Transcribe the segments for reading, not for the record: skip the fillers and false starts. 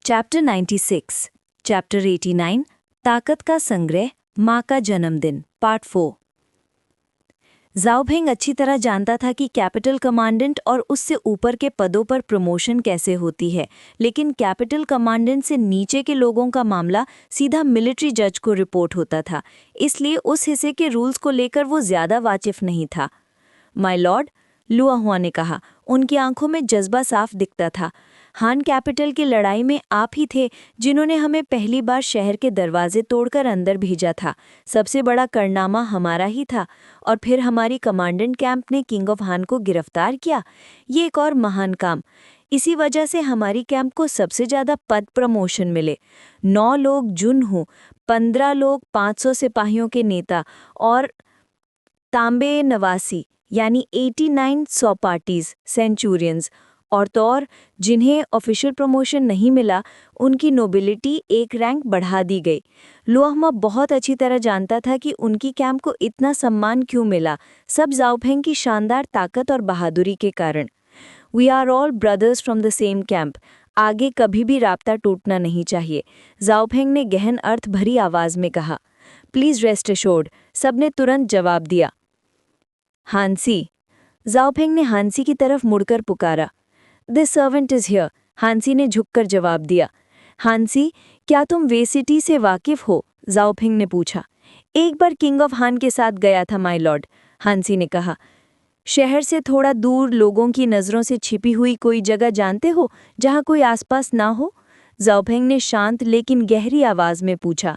Chapter 96, chapter 89, ताकत का संग्रह, माँ का जन्मदिन, पार्ट 4। जाओभेंग अच्छी तरह जानता था कि कैपिटल कमांडेंट और उससे ऊपर के पदों पर प्रमोशन कैसे होती है, लेकिन कैपिटल कमांडेंट से नीचे के लोगों का मामला सीधा मिलिट्री जज को रिपोर्ट होता था, इसलिए उस हिस्से के रूल्स को लेकर वो ज्यादा वाकिफ नहीं था। माय लॉर्ड, लुआ हुआ ने कहा। उनकी आंखों में जज्बा साफ दिखता था। हान कैपिटल की लड़ाई में आप ही थे जिन्होंने हमें पहली बार शहर के दरवाजे तोड़कर अंदर भेजा था। सबसे बड़ा कारनामा हमारा ही था, और फिर हमारी कमांडेंट कैंप ने किंग ऑफ हान को गिरफ्तार किया। ये एक और महान काम। इसी वजह से हमारी कैंप को सबसे ज़्यादा पद प्रमोशन मिले। 9 लोग जुनहू, 15 लोग 500 सिपाहियों के नेता और तांबे नवासी यानी 89 100 पार्टीज सेंचुरियंस, और तो और जिन्हें ऑफिशियल प्रमोशन नहीं मिला उनकी नोबिलिटी एक रैंक बढ़ा दी गई। लुआहमा बहुत अच्छी तरह जानता था कि उनकी कैंप को इतना सम्मान क्यों मिला, सब जाओभेंग की शानदार ताकत और बहादुरी के कारण। We are all brothers from the same camp, आगे कभी भी राब्ता टूटना नहीं चाहिए, जाओभेंग ने गहन अर्थ भरी आवाज़ में कहा। प्लीज़ रेस्ट एश्योर्ड, सबने तुरंत जवाब दिया। हांसी, जाओभेंग ने हांसी की तरफ मुड़कर पुकारा। This servant is here, Hansi ने झुककर जवाब दिया। हांसी, क्या तुम वे सिटी से वाकिफ हो? जाओभेंग ने पूछा। एक बार किंग ऑफ हान के साथ गया था माय लॉर्ड, हांसी ने कहा। शहर से थोड़ा दूर लोगों की नज़रों से छिपी हुई कोई जगह जानते हो जहाँ कोई आसपास ना हो? जाओभेंग ने शांत लेकिन गहरी आवाज़ में पूछा।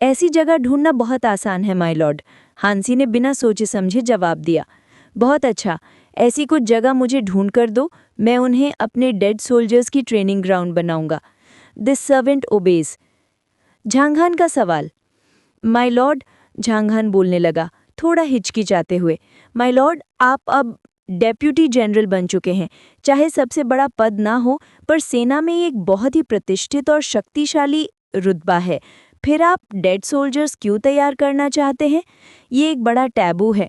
ऐसी जगह ढूंढना बहुत आसान है माय लॉर्ड, हांसी ने बिना सोचे समझे जवाब दिया। बहुत अच्छा, ऐसी कुछ जगह मुझे ढूंढ कर दो, मैं उन्हें अपने डेड सोल्जर्स की ट्रेनिंग ग्राउंड बनाऊंगा। This servant obeys. झांगहान का सवाल। माय लॉर्ड, झांगहान बोलने लगा, थोड़ा हिचकिचाते हुए। माय लॉर्ड, आप अब डेप्यूटी जनरल बन चुके हैं। चाहे सबसे बड़ा पद ना हो, पर सेना में एक बहुत ही प्रतिष्ठित और शक्तिशाली रुतबा है। फिर आप डेड सोल्जर्स क्यों तैयार करना चाहते हैं? ये एक बड़ा टैबू है।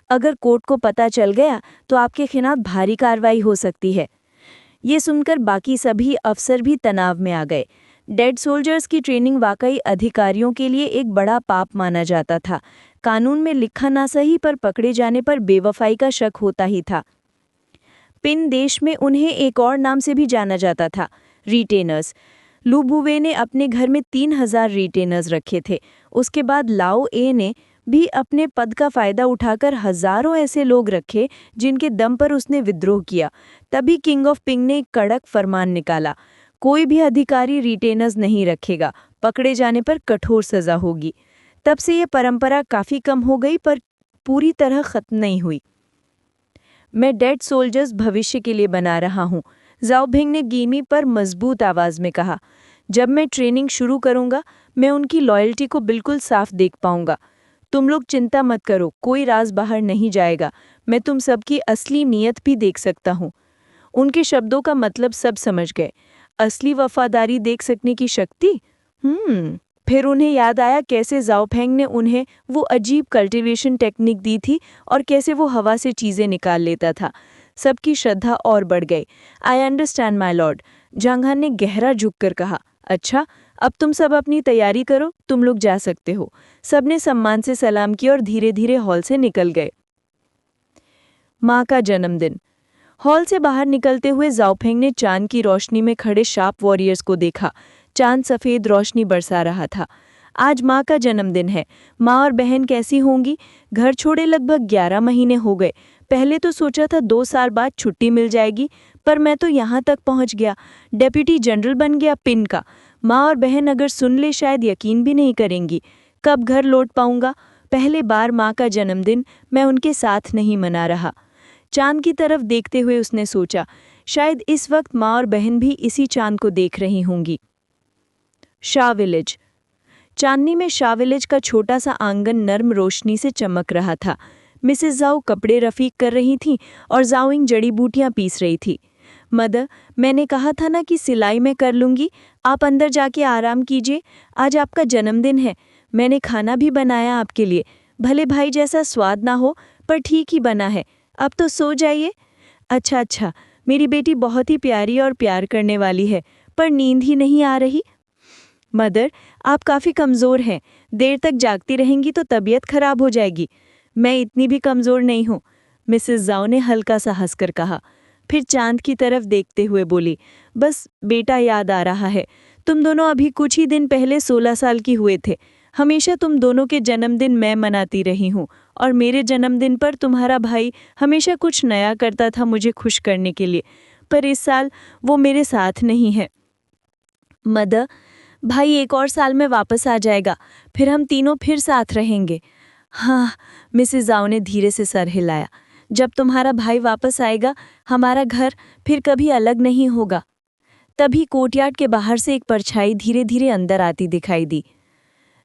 अगर कोर्ट को पता चल गया तो आपके खिलाफ भारी कार्रवाई हो सकती है। ये सुनकर बाकी सभी अफसर भी तनाव में आ गए। डेड सोल्जर्स की ट्रेनिंग वाकई अधिकारियों के लिए एक बड़ा पाप माना जाता था। कानून में लिखा ना सही, पर पकड़े जाने पर बेवफाई का शक होता ही था। पिन देश में उन्हें एक और नाम से भी जाना जाता था, रिटेनर्स। लू बुवे ने अपने घर में 3000 रिटेनर्स रखे थे। उसके बाद लाओ ए ने भी अपने पद का फायदा उठाकर हजारों ऐसे लोग रखे जिनके दम पर उसने विद्रोह किया। तभी किंग ऑफ पिंग ने एक कड़क फरमान निकाला, कोई भी अधिकारी रिटेनर्स नहीं रखेगा, पकड़े जाने पर कठोर सजा होगी। तब से ये परंपरा काफ़ी कम हो गई, पर पूरी तरह ख़त्म नहीं हुई। मैं डेड सोल्जर्स भविष्य के लिए बना रहा हूँ, जाओभेंग ने गीमी पर मजबूत आवाज़ में कहा। जब मैं ट्रेनिंग शुरू करूँगा, मैं उनकी लॉयल्टी को बिल्कुल साफ देख पाऊँगा। तुम लोग चिंता मत करो, कोई राज बाहर नहीं जाएगा। मैं तुम सबकी असली नीयत भी देख सकता हूँ। उनके शब्दों का मतलब सब समझ गए। असली वफादारी देख सकने की शक्ति। फिर उन्हें याद आया कैसे जाओभेंग ने उन्हें वो अजीब कल्टीवेशन टेक्निक दी थी और कैसे वो हवा से चीज़ें निकाल लेता था। सबकी श्रद्धा और बढ़ गई। आई अंडरस्टैंड माय लॉर्ड, झांगहान ने गहरा झुककर कहा। अच्छा, अब तुम सब अपनी तैयारी करो, तुम लोग जा सकते हो। सबने सम्मान से सलाम किया और धीरे धीरे हॉल से निकल गए। माँ का जन्मदिन। हॉल से बाहर निकलते हुए जाओभेंग ने चांद की रोशनी में खड़े शार्प वॉरियर्स को देखा। चांद सफ़ेद रोशनी बरसा रहा था। आज माँ का जन्मदिन है। माँ और बहन कैसी होंगी? घर छोड़े लगभग 11 महीने हो गए। पहले तो सोचा था 2 साल बाद छुट्टी मिल जाएगी, पर मैं तो यहाँ तक पहुँच गया, डेप्यूटी जनरल बन गया पिन का। माँ और बहन अगर सुन ले शायद यकीन भी नहीं करेंगी। कब घर लौट पाऊँगा? पहले बार माँ का जन्मदिन मैं उनके साथ नहीं मना रहा। चांद की तरफ देखते हुए उसने सोचा, शायद इस वक्त माँ और बहन भी इसी चांद को देख रही होंगी। शाह विलेज। चांदनी में शाह विलेज का छोटा सा आंगन नर्म रोशनी से चमक रहा था। मिसेस जाओ कपड़े रफीक कर रही थीं और जाओइंग जड़ी बूटियां पीस रही थी। मदर, मैंने कहा था ना कि सिलाई मैं कर लूँगी, आप अंदर जाके आराम कीजिए। आज आपका जन्मदिन है, मैंने खाना भी बनाया आपके लिए। भले भाई जैसा स्वाद ना हो, पर ठीक ही बना है। अब तो सो जाइए। अच्छा, मेरी बेटी बहुत ही प्यारी और प्यार करने वाली है, पर नींद ही नहीं आ रही। मदर, आप काफ़ी कमज़ोर हैं। देर तक जागती रहेंगी तो तबीयत खराब हो जाएगी। मैं इतनी भी कमज़ोर नहीं हूँ, मिसेस जाओ ने हल्का सा हंसकर कहा। फिर चांद की तरफ देखते हुए बोली, बस बेटा याद आ रहा है। तुम दोनों अभी कुछ ही दिन पहले 16 साल की हुए थे। हमेशा तुम दोनों के जन्मदिन मैं मनाती रही हूँ और मेरे जन्मदिन पर तुम्हारा भाई हमेशा कुछ नया करता था मुझे खुश करने के लिए, पर इस साल वो मेरे साथ नहीं है। मदर, भाई 1 और साल में वापस आ जाएगा, फिर हम तीनों फिर साथ रहेंगे। हाँ, मिसेस जाओ ने धीरे से सर हिलाया। जब तुम्हारा भाई वापस आएगा, हमारा घर फिर कभी अलग नहीं होगा। तभी कोर्टयार्ड के बाहर से एक परछाई धीरे धीरे अंदर आती दिखाई दी।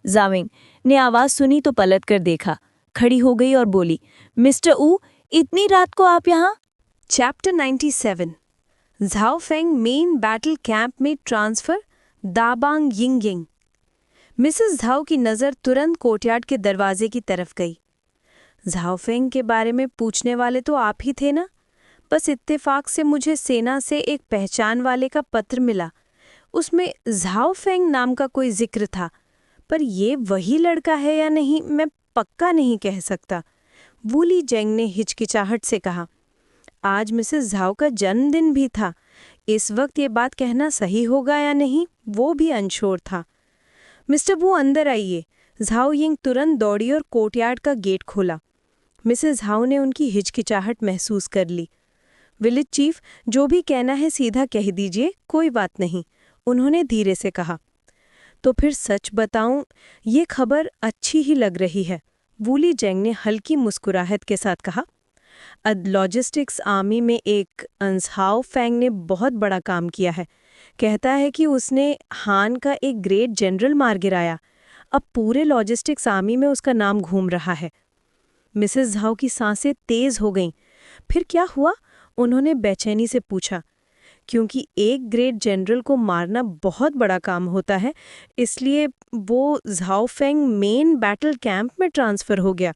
जाविंग ने आवाज सुनी तो पलट कर देखा, खड़ी हो गई और बोली, मिस्टर ऊ, इतनी रात को आप यहाँ? Chapter 97 Zhao Feng main battle camp में ट्रांसफर, दाबांग यिंग। मिसेस झाओ की नज़र तुरंत कोर्टयार्ड के दरवाजे की तरफ गई। झाओ फेंग के बारे में पूछने वाले तो आप ही थे ना? बस इत्तेफाक से मुझे सेना से एक पहचान वाले का पत्र मिला। उसमें झाओ फेंग नाम का कोई जिक्र था, पर ये वही लड़का है या नहीं मैं पक्का नहीं कह सकता। वूली जेंग ने हिचकिचाहट से कहा। आज मिसेस झाओ का जन्मदिन भी था। इस वक्त ये बात कहना सही होगा या नहीं वो भी अनश्योर था। मिस्टर वू अंदर आइए। झाओ यिंग तुरंत दौड़ी और कोर्टयार्ड का गेट खोला। मिसेस झाओ ने उनकी हिचकिचाहट महसूस कर ली। विलेज चीफ, जो भी कहना है सीधा कह दीजिए, कोई बात नहीं, उन्होंने धीरे से कहा। तो फिर सच बताऊं, ये खबर अच्छी ही लग रही है, वूली जेंग ने हल्की मुस्कुराहट के साथ कहा। लॉजिस्टिक्स आर्मी में एक झाओ फेंग ने बहुत बड़ा काम किया है। कहता है कि उसने हान का एक ग्रेट जनरल मार गिराया। अब पूरे लॉजिस्टिक्स आर्मी में उसका नाम घूम रहा है। मिसेस झाओ की सांसें तेज हो गईं। फिर क्या हुआ? उन्होंने बेचैनी से पूछा। क्योंकि एक ग्रेट जनरल को मारना बहुत बड़ा काम होता है, इसलिए वो Zhao Feng main battle camp में ट्रांसफ़र हो गया,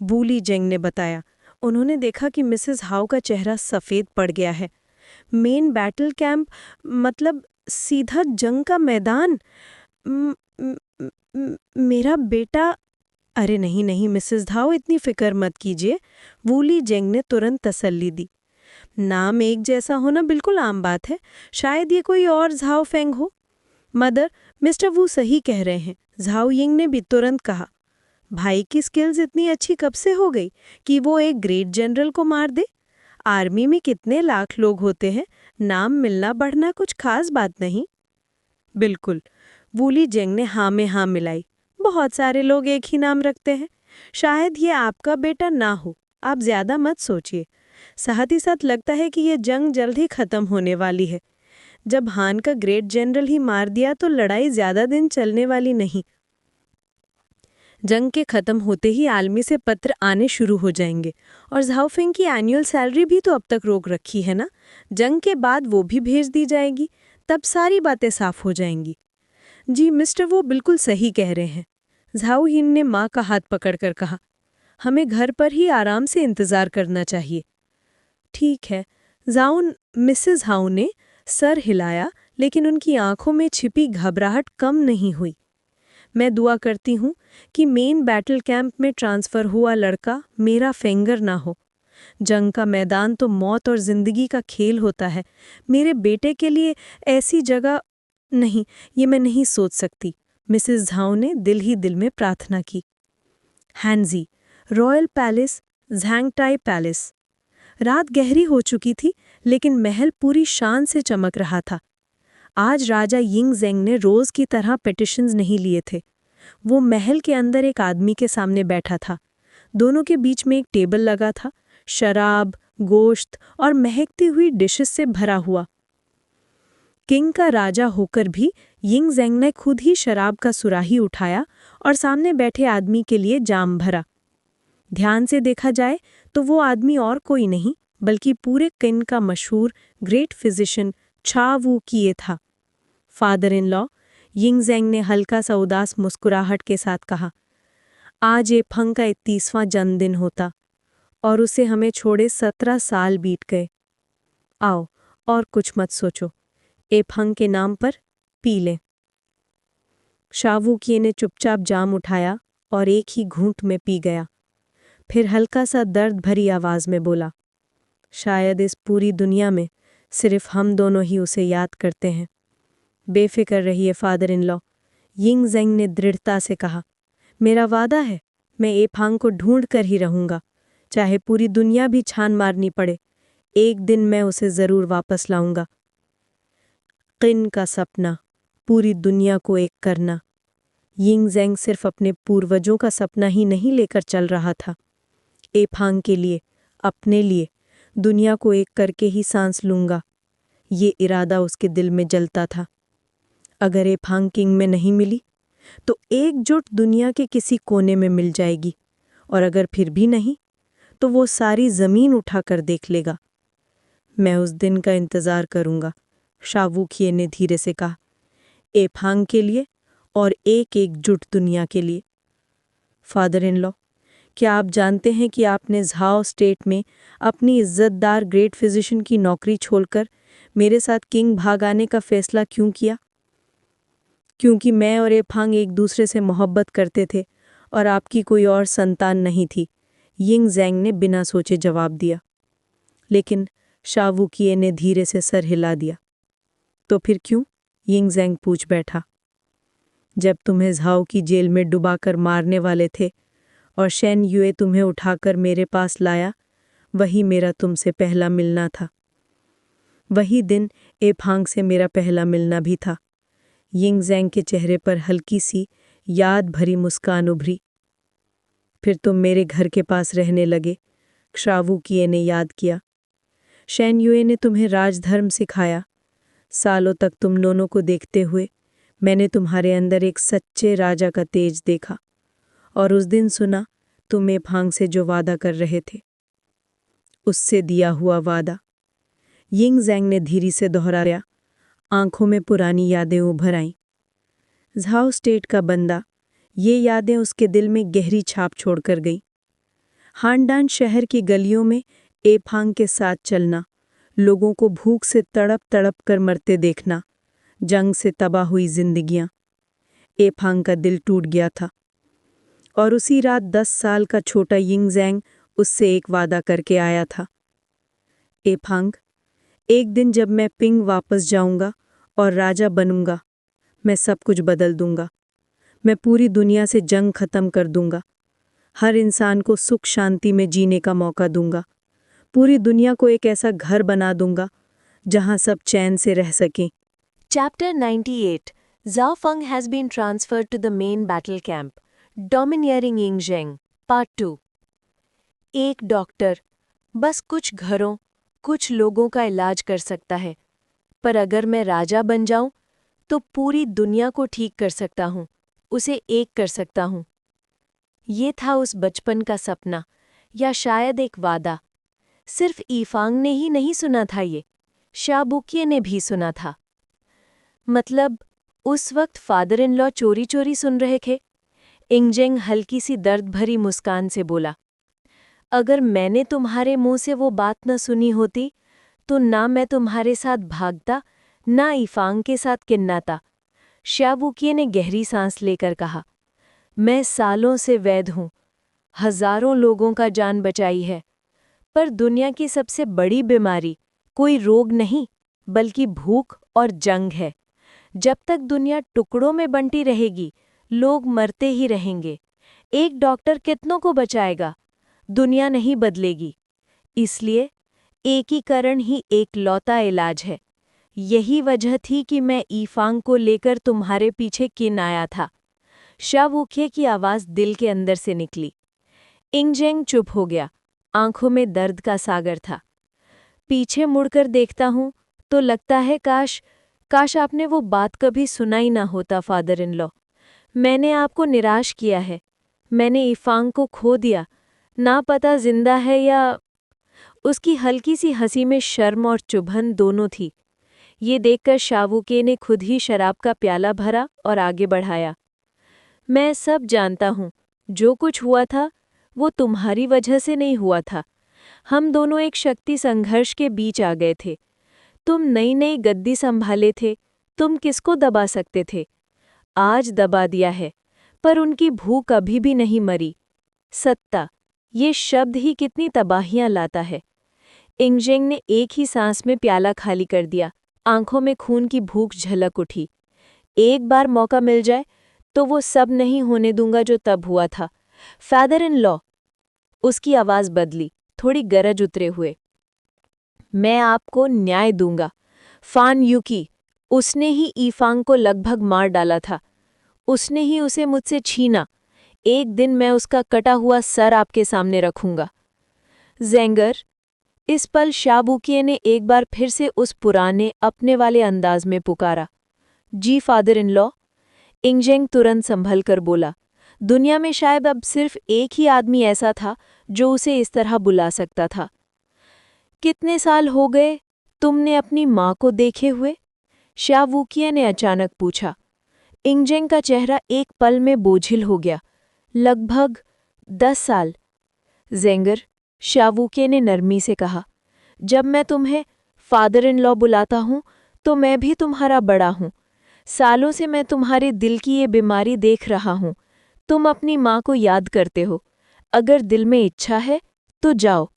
वूली जेंग ने बताया। उन्होंने देखा कि मिसेस हाउ का चेहरा सफ़ेद पड़ गया है। मेन बैटल कैंप मतलब सीधा जंग का मैदान? म, म, म, मेरा बेटा। अरे नहीं नहीं मिसेस धाओ, इतनी फिक्र मत कीजिए, वूली जेंग ने तुरंत तसल्ली दी। नाम एक जैसा होना बिल्कुल आम बात है, शायद ये कोई और झाओ फेंग हो। मदर, मिस्टर वू सही कह रहे हैं, झाओ यिंग ने भी तुरंत कहा। भाई की स्किल्स इतनी अच्छी कब से हो गई कि वो एक ग्रेट जनरल को मार दे? आर्मी में कितने लाख लोग होते हैं, नाम मिलना बढ़ना कुछ खास बात नहीं। बिल्कुल, वूली जेंग ने हाँ में हाँ मिलाई। बहुत सारे लोग एक ही नाम रखते हैं। शायद ये आपका बेटा ना हो, आप ज्यादा मत सोचिए। साथ ही साथ लगता है कि ये जंग जल्द ही खत्म होने वाली है। जब हान का ग्रेट जनरल ही मार दिया तो लड़ाई ज्यादा दिन चलने वाली नहीं। जंग के खत्म होते ही आर्मी से पत्र आने शुरू हो जाएंगे, और झाओ फेंग की एनुअल सैलरी भी तो अब तक रोक रखी है ना, जंग के बाद वो भी भेज दी जाएगी, तब सारी बातें साफ हो जाएंगी। जी मिस्टर, वो बिल्कुल सही कह रहे हैं, झाओ हिन ने माँ का हाथ पकड़कर कहा। हमें घर पर ही आराम से इंतजार करना चाहिए। ठीक है, मिसेस हाउ ने सर हिलाया, लेकिन उनकी आंखों में छिपी घबराहट कम नहीं हुई। मैं दुआ करती हूँ कि मेन बैटल कैंप में ट्रांसफ़र हुआ लड़का मेरा फेंगर ना हो। जंग का मैदान तो मौत और जिंदगी का खेल होता है। मेरे बेटे के लिए ऐसी जगह नहीं, ये मैं नहीं सोच सकती, मिसेस झाओ ने दिल ही दिल में प्रार्थना की। हैंजी, रॉयल पैलेस, झैंगटाई पैलेस। रात गहरी हो चुकी थी, लेकिन महल पूरी शान से चमक रहा था। आज राजा यिंग ज़ेंग ने रोज़ की तरह पिटिशंस नहीं लिए थे। वो महल के अंदर एक आदमी के सामने बैठा था। दोनों के बीच में एक टेबल लगा था, शराब, गोश्त और महकती हुई डिशेस से भरा हुआ। किंग का राजा होकर भी यिंग ज़ेंग ने खुद ही शराब का सुराही उठाया और सामने बैठे आदमी के लिए जाम भरा। ध्यान से देखा जाए तो वो आदमी और कोई नहीं, बल्कि पूरे किंग का मशहूर ग्रेट फिजिशियन चा वू किए था। Father in law, Ying Zeng ने हल्का सा उदास मुस्कुराहट के साथ कहा, आज ये फंग का 31वां जन्मदिन होता और उसे हमें छोड़े 17 साल बीत गए। आओ और कुछ मत सोचो, एफंग के नाम पर पी लें। शावूकिए ने चुपचाप जाम उठाया और एक ही घूंट में पी गया। फिर हल्का सा दर्द भरी आवाज में बोला, शायद इस पूरी दुनिया में सिर्फ हम दोनों ही उसे याद करते हैं। बेफिक्र रहिए father in law, Ying Zeng ने दृढ़ता से कहा। मेरा वादा है, मैं एफांग को ढूंढ कर ही रहूंगा, चाहे पूरी दुनिया भी छान मारनी पड़े। एक दिन मैं उसे जरूर वापस लाऊंगा। किन का सपना, पूरी दुनिया को एक करना। यिंग ज़ेंग सिर्फ अपने पूर्वजों का सपना ही नहीं लेकर चल रहा था। एफांग के लिए, अपने लिए, दुनिया को एक करके ही सांस लूंगा, ये इरादा उसके दिल में जलता था। अगर एफांग किंग में नहीं मिली तो एकजुट दुनिया के किसी कोने में मिल जाएगी, और अगर फिर भी नहीं तो वो सारी जमीन उठाकर देख लेगा। मैं उस दिन का इंतजार करूंगा, शावूकिए ने धीरे से कहा, एफांग के लिए और एक एकजुट दुनिया के लिए। फादर इन लॉ, क्या आप जानते हैं कि आपने झाओ स्टेट में अपनी इज्जतदार ग्रेट फिजिशियन की नौकरी छोड़कर मेरे साथ किंग भाग आने का फैसला क्यों किया? क्योंकि मैं और एफांग एक दूसरे से मोहब्बत करते थे और आपकी कोई और संतान नहीं थी, यिंग ज़ेंग ने बिना सोचे जवाब दिया। लेकिन शावूकिए ने धीरे से सर हिला दिया। तो फिर क्यों? यिंग ज़ेंग पूछ बैठा। जब तुम्हें झाओ की जेल में डुबाकर मारने वाले थे और शेन युए तुम्हें उठाकर मेरे पास लाया, वही मेरा तुमसे पहला मिलना था। वही दिन एफांग से मेरा पहला मिलना भी था। यिंग ज़ेंग के चेहरे पर हल्की सी याद भरी मुस्कान उभरी। फिर तुम मेरे घर के पास रहने लगे, शावूकिए ने याद किया। शेन युए ने तुम्हें राजधर्म सिखाया। सालों तक तुम दोनों को देखते हुए मैंने तुम्हारे अंदर एक सच्चे राजा का तेज देखा, और उस दिन सुना तुम एफांग से जो वादा कर रहे थे, उससे दिया हुआ वादा। यिंग ज़ेंग ने धीरे से दोहराया। आंखों में पुरानी यादें उभर आईं। झाओ स्टेट का बंदा, ये यादें उसके दिल में गहरी छाप छोड़कर गईं। हानडान शहर की गलियों में एफांग के साथ चलना, लोगों को भूख से तड़प तड़प कर मरते देखना, जंग से तबाह हुई जिंदगियां। एफांग का दिल टूट गया था। और उसी रात 10 साल का छोटा यिंग ज़ेंग उससे एक वादा करके आया था। एफांग, एक दिन जब मैं पिंग वापस जाऊंगा और राजा बनूंगा, मैं सब कुछ बदल दूंगा। मैं पूरी दुनिया से जंग खत्म कर दूंगा। हर इंसान को सुख शांति में जीने का मौका दूंगा। पूरी दुनिया को एक ऐसा घर बना दूंगा जहां सब चैन से रह सकें। Chapter 98. Zhao Feng has been transferred to the main battle camp. Domineering Yingzheng. Part 2. एक डॉक्टर बस कुछ घरों, कुछ लोगों का इलाज कर सकता है, पर अगर मैं राजा बन जाऊं तो पूरी दुनिया को ठीक कर सकता हूं, उसे एक कर सकता हूं। ये था उस बचपन का सपना, या शायद एक वादा। सिर्फ ईफांग ने ही नहीं सुना था, ये शाबूकिए ने भी सुना था। मतलब उस वक्त फादर इन लॉ चोरी चोरी सुन रहे थे। यिंगज़ेंग हल्की सी दर्द भरी मुस्कान से बोला, अगर मैंने तुम्हारे मुंह से वो बात न सुनी होती तो ना मैं तुम्हारे साथ भागता, ना ईफांग के साथ किन्नाता। शाबूकिए ने गहरी सांस लेकर कहा, मैं सालों से वैद हूं, हजारों लोगों का जान बचाई है, पर दुनिया की सबसे बड़ी बीमारी कोई रोग नहीं, बल्कि भूख और जंग है। जब तक दुनिया टुकड़ों में बंटी रहेगी, लोग मरते ही रहेंगे। एक डॉक्टर कितनों को बचाएगा? दुनिया नहीं बदलेगी। इसलिए एकीकरण ही एक लौता इलाज है। यही वजह थी कि मैं ईफांग को लेकर तुम्हारे पीछे किन आया था। शावूकिए की आवाज दिल के अंदर से निकली। यिंगज़ेंग चुप हो गया, आंखों में दर्द का सागर था। पीछे मुड़कर देखता हूं तो लगता है काश आपने वो बात कभी सुना ही ना होता फादर इन लॉ। मैंने आपको निराश किया है। मैंने ईफांग को खो दिया, ना पता जिंदा है या। उसकी हल्की सी हंसी में शर्म और चुभन दोनों थी। ये देखकर शावूकिए ने खुद ही शराब का प्याला भरा और आगे बढ़ाया। मैं सब जानता हूँ, जो कुछ हुआ था वो तुम्हारी वजह से नहीं हुआ था। हम दोनों एक शक्ति संघर्ष के बीच आ गए थे। तुम नई नई गद्दी संभाले थे, तुम किसको दबा सकते थे? आज दबा दिया है, पर उनकी भूख अभी भी नहीं मरी। सत्ता, ये शब्द ही कितनी तबाहियां लाता है। इंगजेंग ने एक ही सांस में प्याला खाली कर दिया, आंखों में खून की भूख झलक उठी। एक बार मौका मिल जाए तो वो सब नहीं होने दूंगा जो तब हुआ था। फादर इन लॉ, उसकी आवाज बदली, थोड़ी गरज उतरे हुए। मैं आपको न्याय दूंगा। फान युकी, उसने ही ईफांग को लगभग मार डाला था। उसने ही उसे मुझसे छीना। एक दिन मैं उसका कटा हुआ सर आपके सामने रखूंगा। ज़ेंगर, इस पल शाबूकिए ने एक बार फिर से उस पुराने अपने वाले अंदाज में पुकारा। जी फादर इन लॉ। इंगजेंग तुरंत संभल कर बोला। दुनिया में शायद अब सिर्फ एक ही आदमी ऐसा था जो उसे इस तरह बुला सकता था। कितने साल हो गए तुमने अपनी माँ को देखे हुए? शावूकिया ने अचानक पूछा। इंगजेंग का चेहरा एक पल में बोझिल हो गया। लगभग 10 साल। ज़ेंगर, शावूके ने नरमी से कहा, जब मैं तुम्हें फादर इन लॉ बुलाता हूँ तो मैं भी तुम्हारा बड़ा हूँ। सालों से मैं तुम्हारे दिल की ये बीमारी देख रहा हूँ। तुम अपनी माँ को याद करते हो। अगर दिल में इच्छा है तो जाओ।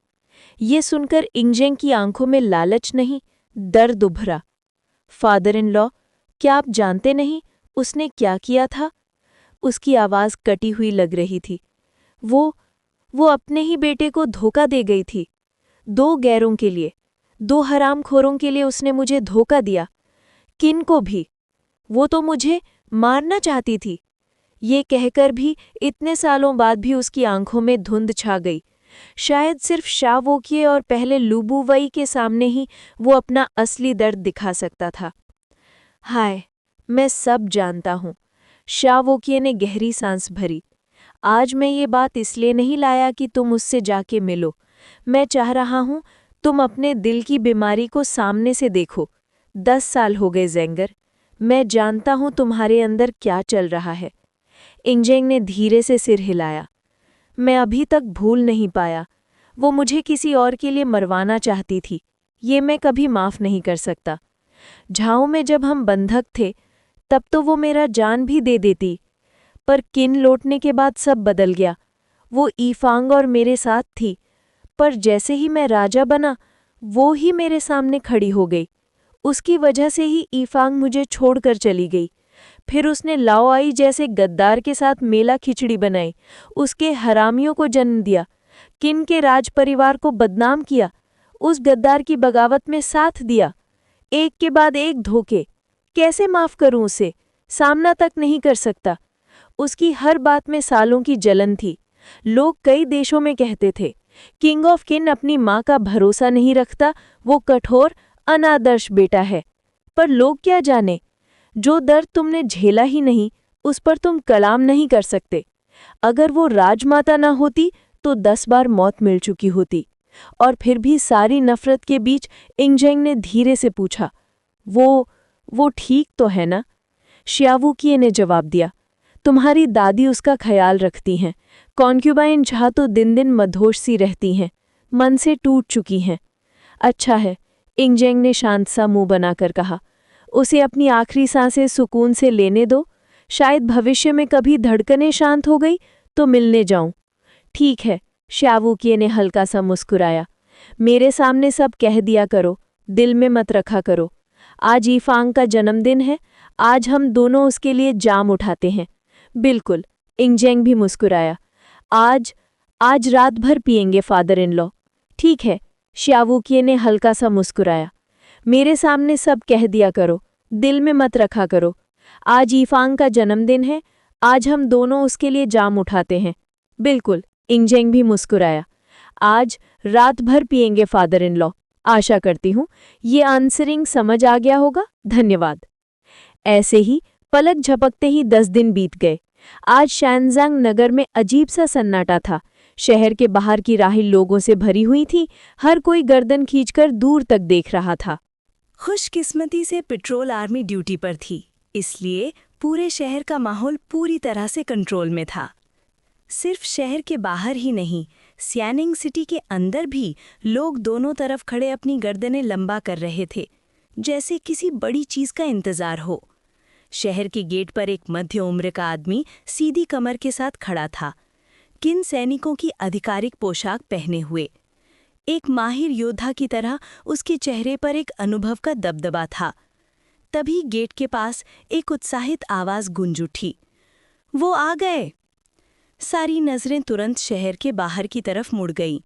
ये सुनकर इंगजेंग की आंखों में लालच नहीं, दर्द उभरा। फादर इन लॉ, क्या आप जानते नहीं उसने क्या किया था? उसकी आवाज़ कटी हुई लग रही थी। वो अपने ही बेटे को धोखा दे गई थी। 2 गैरों के लिए, 2 हरामखोरों के लिए उसने मुझे धोखा दिया। किन को भी। वो तो मुझे मारना चाहती थी। ये कहकर भी इतने सालों बाद भी उसकी आंखों में धुंध छा गई। शायद सिर्फ शावोकिए और पहले लुबुवई के सामने ही वो अपना असली दर्द दिखा सकता था। हाय, मैं सब जानता हूँ। शावोकिए ने गहरी सांस भरी। आज मैं ये बात इसलिए नहीं लाया कि तुम उससे जाके मिलो। मैं चाह रहा हूँ तुम अपने दिल की बीमारी को सामने से देखो। 10 साल हो गए ज़ेंगर। मैं जानता हूँ तुम्हारे अंदर क्या चल रहा है। इंगजेंग ने धीरे से सिर हिलाया। मैं अभी तक भूल नहीं पाया। वो मुझे किसी और के लिए मरवाना चाहती थी। ये मैं कभी माफ़ नहीं कर सकता। झाओ में जब हम बंधक थे तब तो वो मेरा जान भी दे देती। पर किन लौटने के बाद सब बदल गया। वो ईफांग और मेरे साथ थी, पर जैसे ही मैं राजा बना वो ही मेरे सामने खड़ी हो गई। उसकी वजह से ही ईफांग मुझे छोड़कर चली गई। फिर उसने लाओआई जैसे गद्दार के साथ मेला खिचड़ी बनाई, उसके हरामियों को जन्म दिया, किन के राज परिवार को बदनाम किया, उस गद्दार की बगावत में साथ दिया। एक के बाद एक धोखे। कैसे माफ करूं उसे? सामना तक नहीं कर सकता। उसकी हर बात में सालों की जलन थी। लोग कई देशों में कहते थे, किंग ऑफ किन अपनी माँ का भरोसा नहीं रखता, वो कठोर अनादर्श बेटा है। पर लोग क्या जाने, जो दर्द तुमने झेला ही नहीं उस पर तुम कलाम नहीं कर सकते। अगर वो राजमाता न होती तो 10 बार मौत मिल चुकी होती। और फिर भी सारी नफरत के बीच इंगजेंग ने धीरे से पूछा, वो ठीक तो है ना? श्यावुकिए ने जवाब दिया, तुम्हारी दादी उसका ख्याल रखती हैं। कॉन्क्यूबाइन झा तो दिन दिन मधोश सी रहती हैं, मन से टूट चुकी हैं। अच्छा है, इंगजेंग ने शांत सा मुंह बनाकर कहा, उसे अपनी आखिरी सांसें सुकून से लेने दो। शायद भविष्य में कभी धड़कनें शांत हो गई तो मिलने जाऊं। ठीक है, श्यावुकिए ने हल्का सा मुस्कुराया। मेरे सामने सब कह दिया करो, दिल में मत रखा करो। आज ईफांग का जन्मदिन है, आज हम दोनों उसके लिए जाम उठाते हैं। बिल्कुल, इंगजेंग भी मुस्कुराया। आज रात भर पिएंगे फादर इन लॉ। ठीक है, श्यावुकिए ने हल्का सा मुस्कुराया। मेरे सामने सब कह दिया करो, दिल में मत रखा करो। आज ईफांग का जन्मदिन है, आज हम दोनों उसके लिए जाम उठाते हैं। बिल्कुल, इंगजेंग भी मुस्कुराया। आज रात भर पिएंगे फादर इन लॉ। आशा करती हूँ ये आंसरिंग समझ आ गया होगा। धन्यवाद। ऐसे ही पलक झपकते ही 10 दिन बीत गए। आज शैनज़ांग नगर में अजीब सा सन्नाटा था। शहर के बाहर की राहें लोगों से भरी हुई थी। हर कोई गर्दन खींचकर दूर तक देख रहा था। खुशकिस्मती से पेट्रोल आर्मी ड्यूटी पर थी, इसलिए पूरे शहर का माहौल पूरी तरह से कंट्रोल में था। सिर्फ शहर के बाहर ही नहीं, सियानिंग सिटी के अंदर भी लोग दोनों तरफ खड़े अपनी गर्दनें लंबा कर रहे थे। जैसे किसी बड़ी चीज का इंतजार हो। शहर के गेट पर एक मध्य उम्र का आदमी सीधी कमर के साथ खड़ा था, किन सैनिकों की आधिकारिक पोशाक पहने हुए। एक माहिर योद्धा की तरह उसके चेहरे पर एक अनुभव का दबदबा था। तभी गेट के पास एक उत्साहित आवाज गूंज उठी, वो आ गए। सारी नजरें तुरंत शहर के बाहर की तरफ मुड़ गईं।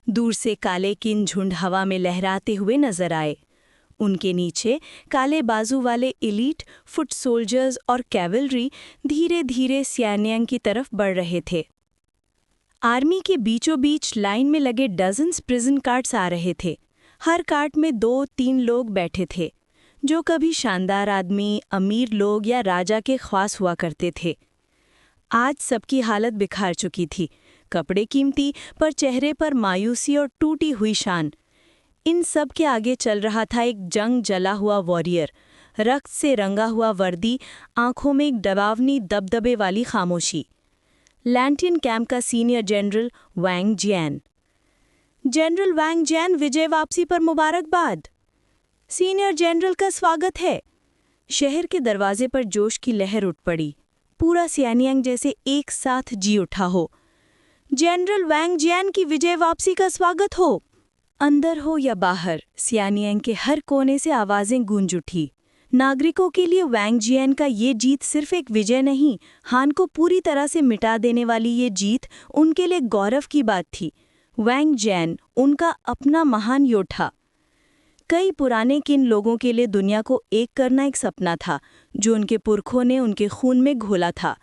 दूर से काले किन झुंड हवा में लहराते हुए नजर आए। उनके नीचे काले बाजू वाले एलीट फुट सोल्जर्स और कैवलरी धीरे धीरे सियानियांग की तरफ बढ़ रहे थे। आर्मी के बीचों बीच लाइन में लगे डजन्स प्रिजन कार्ट्स आ रहे थे। हर कार्ट में 2-3 लोग बैठे थे, जो कभी शानदार आदमी, अमीर लोग या राजा के ख्वास हुआ करते थे। आज सबकी हालत बिखार चुकी थी, कपड़े कीमती पर चेहरे पर मायूसी और टूटी हुई शान। इन सब के आगे चल रहा था एक जंग जला हुआ वॉरियर, रक्त से रंगा हुआ वर्दी, आंखों में एक डरावनी दबदबे वाली खामोशी। लैंटियन कैंप का सीनियर जनरल वैंग जियान। जनरल वैंग जियान, विजय वापसी पर मुबारकबाद। सीनियर जनरल का स्वागत है। शहर के दरवाजे पर जोश की लहर उठ पड़ी। पूरा सियानियांग जैसे एक साथ जी उठा हो। जनरल वैंग जियान की विजय वापसी का स्वागत हो। अंदर हो या बाहर, सियानियांग के हर कोने से आवाजें गूंज उठी। नागरिकों के लिए वैंग जियान का ये जीत सिर्फ एक विजय नहीं, हान को पूरी तरह से मिटा देने वाली ये जीत उनके लिए गौरव की बात थी। वैंग जियान, उनका अपना महान योद्धा। कई पुराने किन लोगों के लिए दुनिया को एक करना एक सपना था, जो उनके पुरखों ने उनके खून में घोला था।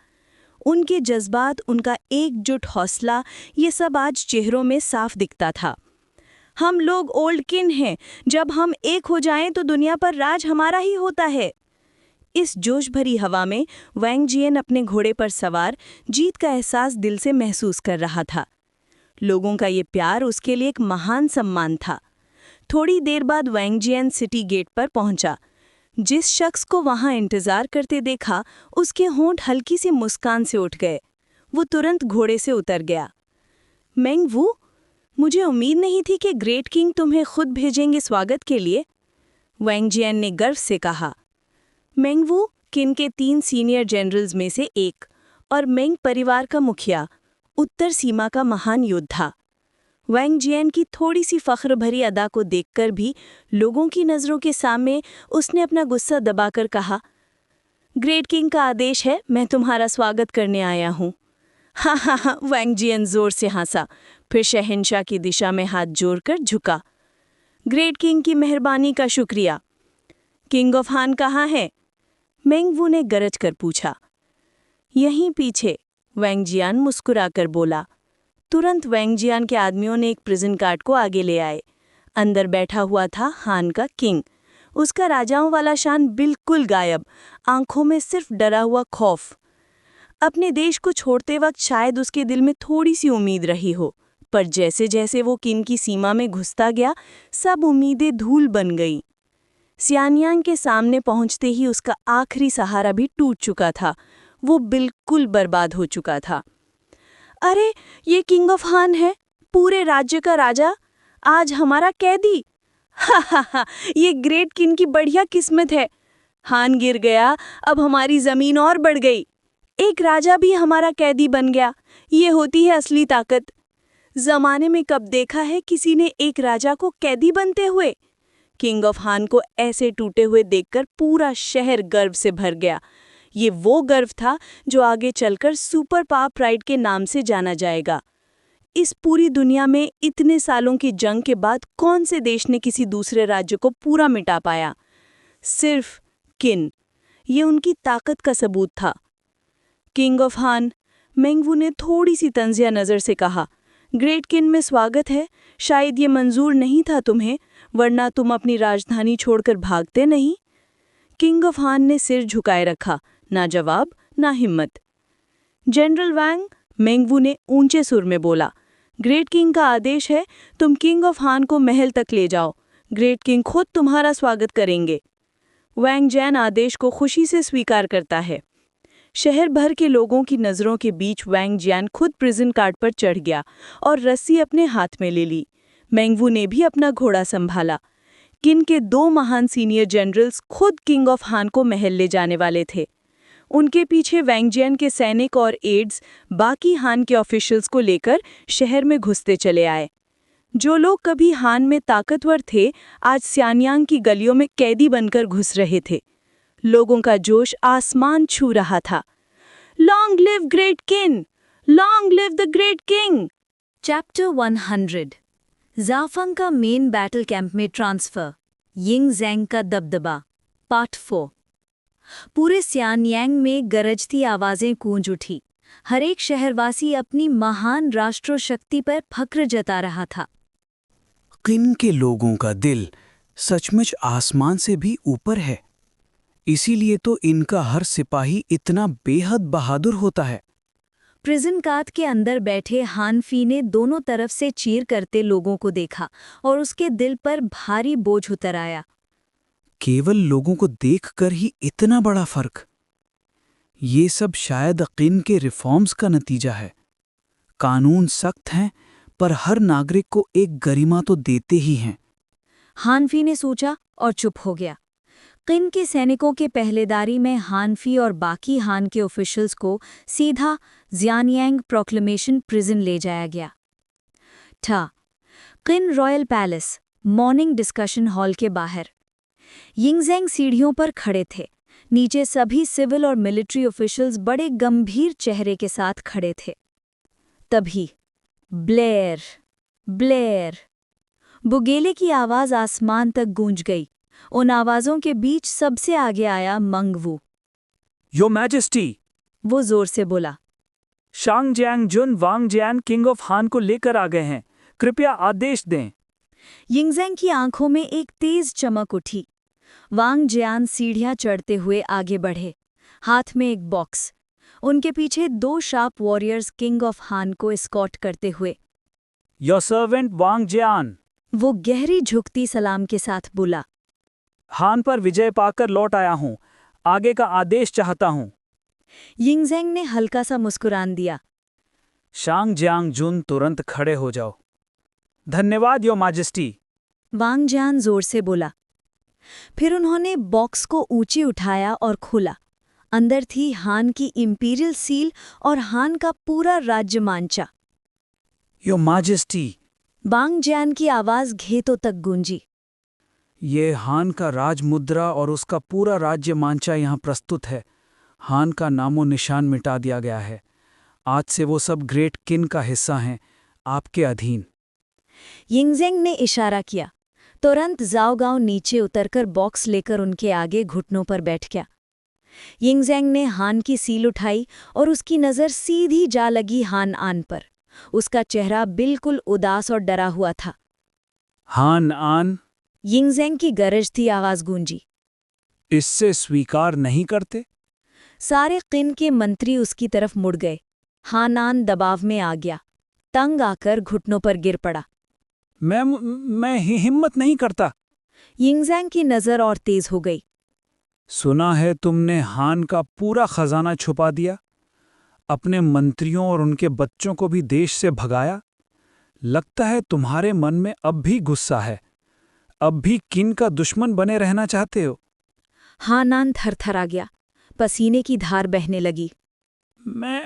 उनके जज्बात, उनका एकजुट हौसला, ये सब आज चेहरों में साफ दिखता था। हम लोग ओल्ड किन हैं, जब हम एक हो जाएं तो दुनिया पर राज हमारा ही होता है। इस जोश भरी हवा में वैंग जियान अपने घोड़े पर सवार जीत का एहसास दिल से महसूस कर रहा था। लोगों का ये प्यार उसके लिए एक महान सम्मान था। थोड़ी देर बाद वैंग जियान सिटी गेट पर पहुंचा। जिस शख्स को वहां इंतजार करते देखा, उसके होंठ हल्की सी मुस्कान से उठ गए। वो तुरंत घोड़े से उतर गया। मेंग वू, मुझे उम्मीद नहीं थी कि ग्रेट किंग तुम्हें खुद भेजेंगे स्वागत के लिए, वैंग जियान ने गर्व से कहा। मेंग वू किन के 3 सीनियर जनरल्स में से एक और मेंग परिवार का मुखिया, उत्तर सीमा का महान योद्धा। वैंग जियान की थोड़ी सी फख्र भरी अदा को देखकर भी लोगों की नज़रों के सामने उसने अपना गुस्सा दबाकर कहा, ग्रेट किंग का आदेश है, मैं तुम्हारा स्वागत करने आया हूँ। हाँ हाँ हाँ, वैंग जियान जोर से हंसा, फिर शहंशाह की दिशा में हाथ जोड़कर झुका। ग्रेट किंग की मेहरबानी का शुक्रिया। किंग ऑफ हान कहाँ है? मेंग वू ने गरज कर पूछा। यहीं पीछे, वैंग जियान मुस्कुराकर बोला। तुरंत वैंग जियान के आदमियों ने एक प्रिजन कार्ड को आगे ले आए। अंदर बैठा हुआ था हान का किंग। उसका राजाओं वाला शान बिल्कुल गायब, आंखों में सिर्फ डरा हुआ खौफ। अपने देश को छोड़ते वक्त शायद उसके दिल में थोड़ी सी उम्मीद रही हो, पर जैसे जैसे वो किन की सीमा में घुसता गया, सब उम्मीदें धूल बन गईं। सियानियांग के सामने पहुंचते ही उसका आखिरी सहारा भी टूट चुका था। वो बिल्कुल बर्बाद हो चुका था। अरे, ये किंग ऑफ हान है, पूरे राज्य का राजा, आज हमारा कैदी। हा हा हा, ये ग्रेट किंग की बढ़िया किस्मत है। हान गिर गया, अब हमारी जमीन और बढ़ गई। एक राजा भी हमारा कैदी बन गया। ये होती है असली ताकत। जमाने में कब देखा है किसी ने एक राजा को कैदी बनते हुए? किंग ऑफ हान को ऐसे टूटे हुए देखकर पूरा शहर गर्व से भर गया। ये वो गर्व था जो आगे चलकर सुपर पावर प्राइड के नाम से जाना जाएगा। इस पूरी दुनिया में इतने सालों की जंग के बाद कौन से देश ने किसी दूसरे राज्य को पूरा मिटा पाया? सिर्फ किन। ये उनकी ताकत का सबूत था। किंग ऑफ हान, मेंग वू ने थोड़ी सी तंजिया नज़र से कहा, ग्रेट किन में स्वागत है। शायद ये मंजूर नहीं था तुम्हें, वरना तुम अपनी राजधानी छोड़कर भागते नहीं। किंग ऑफ हान ने सिर झुकाए रखा, ना जवाब ना हिम्मत। जनरल वैंग, मेंग वू ने ऊंचे सुर में बोला, ग्रेट किंग का आदेश है, तुम किंग ऑफ हान को महल तक ले जाओ। ग्रेट किंग खुद तुम्हारा स्वागत करेंगे। वैंग जियान आदेश को खुशी से स्वीकार करता है। शहर भर के लोगों की नज़रों के बीच वैंग जियान खुद प्रिजन कार्ड पर चढ़ गया और रस्सी अपने हाथ में ले ली। मेंग वू ने भी अपना घोड़ा संभाला। किन के 2 महान सीनियर जनरल्स खुद किंग ऑफ हान को महल ले जाने वाले थे। उनके पीछे वैंगजियान के सैनिक और एड्स बाकी हान के ऑफिशियल्स को लेकर शहर में घुसते चले आए। जो लोग कभी हान में ताकतवर थे, आज स्यानयांग की गलियों में कैदी बनकर घुस रहे थे। लोगों का जोश आसमान छू रहा था। Long live great king! Long live the great king! Chapter 100 ज़ाओफंग का मेन बैटल कैंप में ट्रांसफर, यिंगज़ेंग का दबदबा, पार्ट 4। पूरे स्यानयांग में गरजती आवाजें गूंज उठी। हर एक शहरवासी अपनी महान राष्ट्रशक्ति पर फख्र जता रहा था। किन के लोगों का दिल सचमुच आसमान से भी ऊपर है, इसीलिए तो इनका हर सिपाही इतना बेहद बहादुर होता है। प्रिजन काट के अंदर बैठे हानफी ने दोनों तरफ से चीर करते लोगों को देखा और उसके दिल पर भारी बोझ उतर आया। केवल लोगों को देखकर ही इतना बड़ा फर्क। ये सब शायद किन के रिफॉर्म्स का नतीजा है। कानून सख्त हैं, पर हर नागरिक को एक गरिमा तो देते ही हैं। हानफी ने सोचा और चुप हो गया। किन के सैनिकों के पहलेदारी में हानफी और बाकी हान के ऑफिशियल्स को सीधा ज़ियानयांग प्रोक्लेमेशन प्रिजन ले जाया गया था। किन royal palace morning discussion hall के बाहर यिंगज़ेंग सीढ़ियों पर खड़े थे। नीचे सभी सिविल और मिलिट्री ऑफिशियल्स बड़े गंभीर चेहरे के साथ खड़े थे। तभी ब्लेयर ब्लेयर बुगेले की आवाज आसमान तक गूंज गई। उन आवाजों के बीच सबसे आगे आया मंगवू। योर मैजेस्टी, वो जोर से बोला। शांगजियांग जुन वांगजियान किंग ऑफ हान को लेकर आ गए हैं, कृपया आदेश दें। यिंगज़ेंग की आंखों में एक तेज चमक उठी। वांगजियान सीढ़ियां चढ़ते हुए आगे बढ़े, हाथ में एक बॉक्स। उनके पीछे 2 शार्प वॉरियर्स किंग ऑफ हान को एस्कॉर्ट करते हुए। योर सर्वेंट वांगजियान, वो गहरी झुकती सलाम के साथ बोला। हान पर विजय पाकर लौट आया हूं, आगे का आदेश चाहता हूं। यिंगज़ेंग ने हल्का सा मुस्कुरान दिया। शांगजियांग जुन, तुरंत खड़े हो जाओ। धन्यवाद योर मैजेस्टी। वांगजियान जोर से बोला। फिर उन्होंने बॉक्स को ऊंची उठाया और खोला। अंदर थी हान की इंपीरियल सील और हान का पूरा राज्य मांचा। योर मैजेस्टी, वांगजियान की आवाज घेतों तक गूंजी। ये हान का राज मुद्रा और उसका पूरा राज्य मांचा यहाँ प्रस्तुत है। हान का नामो निशान मिटा दिया गया है। आज से वो सब ग्रेट किन का हिस्सा हैं, आपके अधीन। यिंगज़ेंग ने इशारा किया। तुरंत ज़ाओगाओ नीचे उतरकर बॉक्स लेकर उनके आगे घुटनों पर बैठ गया। यिंगज़ेंग ने हान की सील उठाई और उसकी नज़र सीधी जा लगी हान आन पर। उसका चेहरा बिल्कुल उदास और डरा हुआ था। हान आन, यिंगज़ेंग की गरजती आवाज गूंजी। इससे स्वीकार नहीं करते? सारे किन के मंत्री उसकी तरफ मुड़ गए। हानान दबाव में आ गया, तंग आकर घुटनों पर गिर पड़ा। मैं हिम्मत नहीं करता। यिंगज़ेंग की नज़र और तेज हो गई। सुना है तुमने हान का पूरा खजाना छुपा दिया, अपने मंत्रियों और उनके बच्चों को भी देश से भगाया। लगता है तुम्हारे मन में अब भी गुस्सा है, अब भी किन का दुश्मन बने रहना चाहते हो। हानान थरथरा गया, पसीने की धार बहने लगी। मैं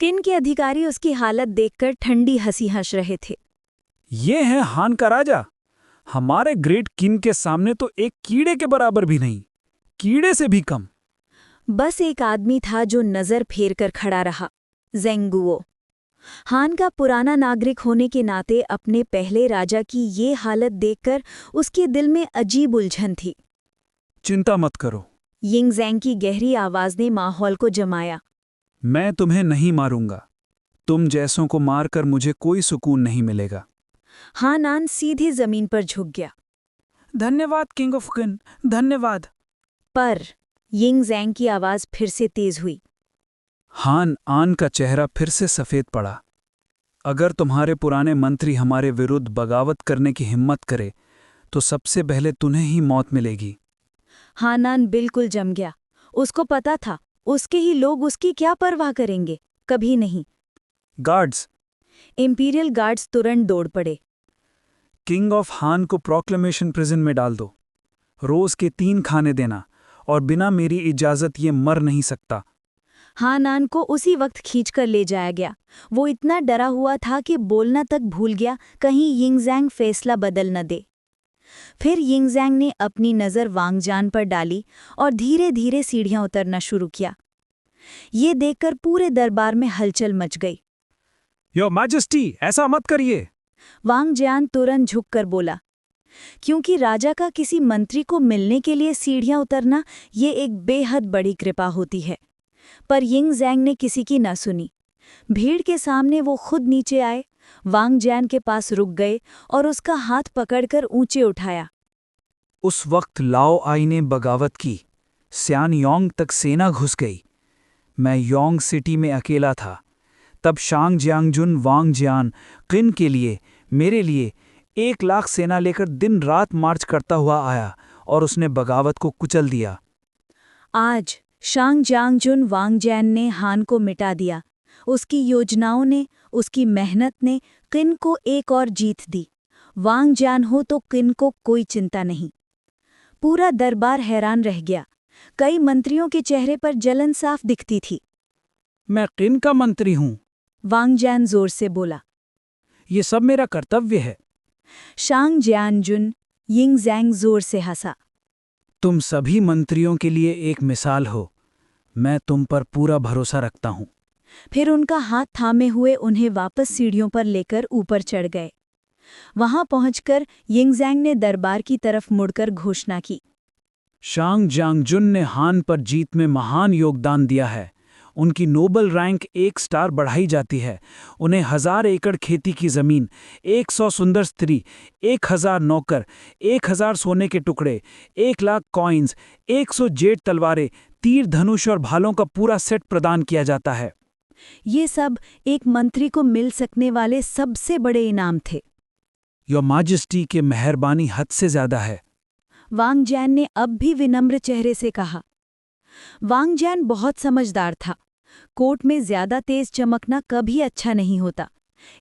किन के अधिकारी उसकी हालत देखकर ठंडी हंसी हंस रहे थे। ये है हान का राजा। हमारे ग्रेट किन के सामने तो एक कीड़े के बराबर भी नहीं, कीड़े से भी कम। बस एक आदमी था जो नजर फेर कर खड़ा रहा, ज़ेंगुओ। हान का पुराना नागरिक होने के नाते अपने पहले राजा की ये हालत देखकर उसके दिल में अजीब उलझन थी। चिंता मत करो, यिंगज़ेंग की गहरी आवाज ने माहौल को जमाया। मैं तुम्हें नहीं मारूंगा। तुम जैसों को मारकर मुझे कोई सुकून नहीं मिलेगा। हानान सीधे जमीन पर झुक गया। धन्यवाद किंग ऑफ किन, धन्यवाद। पर यिंगज़ेंग की आवाज फिर से तेज हुई। हान आन का चेहरा फिर से सफेद पड़ा। अगर तुम्हारे पुराने मंत्री हमारे विरुद्ध बगावत करने की हिम्मत करे तो सबसे पहले तुम्हें ही मौत मिलेगी। हानान बिल्कुल जम गया। उसको पता था उसके ही लोग उसकी क्या परवाह करेंगे, कभी नहीं। गार्ड्स, इंपीरियल गार्ड्स तुरंत दौड़ पड़े। किंग ऑफ हान को प्रोक्लेमेशन प्रिजन में डाल दो। रोज के 3 खाने देना, और बिना मेरी इजाजत ये मर नहीं सकता। हानान को उसी वक्त खींचकर ले जाया गया। वो इतना डरा हुआ था कि बोलना तक भूल गया, कहीं यिंगज़ैंग फैसला बदल न दे। फिर यिंगज़ैंग ने अपनी नज़र वांगजान पर डाली और धीरे धीरे सीढ़ियां उतरना शुरू किया। ये देखकर पूरे दरबार में हलचल मच गई। योर मैजेस्टी, ऐसा मत करिए। वांगजान तुरंत झुककर बोला, क्योंकि राजा का किसी मंत्री को मिलने के लिए सीढ़ियां उतरना ये एक बेहद बड़ी कृपा होती है। पर यिंगज़ैंग ने किसी की न सुनी। भीड़ के सामने वो खुद नीचे आए, वांगजान के पास रुक गए और उसका हाथ पकड़कर ऊंचे उठाया। उस वक्त लाओ आई ने बगावत की, स्यान योंग तक सेना घुस गई। मैं योंग सिटी में अकेला था। तब शांग जियांगजुन वांगजियान किन के लिए, मेरे लिए 1 लाख सेना लेकर दिन रात मार्च करता हुआ आया और उसने बगावत को कुचल दिया। आज शांग जियांगजुन वांगजान ने हान को मिटा दिया। उसकी योजनाओं ने, उसकी मेहनत ने किन को एक और जीत दी। वांगजान हो तो किन को कोई चिंता नहीं। पूरा दरबार हैरान रह गया। कई मंत्रियों के चेहरे पर जलन साफ दिखती थी। मैं किन का मंत्री हूँ। वांगजान जोर से बोला। ये सब मेरा कर्तव्य है। शांग जियांगजुन, यिंगज़ैंग जोर से हंसा। तुम सभी मंत्रियों के लिए एक मिसाल हो। मैं तुम पर पूरा भरोसा रखता हूँ। फिर उनका हाथ थामे हुए उन्हें वापस सीढ़ियों पर लेकर ऊपर चढ़ गए। वहां पहुंचकर यिंगज़ैंग ने दरबार की तरफ मुड़कर घोषणा की। शांग जियांगजुन ने हान पर जीत में महान योगदान दिया है। उनकी नोबल रैंक 1 स्टार बढ़ाई जाती है। उन्हें 1000 एकड़ खेती की जमीन, 100 सुंदर स्त्री, 1000 नौकर, 1000 सोने के टुकड़े, 1 लाख कॉइन्स, 100 जेट तलवारें, तीर धनुष और भालों का पूरा सेट प्रदान किया जाता है। ये सब एक मंत्री को मिल सकने वाले सबसे बड़े इनाम थे। योर मैजेस्टी के मेहरबानी हद से ज्यादा है। वांगजान ने अब भी विनम्र चेहरे से कहा। वांगजान बहुत समझदार था। कोर्ट में ज्यादा तेज चमकना कभी अच्छा नहीं होता,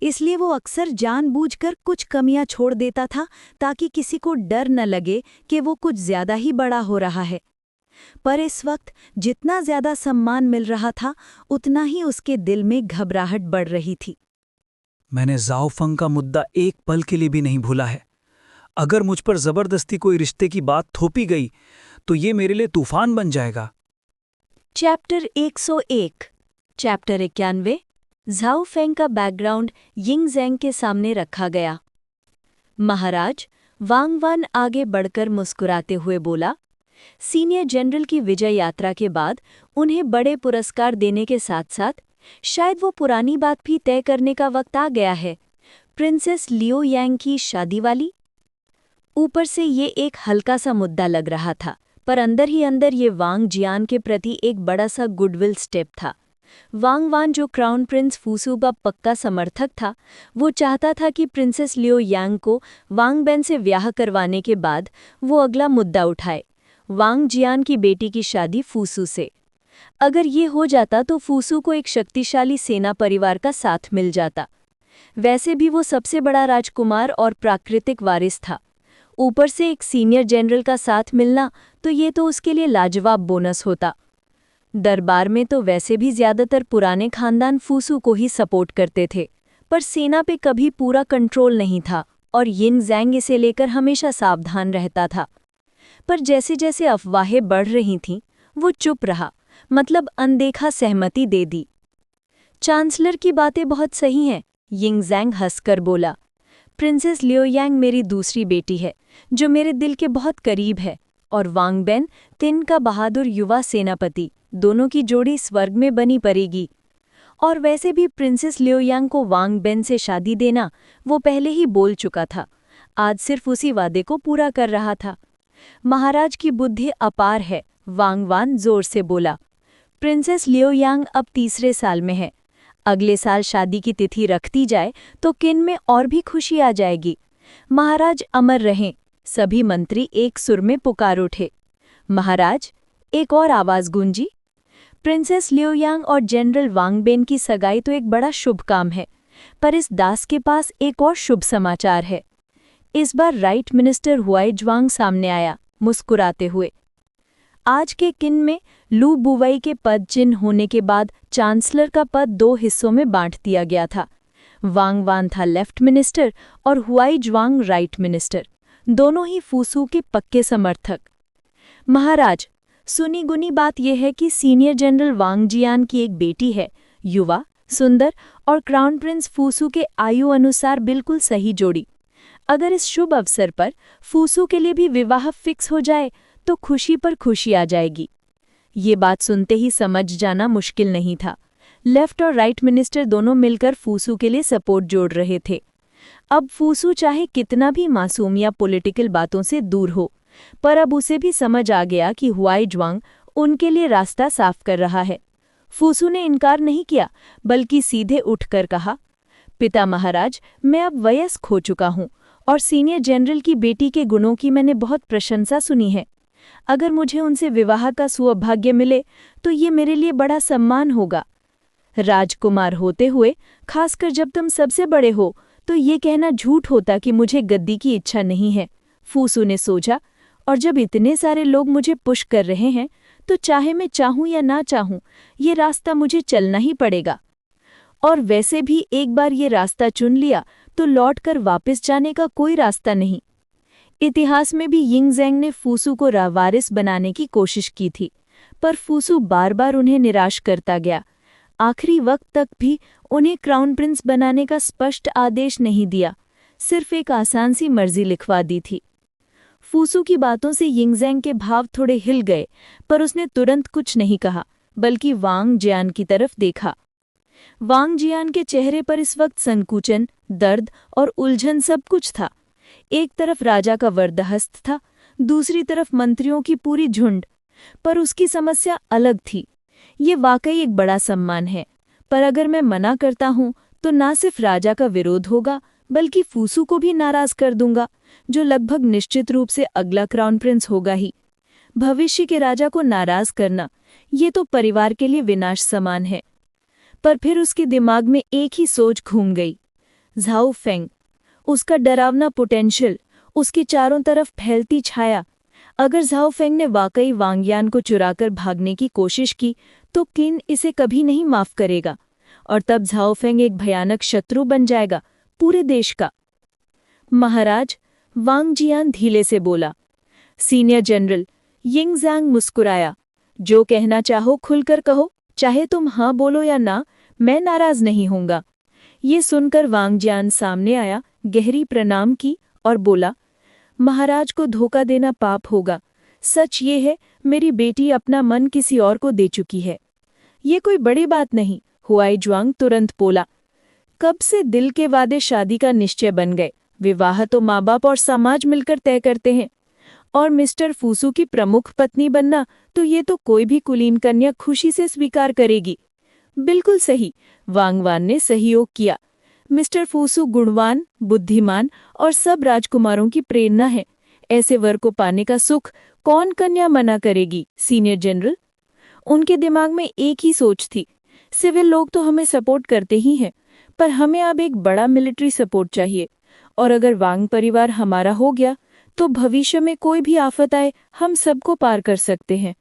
इसलिए वो अक्सर जानबूझकर कुछ कमियां छोड़ देता था ताकि किसी को डर न लगे कि वो कुछ ज्यादा ही बड़ा हो रहा है। पर इस वक्त जितना ज्यादा सम्मान मिल रहा था, उतना ही उसके दिल में घबराहट बढ़ रही थी। मैंने ज़ाओफंग का मुद्दा एक पल के लिए भी नहीं भूला है। अगर मुझ पर जबरदस्ती कोई रिश्ते की बात थोपी गई तो ये मेरे लिए तूफान बन जाएगा। चैप्टर 101। चैप्टर 91। झाओफेंग का बैकग्राउंड यिंगज़ैंग के सामने रखा गया। महाराज, वांगवान आगे बढ़कर मुस्कुराते हुए बोला, सीनियर जनरल की विजय यात्रा के बाद उन्हें बड़े पुरस्कार देने के साथ साथ शायद वो पुरानी बात भी तय करने का वक्त आ गया है, प्रिंसेस लियो यांग की शादी वाली। ऊपर से ये एक हल्का सा मुद्दा लग रहा था, पर अंदर ही अंदर ये वांग जियान के प्रति एक बड़ा सा गुडविल स्टेप था। वांगवान, जो क्राउन प्रिंस फूसू का पक्का समर्थक था, वो चाहता था कि प्रिंसेस लियो यांग को वांगबेन से ब्याह करवाने के बाद वो अगला मुद्दा उठाए, वांग जियान की बेटी की शादी फूसू से। अगर ये हो जाता तो फूसू को एक शक्तिशाली सेना परिवार का साथ मिल जाता। वैसे भी वो सबसे बड़ा राजकुमार और प्राकृतिक वारिस था। ऊपर से एक सीनियर जनरल का साथ मिलना तो ये तो उसके लिए लाजवाब बोनस होता। दरबार में तो वैसे भी ज्यादातर पुराने खानदान फूसू को ही सपोर्ट करते थे, पर सेना पे कभी पूरा कंट्रोल नहीं था और यिंगज़ैंग इसे लेकर हमेशा सावधान रहता था। पर जैसे जैसे अफवाहें बढ़ रही थीं, वो चुप रहा, मतलब अनदेखा सहमति दे दी। चांसलर की बातें बहुत सही हैं, यिंगज़ैंग हंसकर बोला। प्रिंसेस लियो यांग मेरी दूसरी बेटी है, जो मेरे दिल के बहुत करीब है, और वांगबेन तिन का बहादुर युवा सेनापति, दोनों की जोड़ी स्वर्ग में बनी पड़ेगी। और वैसे भी प्रिंसेस लियो यांग को वांगबेन से शादी देना वो पहले ही बोल चुका था, आज सिर्फ उसी वादे को पूरा कर रहा था। महाराज की बुद्धि अपार है, वांगवान जोर से बोला। प्रिंसेस लियो यांग अब 3रे साल में है। अगले साल शादी की तिथि रख दी जाए तो किन में और भी खुशी आ जाएगी। महाराज अमर रहें, सभी मंत्री एक सुर में पुकार उठे। महाराज, एक और आवाज गूंजी। प्रिंसेस लियो यांग और जनरल वांगबेन की सगाई तो एक बड़ा शुभ काम है, पर इस दास के पास एक और शुभ समाचार है। इस बार राइट मिनिस्टर हुआई ज्वांग सामने आया, मुस्कुराते हुए। आज के किन में लू बुवई के पद चिन्ह होने के बाद चांसलर का पद 2 हिस्सों में बांट दिया गया था। वांग वान था लेफ्ट मिनिस्टर और हुआई ज्वांग राइट मिनिस्टर, दोनों ही फूसू के पक्के समर्थक। महाराज, सुनी गुनी बात यह है कि सीनियर जनरल वांग जियान की एक बेटी है, युवा, सुंदर और क्राउन प्रिंस फूसू के आयु अनुसार बिल्कुल सही जोड़ी। अगर इस शुभ अवसर पर फूसू के लिए भी विवाह फिक्स हो जाए तो खुशी पर खुशी आ जाएगी। ये बात सुनते ही समझ जाना मुश्किल नहीं था। लेफ्ट और राइट मिनिस्टर दोनों मिलकर फूसू के लिए सपोर्ट जोड़ रहे थे। अब फूसू चाहे कितना भी मासूम या पॉलिटिकल बातों से दूर हो, पर अब उसे भी समझ आ गया कि हुआई ज्वांग उनके लिए रास्ता साफ कर रहा है। फूसू ने इनकार नहीं किया, बल्कि सीधे उठकर कहा, पिता महाराज, मैं अब वयस्क हो चुका हूँ और सीनियर जनरल की बेटी के गुणों की मैंने बहुत प्रशंसा सुनी है। अगर मुझे उनसे विवाह का सौभाग्य मिले तो ये मेरे लिए बड़ा सम्मान होगा। राजकुमार होते हुए, खासकर जब तुम सबसे बड़े हो, तो ये कहना झूठ होता कि मुझे गद्दी की इच्छा नहीं है, फूसू ने सोचा। और जब इतने सारे लोग मुझे पुश कर रहे हैं तो चाहे मैं चाहूं या ना चाहूं, ये रास्ता मुझे चलना ही पड़ेगा। और वैसे भी एक बार ये रास्ता चुन लिया तो लौटकर वापस जाने का कोई रास्ता नहीं। इतिहास में भी यिंगज़ेंग ने फूसू को वारिस बनाने की कोशिश की थी, पर फूसू बार बार उन्हें निराश करता गया। आखिरी वक्त तक भी उन्हें क्राउन प्रिंस बनाने का स्पष्ट आदेश नहीं दिया, सिर्फ एक आसान सी मर्जी लिखवा दी थी। फूसू की बातों से यिंगज़ेंग के भाव थोड़े हिल गए, पर उसने तुरंत कुछ नहीं कहा, बल्कि वांग जियान की तरफ देखा। वांग जियान के चेहरे पर इस वक्त संकुचन, दर्द और उलझन सब कुछ था। एक तरफ राजा का वरदहस्त था, दूसरी तरफ मंत्रियों की पूरी झुंड। पर उसकी समस्या अलग थी। ये वाकई एक बड़ा सम्मान है, पर अगर मैं मना करता हूँ तो ना सिर्फ राजा का विरोध होगा, बल्कि फूसू को भी नाराज कर दूंगा, जो लगभग निश्चित रूप से अगला क्राउन प्रिंस होगा ही। भविष्य के राजा को नाराज करना, ये तो परिवार के लिए विनाश समान है। पर फिर उसके दिमाग में एक ही सोच घूम गई, झाओ फेंग, उसका डरावना पोटेंशियल, उसकी चारों तरफ फैलती छाया। अगर झाओ फेंग ने वाकई वांगयान को चुराकर भागने की कोशिश की तो किन इसे कभी नहीं माफ करेगा, और तब झाओ फेंग एक भयानक शत्रु बन जाएगा पूरे देश का। महाराज, वांग जियान धीले से बोला। सीनियर जनरल, यिंगज़ेंग मुस्कुराया। जो कहना चाहो खुलकर कहो, चाहे तुम हाँ बोलो या ना, मैं नाराज नहीं होऊंगा। ये सुनकर वांग जियान सामने आया, गहरी प्रणाम की और बोला, महाराज को धोखा देना पाप होगा। सच ये है, मेरी बेटी अपना मन किसी और को दे चुकी है। ये कोई बड़ी बात नहीं, हुआई ज्वांग तुरंत बोला। कब से दिल के वादे शादी का निश्चय बन गए, विवाह तो माँ बाप और समाज मिलकर तय करते हैं। और मिस्टर फूसू की प्रमुख पत्नी बनना तो ये तो कोई भी कुलीन कन्या खुशी से स्वीकार करेगी। बिल्कुल सही, वांग वान ने सहयोग किया। मिस्टर फूसू गुणवान, बुद्धिमान और सब राजकुमारों की प्रेरणा है। ऐसे वर को पाने का सुख कौन कन्या मना करेगी, सीनियर जनरल। उनके दिमाग में एक ही सोच थी, सिविल लोग तो हमें सपोर्ट करते ही हैं, पर हमें अब एक बड़ा मिलिट्री सपोर्ट चाहिए। और अगर वांग परिवार हमारा हो गया तो भविष्य में कोई भी आफत आए हम सबको पार कर सकते हैं।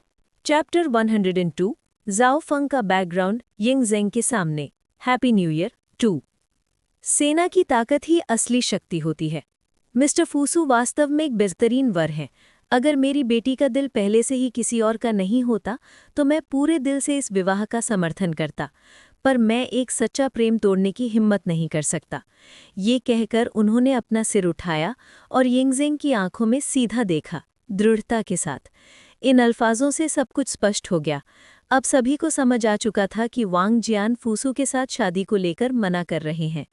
चैप्टर 102 झाओ फेंग का बैकग्राउंड यिंगज़ेंग के सामने। Happy new year 2। सेना की ताकत ही असली शक्ति होती है। मिस्टर फूसू वास्तव में एक बेहतरीन वर है। अगर मेरी बेटी का दिल पहले से ही किसी और का नहीं होता तो मैं पूरे दिल से इस विवाह का समर्थन करता, पर मैं एक सच्चा प्रेम तोड़ने की हिम्मत नहीं कर सकता। ये कहकर उन्होंने अपना सिर उठाया और यिंगज़ेंग की आंखों में सीधा देखा, दृढ़ता के साथ। इन अल्फाजों से सब कुछ स्पष्ट हो गया। अब सभी को समझ आ चुका था कि वांग जियान फूसू के साथ शादी को लेकर मना कर रहे हैं।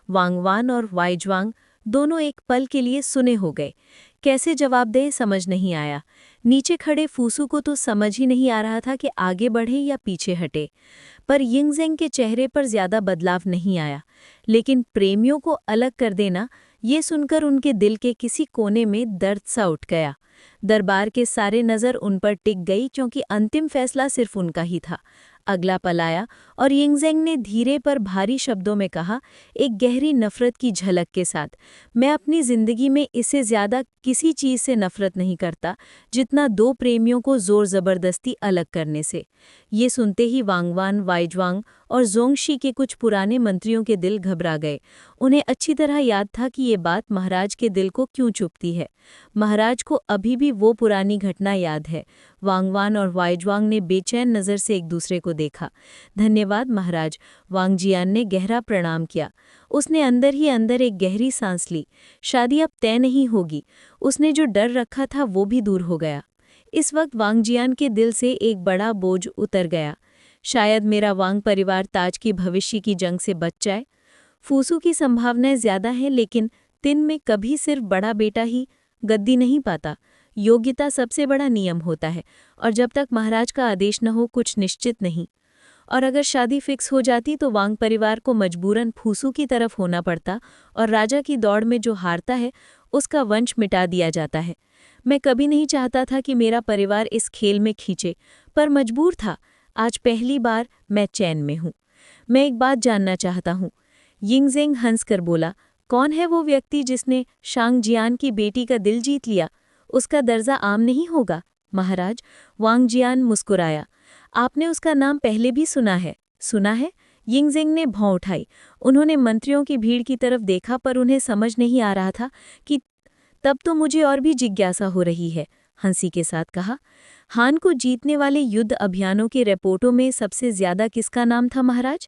वांग वान और वाई ज्वांग दोनों एक पल के लिए सुने हो गए। कैसे जवाब दें समझ नहीं आया। नीचे खड़े फूसू को तो समझ ही नहीं आ रहा था कि आगे बढ़े या पीछे हटे। पर यिंगज़ेंग के चेहरे पर ज्यादा बदलाव नहीं आया, लेकिन प्रेमियों को अलग कर देना, ये सुनकर उनके दिल के किसी कोने में दर्द सा उठ गया। दरबार के सारे नज़र उन पर टिक गई, क्योंकि अंतिम फैसला सिर्फ उनका ही था। अगला पल आया और यिंगज़ेंग ने धीरे पर भारी शब्दों में कहा, एक गहरी नफरत की झलक के साथ, मैं अपनी जिंदगी में इससे ज्यादा किसी चीज से नफरत नहीं करता जितना दो प्रेमियों को जोर जबरदस्ती अलग करने से। ये सुनते ही वांगवान, वाइजवांग और जोंगशी के कुछ पुराने मंत्रियों के दिल घबरा गए। उन्हें अच्छी तरह याद था कि ये बात महाराज के दिल को क्यों चुभती है। महाराज को अभी भी वो पुरानी घटना याद है। वांगवान और वाइजवांग ने बेचैन नज़र से एक दूसरे को देखा। धन्यवाद महाराज, वांग जियान ने गहरा प्रणाम किया। उसने अंदर ही अंदर एक गहरी सांस ली। शादी अब तय नहीं होगी। उसने जो डर रखा था वो भी दूर हो गया। इस वक्त वांग जियान के दिल से एक बड़ा बोझ उतर गया। शायद मेरा वांग परिवार ताज की भविष्य की जंग से बच जाए। फूसू की संभावनाएं ज्यादा हैं, लेकिन तिन में कभी सिर्फ बड़ा बेटा ही गद्दी नहीं पाता। योग्यता सबसे बड़ा नियम होता है, और जब तक महाराज का आदेश न हो कुछ निश्चित नहीं। और अगर शादी फिक्स हो जाती तो वांग परिवार को मजबूरन फूसू की तरफ होना पड़ता, और राजा की दौड़ में जो हारता है उसका वंश मिटा दिया जाता है। मैं कभी नहीं चाहता था कि मेरा परिवार इस खेल में खींचे, पर मजबूर था। आज पहली बार मैं चैन में हूँ। मैं एक बात जानना चाहता हूँ। यिंगज़ेंग हंसकर बोला, कौन है वो व्यक्ति जिसने शांग जियान की बेटी का दिल जीत लिया? उसका दर्जा आम नहीं होगा महाराज। वांग जियान मुस्कुराया। आपने उसका नाम पहले भी सुना है? सुना है? यिंगज़ेंग ने भौं उठाई। उन्होंने मंत्रियों की भीड़ की तरफ देखा, पर उन्हें समझ नहीं आ रहा था कि तब तो मुझे और भी जिज्ञासा हो रही है। हंसी के साथ कहा, हान को जीतने वाले युद्ध अभियानों के रिपोर्टों में सबसे ज्यादा किसका नाम था महाराज?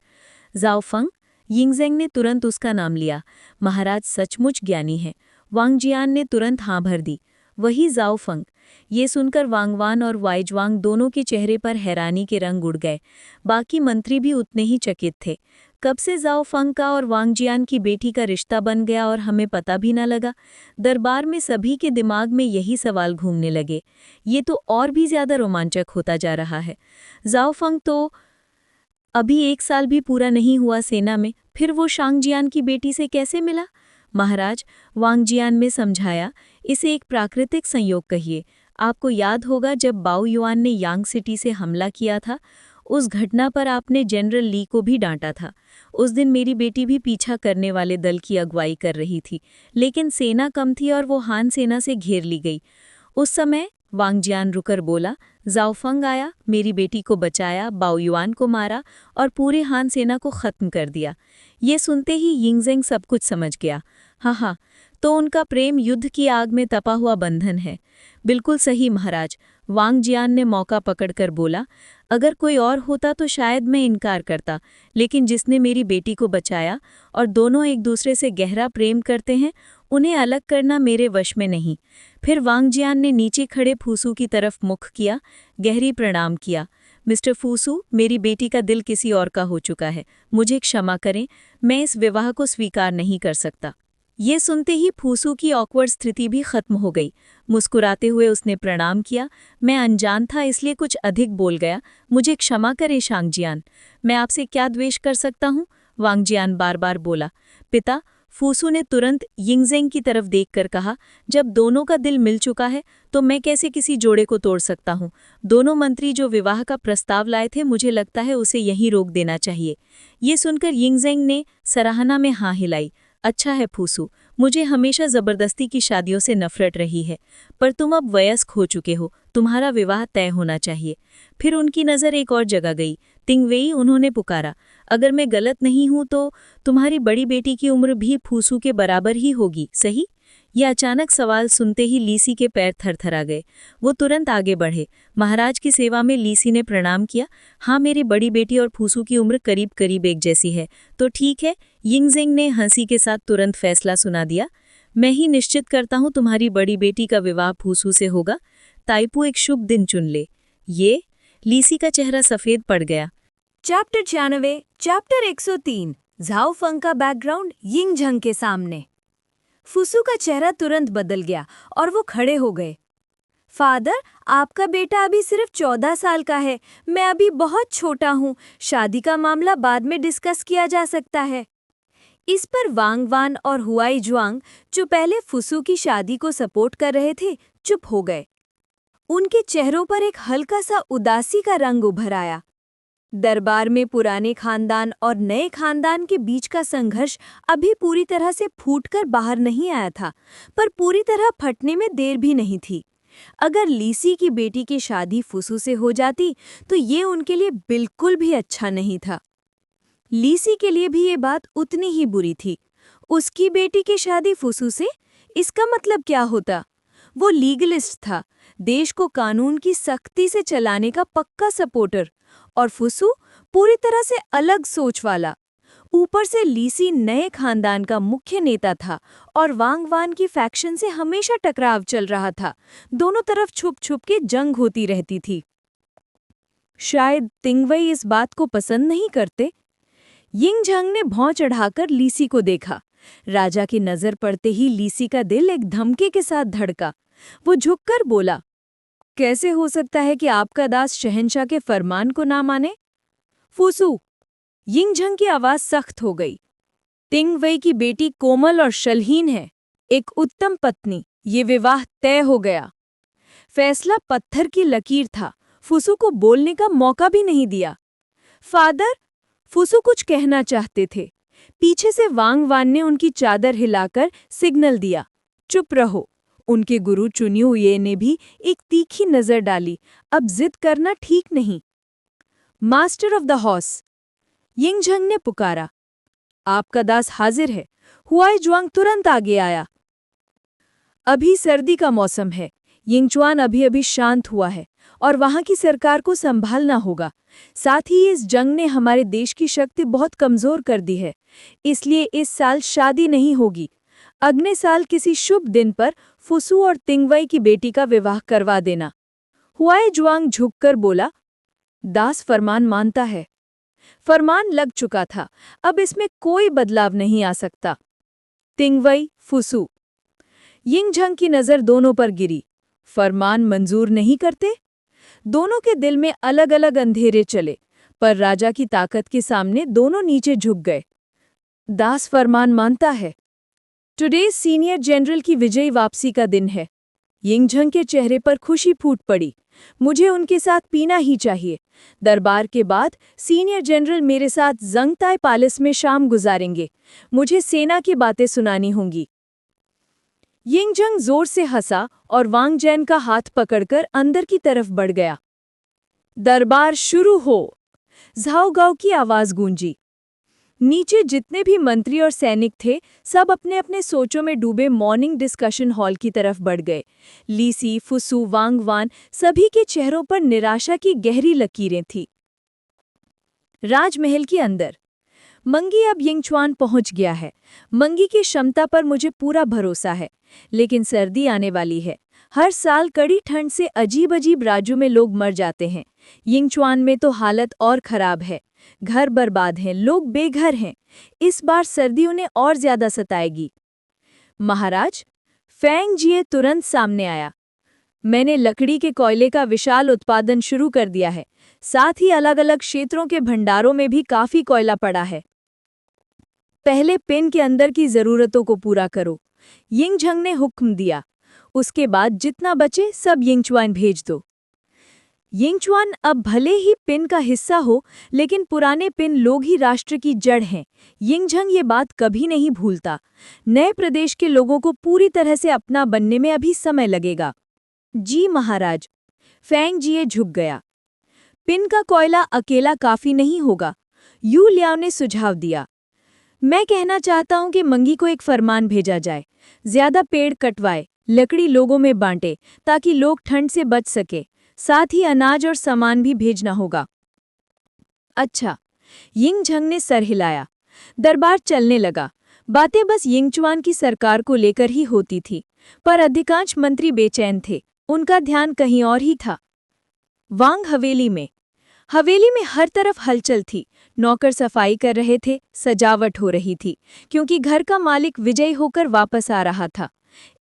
ज़ाओ फंग। यिंगज़ेंग ने तुरंत उसका नाम लिया। महाराज सचमुच ज्ञानी हैं। वांग जियान ने तुरंत हाँ भर दी। वही ज़ाओ फंग। ये सुनकर वांगवान और वाइजवांग दोनों के चेहरे पर हैरानी के रंग उड़ गए। बाकी मंत्री भी उतने ही चकित थे। कब से ज़ाओ फंग का और वांग जियान की बेटी का रिश्ता बन गया और हमें पता भी न लगा? दरबार में सभी के दिमाग में यही सवाल घूमने लगे। ये तो और भी ज्यादा रोमांचक होता जा रहा है। ज़ाओ फंग तो अभी 1 साल भी पूरा नहीं हुआ सेना में, फिर वो शांग जियान की बेटी से कैसे मिला? महाराज, वांग जियान ने समझाया, इसे एक प्राकृतिक संयोग कहिए। आपको याद होगा जब बाओ युआन ने यांग सिटी से हमला किया था, उस घटना पर आपने जनरल ली को भी डांटा था। उस दिन मेरी बेटी भी पीछा करने वाले दल की अगुवाई कर रही थी, लेकिन सेना कम थी और वो हान सेना से घेर ली गई। उस समय वांग जियान रुकर बोला, ज़ाओ फंग आया, मेरी बेटी को बचाया, बाओ युआन को मारा और पूरे हान सेना को खत्म कर दिया। ये सुनते ही यिंगज़ेंग सब कुछ समझ गया। हाँ, तो उनका प्रेम युद्ध की आग में तपा हुआ बंधन है। बिल्कुल सही महाराज। वांग जियान ने मौका पकड़कर बोला, अगर कोई और होता तो शायद मैं इनकार करता, लेकिन जिसने मेरी बेटी को बचाया और दोनों एक दूसरे से गहरा प्रेम करते हैं, उन्हें अलग करना मेरे वश में नहीं। फिर वांग जियान ने नीचे खड़े फूसू की तरफ मुख किया, गहरी प्रणाम किया। मिस्टर फूसू, मेरी बेटी का दिल किसी और का हो चुका है। मुझे क्षमा करें, मैं इस विवाह को स्वीकार नहीं कर सकता। ये सुनते ही फूसू की ऑकवर्ड स्थिति भी खत्म हो गई। मुस्कुराते हुए उसने प्रणाम किया। मैं अनजान था इसलिए कुछ अधिक बोल गया। मुझे क्षमा करें शांग जियान। मैं आपसे क्या द्वेष कर सकता हूँ? वांग जियान बार बार बोला। पिता, फूसू ने तुरंत यिंगज़ेंग की तरफ देखकर कहा, जब दोनों का दिल मिल चुका है तो मैं कैसे किसी जोड़े को तोड़ सकता हूँ? दोनों मंत्री जो विवाह का प्रस्ताव लाए थे, मुझे लगता है उसे यहीं रोक देना चाहिए। ये सुनकर यिंगज़ेंग ने सराहना में हाँ हिलाई। अच्छा है फूसू, मुझे हमेशा जबरदस्ती की शादियों से नफरत रही है, पर तुम अब वयस्क हो चुके हो, तुम्हारा विवाह तय होना चाहिए। फिर उनकी नज़र एक और जगह गई। तिंगवेई उन्होंने पुकारा, अगर मैं गलत नहीं हूं तो तुम्हारी बड़ी बेटी की उम्र भी फूसू के बराबर ही होगी, सही? यह अचानक सवाल सुनते ही लीसी के पैर थरथरा गए। वो तुरंत आगे बढ़े। महाराज की सेवा में लीसी ने प्रणाम किया। हाँ, मेरी बड़ी बेटी और फूसू की उम्र करीब करीब एक जैसी है, तो ठीक है। यिंगज़ेंग ने हंसी के साथ तुरंत फैसला सुना दिया। मैं ही निश्चित करता हूँ तुम्हारी बड़ी बेटी का विवाह फूसू से होगा। ताइपू एक शुभ दिन चुन ले। ये लीसी का चेहरा सफेद पड़ गया। Chapter 96, chapter 103। ज़ाओ फंग का बैकग्राउंड यिंगझंग के सामने। फूसू का चेहरा तुरंत बदल गया और वो खड़े हो गए। फादर, आपका बेटा अभी सिर्फ 14 साल का है। मैं अभी बहुत छोटा हूँ। शादी का मामला बाद में डिस्कस किया जा सकता है। इस पर वांगवान और हुआई जुआंग, जो पहले फूसू की शादी को सपोर्ट कर रहे थे, चुप हो गए। उनके चेहरों पर एक हल्का सा उदासी का रंग उभर आया। दरबार में पुराने खानदान और नए खानदान के बीच का संघर्ष अभी पूरी तरह से फूटकर बाहर नहीं आया था, पर पूरी तरह फटने में देर भी नहीं थी। अगर लीसी की बेटी की शादी फुसू से हो जाती तो ये उनके लिए बिल्कुल भी अच्छा नहीं था। लीसी के लिए भी ये बात उतनी ही बुरी थी। उसकी बेटी की शादी फुसू से, इसका मतलब क्या होता? वो लीगलिस्ट था, देश को कानून की सख्ती से चलाने का पक्का सपोर्टर, और फुसू पूरी तरह से अलग सोच वाला। ऊपर से लीसी नए खानदान का मुख्य नेता था और वांगवान की फैक्शन से हमेशा टकराव चल रहा था। दोनों तरफ छुप छुप के जंग होती रहती थी। शायद तिंगवई इस बात को पसंद नहीं करते। यिंगझंग ने भौं चढ़ाकर लीसी को देखा। राजा की नजर पड़ते ही लीसी का दिल एक धमके के साथ धड़का। वो झुककर बोला, कैसे हो सकता है कि आपका दास शहंशाह के फरमान को ना माने? फुसू, यिंगझंग की आवाज सख्त हो गई। तिंगवई की बेटी कोमल और शलहीन है, एक उत्तम पत्नी। ये विवाह तय हो गया। फैसला पत्थर की लकीर था। फुसू को बोलने का मौका भी नहीं दिया। फादर, फुसू कुछ कहना चाहते थे। पीछे से वांगवान ने उनकी चादर हिलाकर सिग्नल दिया, चुप रहो। उनके गुरु चुन्युये ने भी एक तीखी नजर डाली, अब जिद करना ठीक नहीं। मास्टर ऑफ द हॉर्स, यिंगझंग ने पुकारा। आपका दास हाजिर है। हुआईजुआंग तुरंत आगे आया। अभी सर्दी का मौसम है, यिंगचुआन अभी अभी शांत हुआ है और वहां की सरकार को संभालना होगा। साथ ही इस जंग ने हमारे देश की शक्ति बहुत कमजोर कर दी है, इसलिए इस साल शादी नहीं होगी। अगले साल किसी शुभ दिन पर फुसू और तिंगवई की बेटी का विवाह करवा देना। हुआईजुआंग झुककर बोला, दास फरमान मानता है। फरमान लग चुका था, अब इसमें कोई बदलाव नहीं आ सकता। तिंगवई, फुसू। यिंगझंग की नजर दोनों पर गिरी। फरमान मंजूर नहीं करते? दोनों के दिल में अलग अलग अंधेरे चले, पर राजा की ताकत के सामने दोनों नीचे झुक गए। दास फरमान मानता है। टुडे सीनियर जनरल की विजयी वापसी का दिन है। यिंगझंग के चेहरे पर खुशी फूट पड़ी। मुझे उनके साथ पीना ही चाहिए। दरबार के बाद सीनियर जनरल मेरे साथ जंगताई पैलेस में शाम गुजारेंगे। मुझे सेना की बातें सुनानी होंगी। यिंगझंग जोर से हंसा और वांगजैन का हाथ पकड़कर अंदर की तरफ बढ़ गया। दरबार शुरू हो, झाओगाओ की आवाज गूंजी। नीचे जितने भी मंत्री और सैनिक थे, सब अपने अपने सोचों में डूबे मॉर्निंग डिस्कशन हॉल की तरफ बढ़ गए। लीसी, फुसू, वांगवान सभी के चेहरों पर निराशा की गहरी लकीरें थीं। राजमहल के अंदर मंगी अब यिंगचुआन पहुंच गया है। मंगी की क्षमता पर मुझे पूरा भरोसा है, लेकिन सर्दी आने वाली है। हर साल कड़ी ठंड से अजीब अजीब राज्यों में लोग मर जाते हैं। यिंगचुआन में तो हालत और खराब है। घर बर्बाद हैं, लोग बेघर हैं। इस बार सर्दी उन्हें और ज्यादा सताएगी। महाराज, फेंग जिए तुरंत सामने आया। मैंने लकड़ी के कोयले का विशाल उत्पादन शुरू कर दिया है। साथ ही अलग अलग क्षेत्रों के भंडारों में भी काफी कोयला पड़ा है। पहले पिन के अंदर की जरूरतों को पूरा करो। यिंगझंग ने हुक्म दिया। उसके बाद जितना बचे सब यिंगचुआन भेज दो। यिंगचुआन अब भले ही पिन का हिस्सा हो, लेकिन पुराने पिन लोग ही राष्ट्र की जड़ हैं। यिंगझंग ये बात कभी नहीं भूलता। नए प्रदेश के लोगों को पूरी तरह से अपना बनने में अभी समय लगेगा। जी महाराज। फेंग जिए झुक गया। पिन का कोयला अकेला काफी नहीं होगा, यू लियाओ ने सुझाव दिया। मैं कहना चाहता हूं कि मंगी को एक फरमान भेजा जाए। ज्यादा पेड़ कटवाए, लकड़ी लोगों में बांटे, ताकि लोग ठंड से बच सके। साथ ही अनाज और सामान भी भेजना होगा। अच्छा, यिंगझंग ने सर हिलाया। दरबार चलने लगा। बातें बस यिंगचुआन की सरकार को लेकर ही होती थी, पर अधिकांश मंत्री बेचैन थे। उनका ध्यान कहीं और ही था। वांग हवेली में हर तरफ हलचल थी। नौकर सफाई कर रहे थे, सजावट हो रही थी, क्योंकि घर का मालिक विजयी होकर वापस आ रहा था।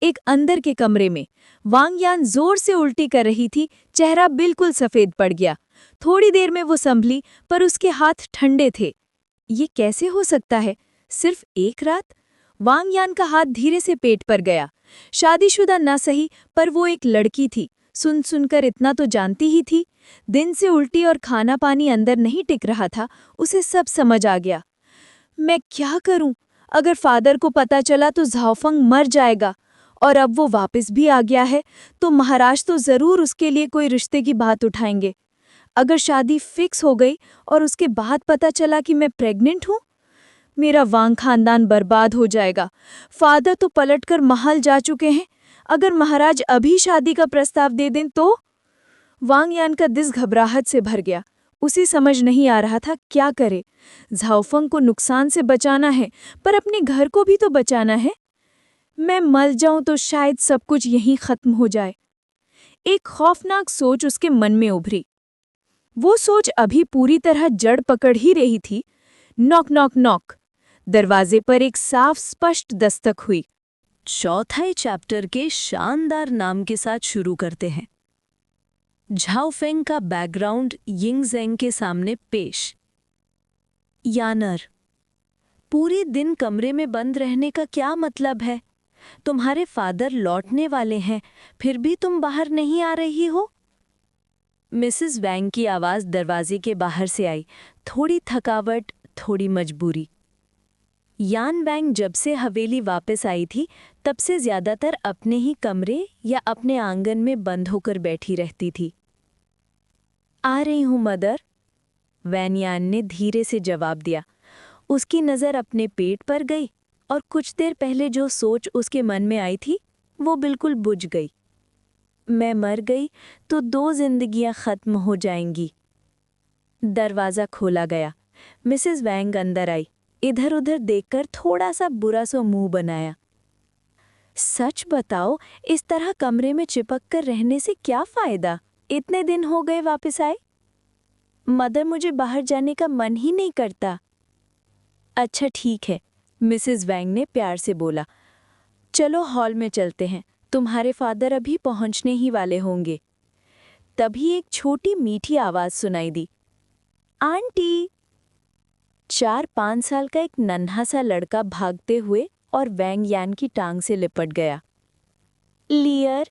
एक अंदर के कमरे में वांगयान जोर से उल्टी कर रही थी। चेहरा बिल्कुल सफेद पड़ गया। थोड़ी देर में वो संभली, पर उसके हाथ ठंडे थे। ये कैसे हो सकता है? सिर्फ एक रात? वांगयान का हाथ धीरे से पेट पर गया। शादीशुदा न सही, पर वो एक लड़की थी। सुन सुनकर इतना तो जानती ही थी। दिन से उल्टी और खाना पानी अंदर नहीं टिक रहा था, उसे सब समझ आ गया। मैं क्या करूं? अगर फादर को पता चला तो झाओफंग मर जाएगा, और अब वो वापस भी आ गया है तो महाराज तो जरूर उसके लिए कोई रिश्ते की बात उठाएंगे। अगर शादी फिक्स हो गई और उसके बाद पता चला कि मैं प्रेग्नेंट हूं, मेरा वांग खानदान बर्बाद हो जाएगा। फादर तो पलटकर महल जा चुके हैं, अगर महाराज अभी शादी का प्रस्ताव दे दें तो? वांग यान का दिल घबराहट से भर गया। उसे समझ नहीं आ रहा था क्या करे। झाओफंग को नुकसान से बचाना है, पर अपने घर को भी तो बचाना है। मैं मर जाऊं तो शायद सब कुछ यहीं खत्म हो जाए। एक खौफनाक सोच उसके मन में उभरी। वो सोच अभी पूरी तरह जड़ पकड़ ही रही थी। Knock knock knock. दरवाजे पर एक साफ स्पष्ट दस्तक हुई। चौथे चैप्टर के शानदार नाम के साथ शुरू करते हैं। झाओफेंग का बैकग्राउंड यिंगजेंग के सामने पेश। यानर, पूरी दिन कमरे में बंद रहने का क्या मतलब है? तुम्हारे फादर लौटने वाले हैं, फिर भी तुम बाहर नहीं आ रही हो? मिसेस वैंग की आवाज़ दरवाजे के बाहर से आई, थोड़ी थकावट, थोड़ी मजबूरी। यान वैंग जब से हवेली वापस आई थी, तब से ज्यादातर अपने ही कमरे या अपने आंगन में बंद होकर बैठी रहती थी। आ रही हूं मदर, वैन यान ने धीरे से जवाब दिया। उसकी नज़र अपने पेट पर गई और कुछ देर पहले जो सोच उसके मन में आई थी वो बिल्कुल बुझ गई। मैं मर गई तो 2 जिंदगियां खत्म हो जाएंगी। दरवाज़ा खोला गया। मिसेस वैंग अंदर आई, इधर उधर देखकर थोड़ा सा बुरा सा मुंह बनाया। सच बताओ, इस तरह कमरे में चिपक कर रहने से क्या फ़ायदा? इतने दिन हो गए वापस आए। मदर, मुझे बाहर जाने का मन ही नहीं करता। अच्छा ठीक है, मिसेस वैंग ने प्यार से बोला। चलो हॉल में चलते हैं, तुम्हारे फादर अभी पहुंचने ही वाले होंगे। तभी एक छोटी मीठी आवाज़ सुनाई दी, आंटी। 4-5 साल का एक नन्हा सा लड़का भागते हुए और वैंग यान की टांग से लिपट गया। लियर,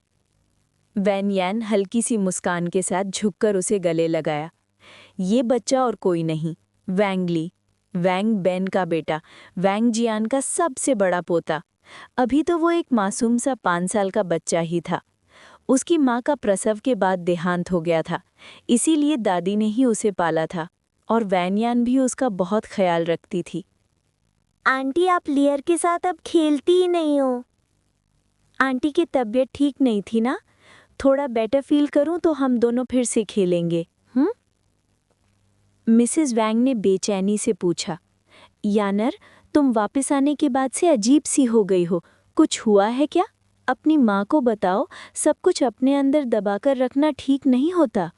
वैन यान हल्की सी मुस्कान के साथ झुककर उसे गले लगाया। ये बच्चा और कोई नहीं, वैंग ली, वैंग बेन का बेटा, वैंग जियान का सबसे बड़ा पोता। अभी तो वो एक मासूम सा 5 साल का बच्चा ही था। उसकी माँ का प्रसव के बाद देहांत हो गया था, इसीलिए दादी ने ही उसे पाला था, और वैन यान भी उसका बहुत ख्याल रखती थी। आंटी, आप लियर के साथ अब खेलती ही नहीं हो। आंटी की तबीयत ठीक नहीं थी ना, थोड़ा बेटर फील करूं तो हम दोनों फिर से खेलेंगे। मिसेस वैंग ने बेचैनी से पूछा। यानर, तुम वापस आने के बाद से अजीब सी हो गई हो, कुछ हुआ है क्या? अपनी माँ को बताओ, सब कुछ अपने अंदर दबाकर रखना ठीक नहीं होता।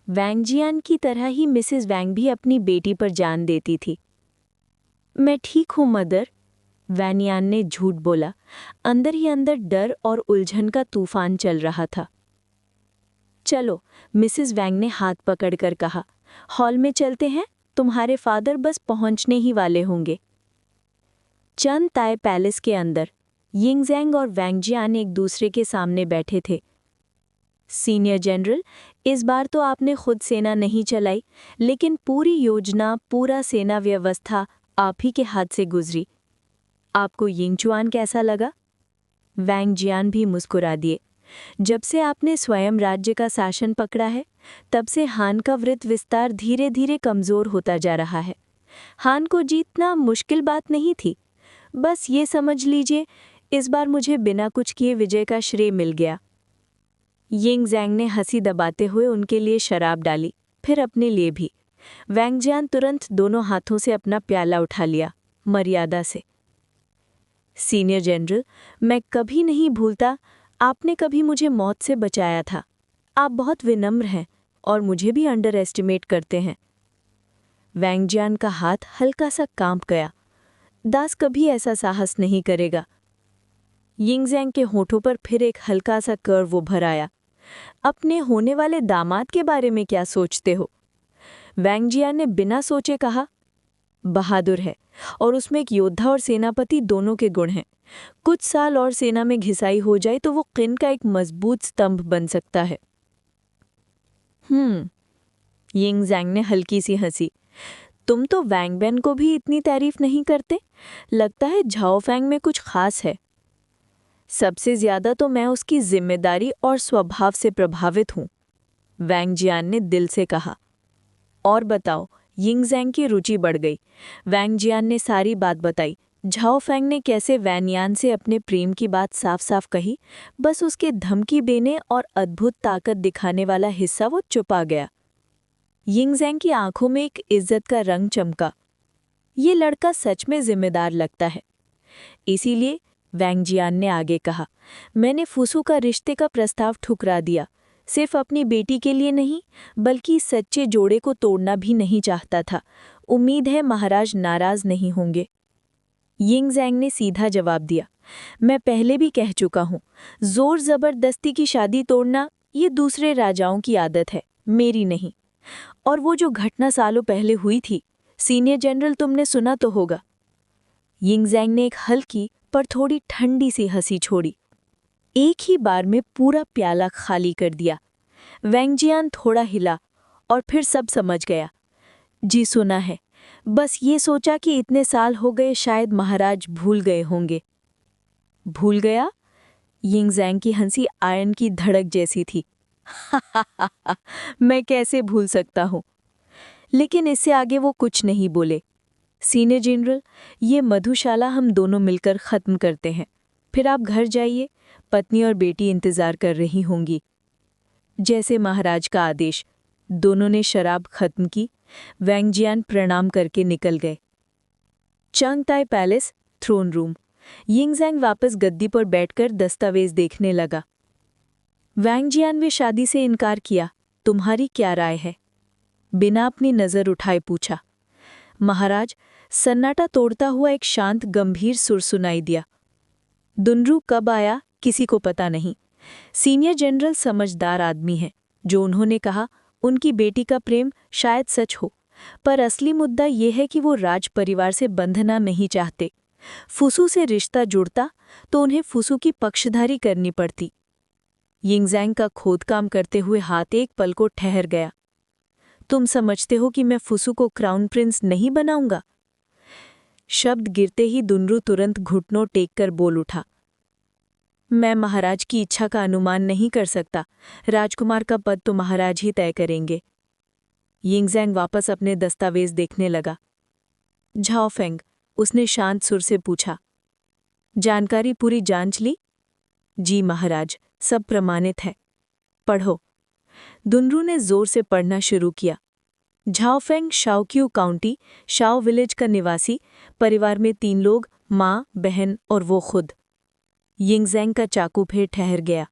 वैंग जियान की तरह ही मिसेस वैंग भी अपनी बेटी पर जान देती थी। मैं ठीक हूँ मदर, वैन यान ने झूठ बोला। अंदर ही अंदर डर और उलझन का तूफान चल रहा था। चलो, मिसेस वैंग ने हाथ पकड़कर कहा, हॉल में चलते हैं, तुम्हारे फादर बस पहुंचने ही वाले होंगे। चंद ताय पैलेस के अंदर यिंगजेंग और वैंग जियान एक दूसरे के सामने बैठे थे। सीनियर जनरल, इस बार तो आपने खुद सेना नहीं चलाई, लेकिन पूरी योजना, पूरा सेना व्यवस्था आप ही के हाथ से गुजरी। आपको यिंगचुआन कैसा लगा? वैंग जियान भी मुस्कुरा दिए। जब से आपने स्वयं राज्य का शासन पकड़ा है, तब से हान का वृत्त विस्तार धीरे धीरे कमज़ोर होता जा रहा है। हान को जीतना मुश्किल बात नहीं थी। बस ये समझ लीजिए, इस बार मुझे बिना कुछ किए विजय का श्रेय मिल गया। यिंगजेंग ने हंसी दबाते हुए उनके लिए शराब डाली, फिर अपने लिए भी। वैंग जियान तुरंत दोनों हाथों से अपना प्याला उठा लिया, मर्यादा से। सीनियर जनरल, मैं कभी नहीं भूलता, आपने कभी मुझे मौत से बचाया था। आप बहुत विनम्र हैं और मुझे भी अंडर एस्टिमेट करते हैं। वैंग जियान का हाथ हल्का सा कांप गया। दास कभी ऐसा साहस नहीं करेगा। यिंगजेंग के होठों पर फिर एक हल्का सा कर्व उभर आया। अपने होने वाले दामाद के बारे में क्या सोचते हो? वैंग जियान ने बिना सोचे कहा, बहादुर है और उसमें एक योद्धा और सेनापति दोनों के गुण हैं। कुछ साल और सेना में घिसाई हो जाए तो वो किन का एक मजबूत स्तंभ बन सकता है। यिंग ज़ैंग ने हल्की सी हंसी। तुम तो वैंग बेन को भी इतनी तारीफ नहीं करते। लगता है झाओ फेंग में कुछ खास है। सबसे ज्यादा तो मैं उसकी जिम्मेदारी और स्वभाव से प्रभावित हूँ, वैंग जियान ने दिल से कहा। और बताओ, यिंग ज़ैंग की रुचि बढ़ गई। वैंग जियान ने सारी बात बताई। झाओ फेंग ने कैसे वैन यान से अपने प्रेम की बात साफ साफ कही, बस उसके धमकी देने और अद्भुत ताकत दिखाने वाला हिस्सा वो छुपा गया। यिंग ज़ैंग की आंखों में एक इज्जत का रंग चमका। ये लड़का सच में जिम्मेदार लगता है। इसीलिए वैंग जियान ने आगे कहा, मैंने फुसू का रिश्ते का प्रस्ताव ठुकरा दिया। सिर्फ अपनी बेटी के लिए नहीं, बल्कि सच्चे जोड़े को तोड़ना भी नहीं चाहता था। उम्मीद है महाराज नाराज नहीं होंगे। यिंग ज़ैंग ने सीधा जवाब दिया, मैं पहले भी कह चुका हूँ, जोर जबरदस्ती की शादी तोड़ना ये दूसरे राजाओं की आदत है, मेरी नहीं। और वो जो घटना सालों पहले हुई थी, सीनियर जनरल, तुमने सुना तो होगा। यिंग ज़ैंग ने एक हल्की पर थोड़ी ठंडी सी हंसी छोड़ी। एक ही बार में पूरा प्याला खाली कर दिया। वैंग जियान थोड़ा हिला और फिर सब समझ गया। जी सुना है, बस ये सोचा कि इतने साल हो गए, शायद महाराज भूल गए होंगे। भूल गया? यिंग ज़ैंग की हंसी आयरन की धड़क जैसी थी। मैं कैसे भूल सकता हूँ। लेकिन इससे आगे वो कुछ नहीं बोले। सीनियर जनरल, ये मधुशाला हम दोनों मिलकर ख़त्म करते हैं, फिर आप घर जाइए, पत्नी और बेटी इंतज़ार कर रही होंगी। जैसे महाराज का आदेश। दोनों ने शराब खत्म की। वैंग जियान प्रणाम करके निकल गए। Changtai palace, throne room. Ying Zhang वापस गद्दी पर बैठकर दस्तावेज देखने लगा। वैंग जियान ने शादी से इनकार किया, तुम्हारी क्या राय है? बिना अपनी नज़र उठाए पूछा। महाराज, सन्नाटा तोड़ता हुआ एक शांत गंभीर सुर सुनाई दिया। दुनरू कब आया किसी को पता नहीं। सीनियर जनरल समझदार आदमी है। जो उन्होंने कहा, उनकी बेटी का प्रेम शायद सच हो, पर असली मुद्दा यह है कि वो राज परिवार से बंधना नहीं चाहते। फुसू से रिश्ता जुड़ता तो उन्हें फुसू की पक्षधारी करनी पड़ती। यिंग ज़ैंग का खोदकाम करते हुए हाथ एक पल को ठहर गया। तुम समझते हो कि मैं फुसू को क्राउन प्रिंस नहीं बनाऊंगा? शब्द गिरते ही दुनरू तुरंत घुटनों टेक कर बोल उठा। मैं महाराज की इच्छा का अनुमान नहीं कर सकता। राजकुमार का पद तो महाराज ही तय करेंगे। यिंग ज़ैंग वापस अपने दस्तावेज देखने लगा। झाओ फेंग, उसने शांत सुर से पूछा। जानकारी पूरी जांच ली? जी महाराज, सब प्रमाणित है। पढ़ो। दुनरू ने जोर से पढ़ना शुरू किया। Zhao Feng Shaoqiu county, Shao village का निवासी, परिवार में 3 लोग, माँ, बहन और वो खुद। यिंग ज़ैंग का चाकू फिर ठहर गया।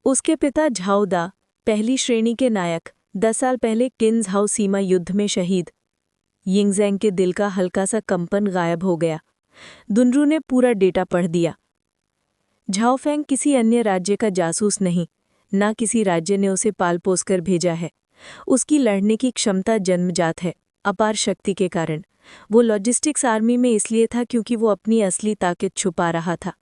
उसके पिता झाओ दा, पहली श्रेणी के नायक, 10 साल पहले किन झाओ सीमा युद्ध में शहीद। यिंग ज़ैंग के दिल का हल्का सा कंपन गायब हो गया। दुनरू ने पूरा डेटा पढ़ दिया। झाओ फेंग किसी अन्य राज्य का जासूस नहीं, ना किसी राज्य ने उसे पाल पोस कर भेजा है। उसकी लड़ने की क्षमता जन्मजात है, अपार शक्ति के कारण। वो लॉजिस्टिक्स आर्मी में इसलिए था क्योंकि वो अपनी असली ताकत छुपा रहा था।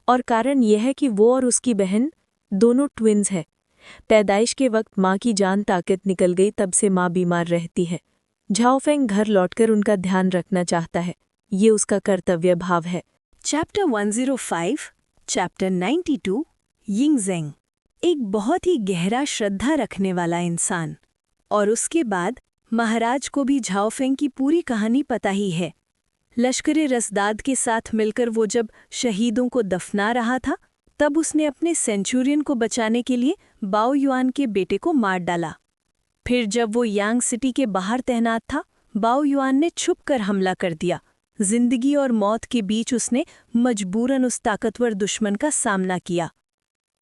और कारण यह है कि वो और उसकी बहन दोनों ट्विन्स हैं। पैदाइश के वक्त माँ की जान ताकत निकल गई, तब से माँ बीमार रहती है। झाओ फेंग घर लौटकर उनका ध्यान रखना चाहता है। ये उसका कर्तव्य भाव है। चैप्टर 105, चैप्टर 92, यिंग ज़ैंग, एक बहुत ही गहरा श्रद्धा रखने वाला इंसान। और उसके बाद महाराज को भी झाओ फेंग की पूरी कहानी पता ही है। लश्करे रसदाद के साथ मिलकर वो जब शहीदों को दफना रहा था, तब उसने अपने सेंचुरियन को बचाने के लिए बाओ युआन के बेटे को मार डाला। फिर जब वो यांग सिटी के बाहर तैनात था, बाओ युआन ने छुपकर हमला कर दिया। जिंदगी और मौत के बीच उसने मजबूरन उस ताकतवर दुश्मन का सामना किया।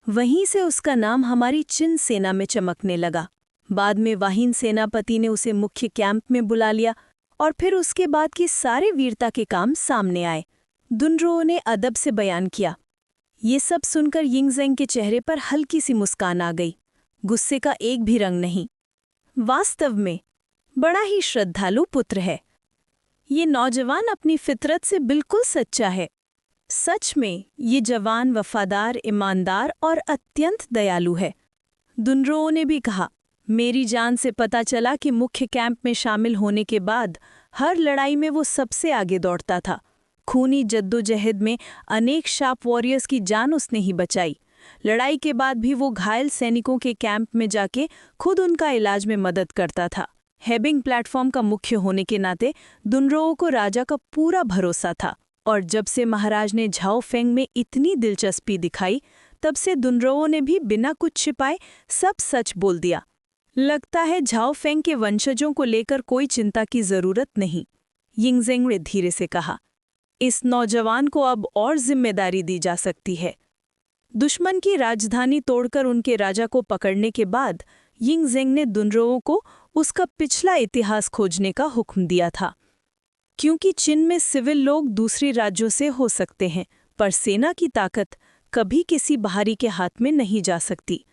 वहीं से उसका नाम हमारी चिन सेना में चमकने लगा। बाद में वाहिन सेनापति ने उसे मुख्य कैंप में बुला लिया और फिर उसके बाद के सारे वीरता के काम सामने आए। दुनरुओं ने अदब से बयान किया। ये सब सुनकर यिंग ज़ैंग के चेहरे पर हल्की सी मुस्कान आ गई। गुस्से का एक भी रंग नहीं। वास्तव में बड़ा ही श्रद्धालु पुत्र है। ये नौजवान अपनी फितरत से बिल्कुल सच्चा है। सच में ये जवान वफादार, ईमानदार और अत्यंत दयालु है। दुनरों ने भी कहा, मेरी जान से पता चला कि मुख्य कैंप में शामिल होने के बाद हर लड़ाई में वो सबसे आगे दौड़ता था। खूनी जद्दोजहद में अनेक शार्प वॉरियर्स की जान उसने ही बचाई। लड़ाई के बाद भी वो घायल सैनिकों के कैंप में जाके खुद उनका इलाज में मदद करता था। हेबिंग प्लेटफॉर्म का मुख्य होने के नाते दुनरों को राजा का पूरा भरोसा था, और जब से महाराज ने झाओ फेंग में इतनी दिलचस्पी दिखाई, तब से दुनरों ने भी बिना कुछ छिपाए सब सच बोल दिया। लगता है झाओ फेंग के वंशजों को लेकर कोई चिंता की जरूरत नहीं, यिंगज़ेंग ने धीरे से कहा। इस नौजवान को अब और जिम्मेदारी दी जा सकती है। दुश्मन की राजधानी तोड़कर उनके राजा को पकड़ने के बाद यिंगज़ेंग ने दुनरों को उसका पिछला इतिहास खोजने का हुक्म दिया था, क्योंकि चीन में सिविल लोग दूसरे राज्यों से हो सकते हैं, पर सेना की ताकत कभी किसी बाहरी के हाथ में नहीं जा सकती।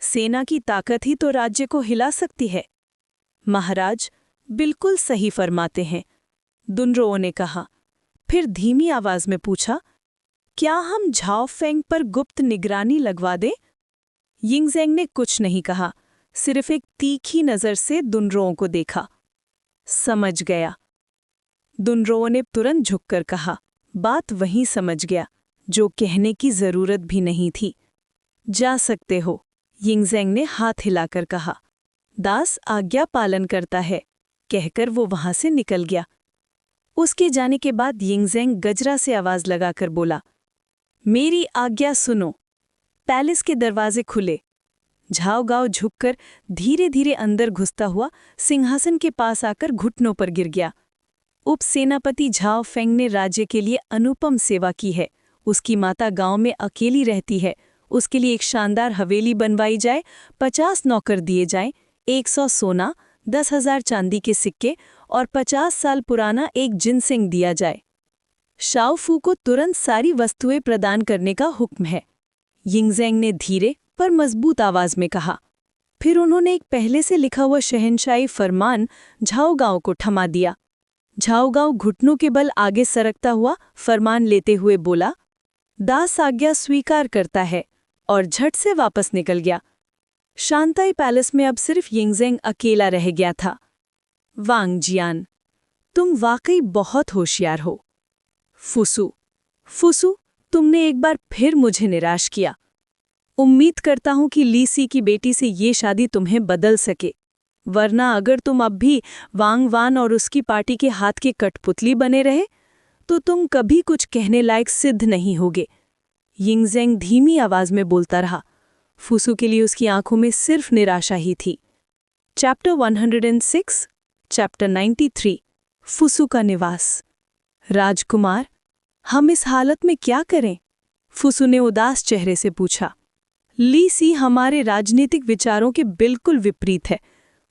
सेना की ताकत ही तो राज्य को हिला सकती है। महाराज बिल्कुल सही फरमाते हैं, दुनरों ने कहा। फिर धीमी आवाज में पूछा, क्या हम झाओ फेंग पर गुप्त निगरानी लगवा दें? यिंगज़ेंग ने कुछ नहीं कहा, सिर्फ एक तीखी नजर से दुनरों को देखा। समझ गया। दुनरों ने तुरंत झुककर कहा, बात वहीं समझ गया जो कहने की जरूरत भी नहीं थी। जा सकते हो, यिंगज़ेंग ने हाथ हिलाकर कहा। दास आज्ञा पालन करता है, कहकर वो वहां से निकल गया। उसके जाने के बाद यिंगज़ेंग गजरा से आवाज लगाकर बोला, मेरी आज्ञा सुनो। पैलेस के दरवाजे खुले। झाओ गाओ झुककर धीरे धीरे अंदर घुसता हुआ सिंहासन के पास आकर घुटनों पर गिर गया। उपसेनापति झाओ फेंग ने राज्य के लिए अनुपम सेवा की है। उसकी माता गांव में अकेली रहती है। उसके लिए एक शानदार हवेली बनवाई जाए, 50 नौकर दिए जाएं, 100 सोना, 10,000 चांदी के सिक्के और 50 साल पुराना एक जिनसिंग दिया जाए। शाओफू को तुरंत सारी वस्तुएं प्रदान करने का हुक्म है, यिंगज़ेंग ने धीरे पर मजबूत आवाज में कहा। फिर उन्होंने एक पहले से लिखा हुआ शहंशाही फरमान झाओगाओ को थमा दिया। झाओगाओ घुटनों के बल आगे सरकता हुआ फरमान लेते हुए बोला, दास आज्ञा स्वीकार करता है, और झट से वापस निकल गया। शांताई पैलेस में अब सिर्फ यिंगज़ेंग अकेला रह गया था। वांग जियान, तुम वाकई बहुत होशियार हो। फुसू, तुमने एक बार फिर मुझे निराश किया। उम्मीद करता हूं कि ली सी की बेटी से ये शादी तुम्हें बदल सके, वरना अगर तुम अब भी वांग वान और उसकी पार्टी के हाथ के कठपुतली बने रहे तो तुम कभी कुछ कहने लायक सिद्ध नहीं होगे। यिंगज़ेंग धीमी आवाज में बोलता रहा। फुसू के लिए उसकी आंखों में सिर्फ निराशा ही थी। चैप्टर 106, चैप्टर 93, फुसू का निवास। राजकुमार, हम इस हालत में क्या करें? फुसू ने उदास चेहरे से पूछा। ली सी हमारे राजनीतिक विचारों के बिल्कुल विपरीत है।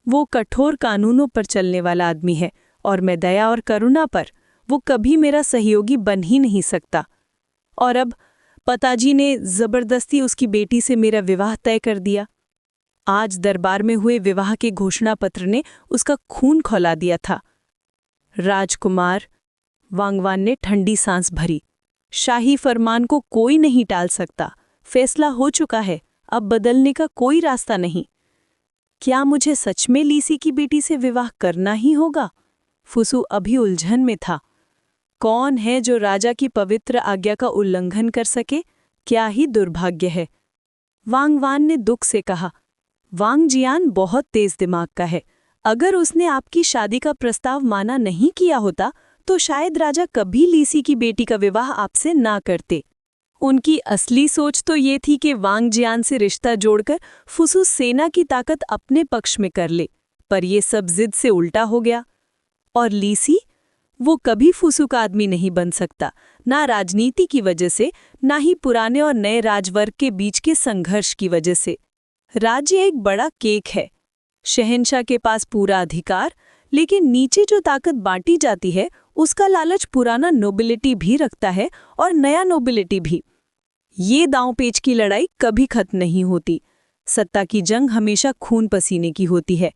वो कठोर कानूनों पर चलने वाला आदमी है, और मैं दया और करुणा पर वो कभी मेरा सहयोगी बन ही नहीं सकता। और अब पिताजी ने जबरदस्ती उसकी बेटी से मेरा विवाह तय कर दिया। आज दरबार में हुए विवाह के घोषणा पत्र ने उसका खून खौला दिया था। राजकुमार, वांगवान ने ठंडी सांस भरी। शाही फरमान को कोई नहीं टाल सकता। फैसला हो चुका है, अब बदलने का कोई रास्ता नहीं। क्या मुझे सच में ली सी की बेटी से विवाह करना ही होगा? फुसू अभी उलझन में था। कौन है जो राजा की पवित्र आज्ञा का उल्लंघन कर सके? क्या ही दुर्भाग्य है। वांगवान ने दुख से कहा। वांग जियान बहुत तेज दिमाग का है। अगर उसने आपकी शादी का प्रस्ताव माना नहीं किया होता तो शायद राजा कभी ली सी की बेटी का विवाह आपसे ना करते। उनकी असली सोच तो ये थी कि वांग जियान से रिश्ता जोड़कर फुसू सेना की ताकत अपने पक्ष में कर ले, पर यह सब जिद से उल्टा हो गया। और ली सी, वो कभी फुसू का आदमी नहीं बन सकता, ना राजनीति की वजह से, ना ही पुराने और नए राजवर्ग के बीच के संघर्ष की वजह से। राज्य एक बड़ा केक है। शहंशाह के पास पूरा अधिकार, लेकिन नीचे जो ताकत बांटी जाती है उसका लालच पुराना नोबिलिटी भी रखता है और नया नोबिलिटी भी। ये दांव पेच की लड़ाई कभी खत्म नहीं होती। सत्ता की जंग हमेशा खून पसीने की होती है।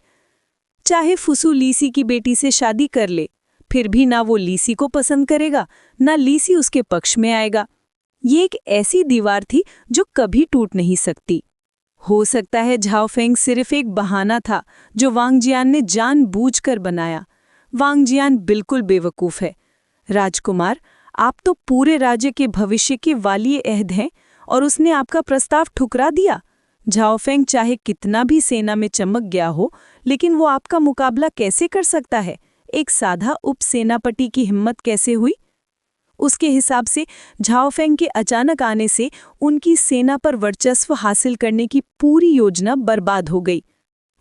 चाहे फुसू ली सी की बेटी से शादी कर ले, फिर भी ना वो लीसी को पसंद करेगा, ना लीसी उसके पक्ष में आएगा। ये एक ऐसी दीवार थी जो कभी टूट नहीं सकती। हो सकता है झाओ फेंग सिर्फ एक बहाना था जो वांग जियान ने जानबूझकर बनाया। वांग जियान बिल्कुल बेवकूफ है। राजकुमार, आप तो पूरे राज्य के भविष्य के वाली अहद हैं और उसने आपका प्रस्ताव ठुकरा दिया। झाओ फेंग चाहे कितना भी सेना में चमक गया हो, लेकिन वो आपका मुकाबला कैसे कर सकता है? एक साधा उपसेनापति की हिम्मत कैसे हुई? उसके हिसाब से झाओ फेंग के अचानक आने से उनकी सेना पर वर्चस्व हासिल करने की पूरी योजना बर्बाद हो गई।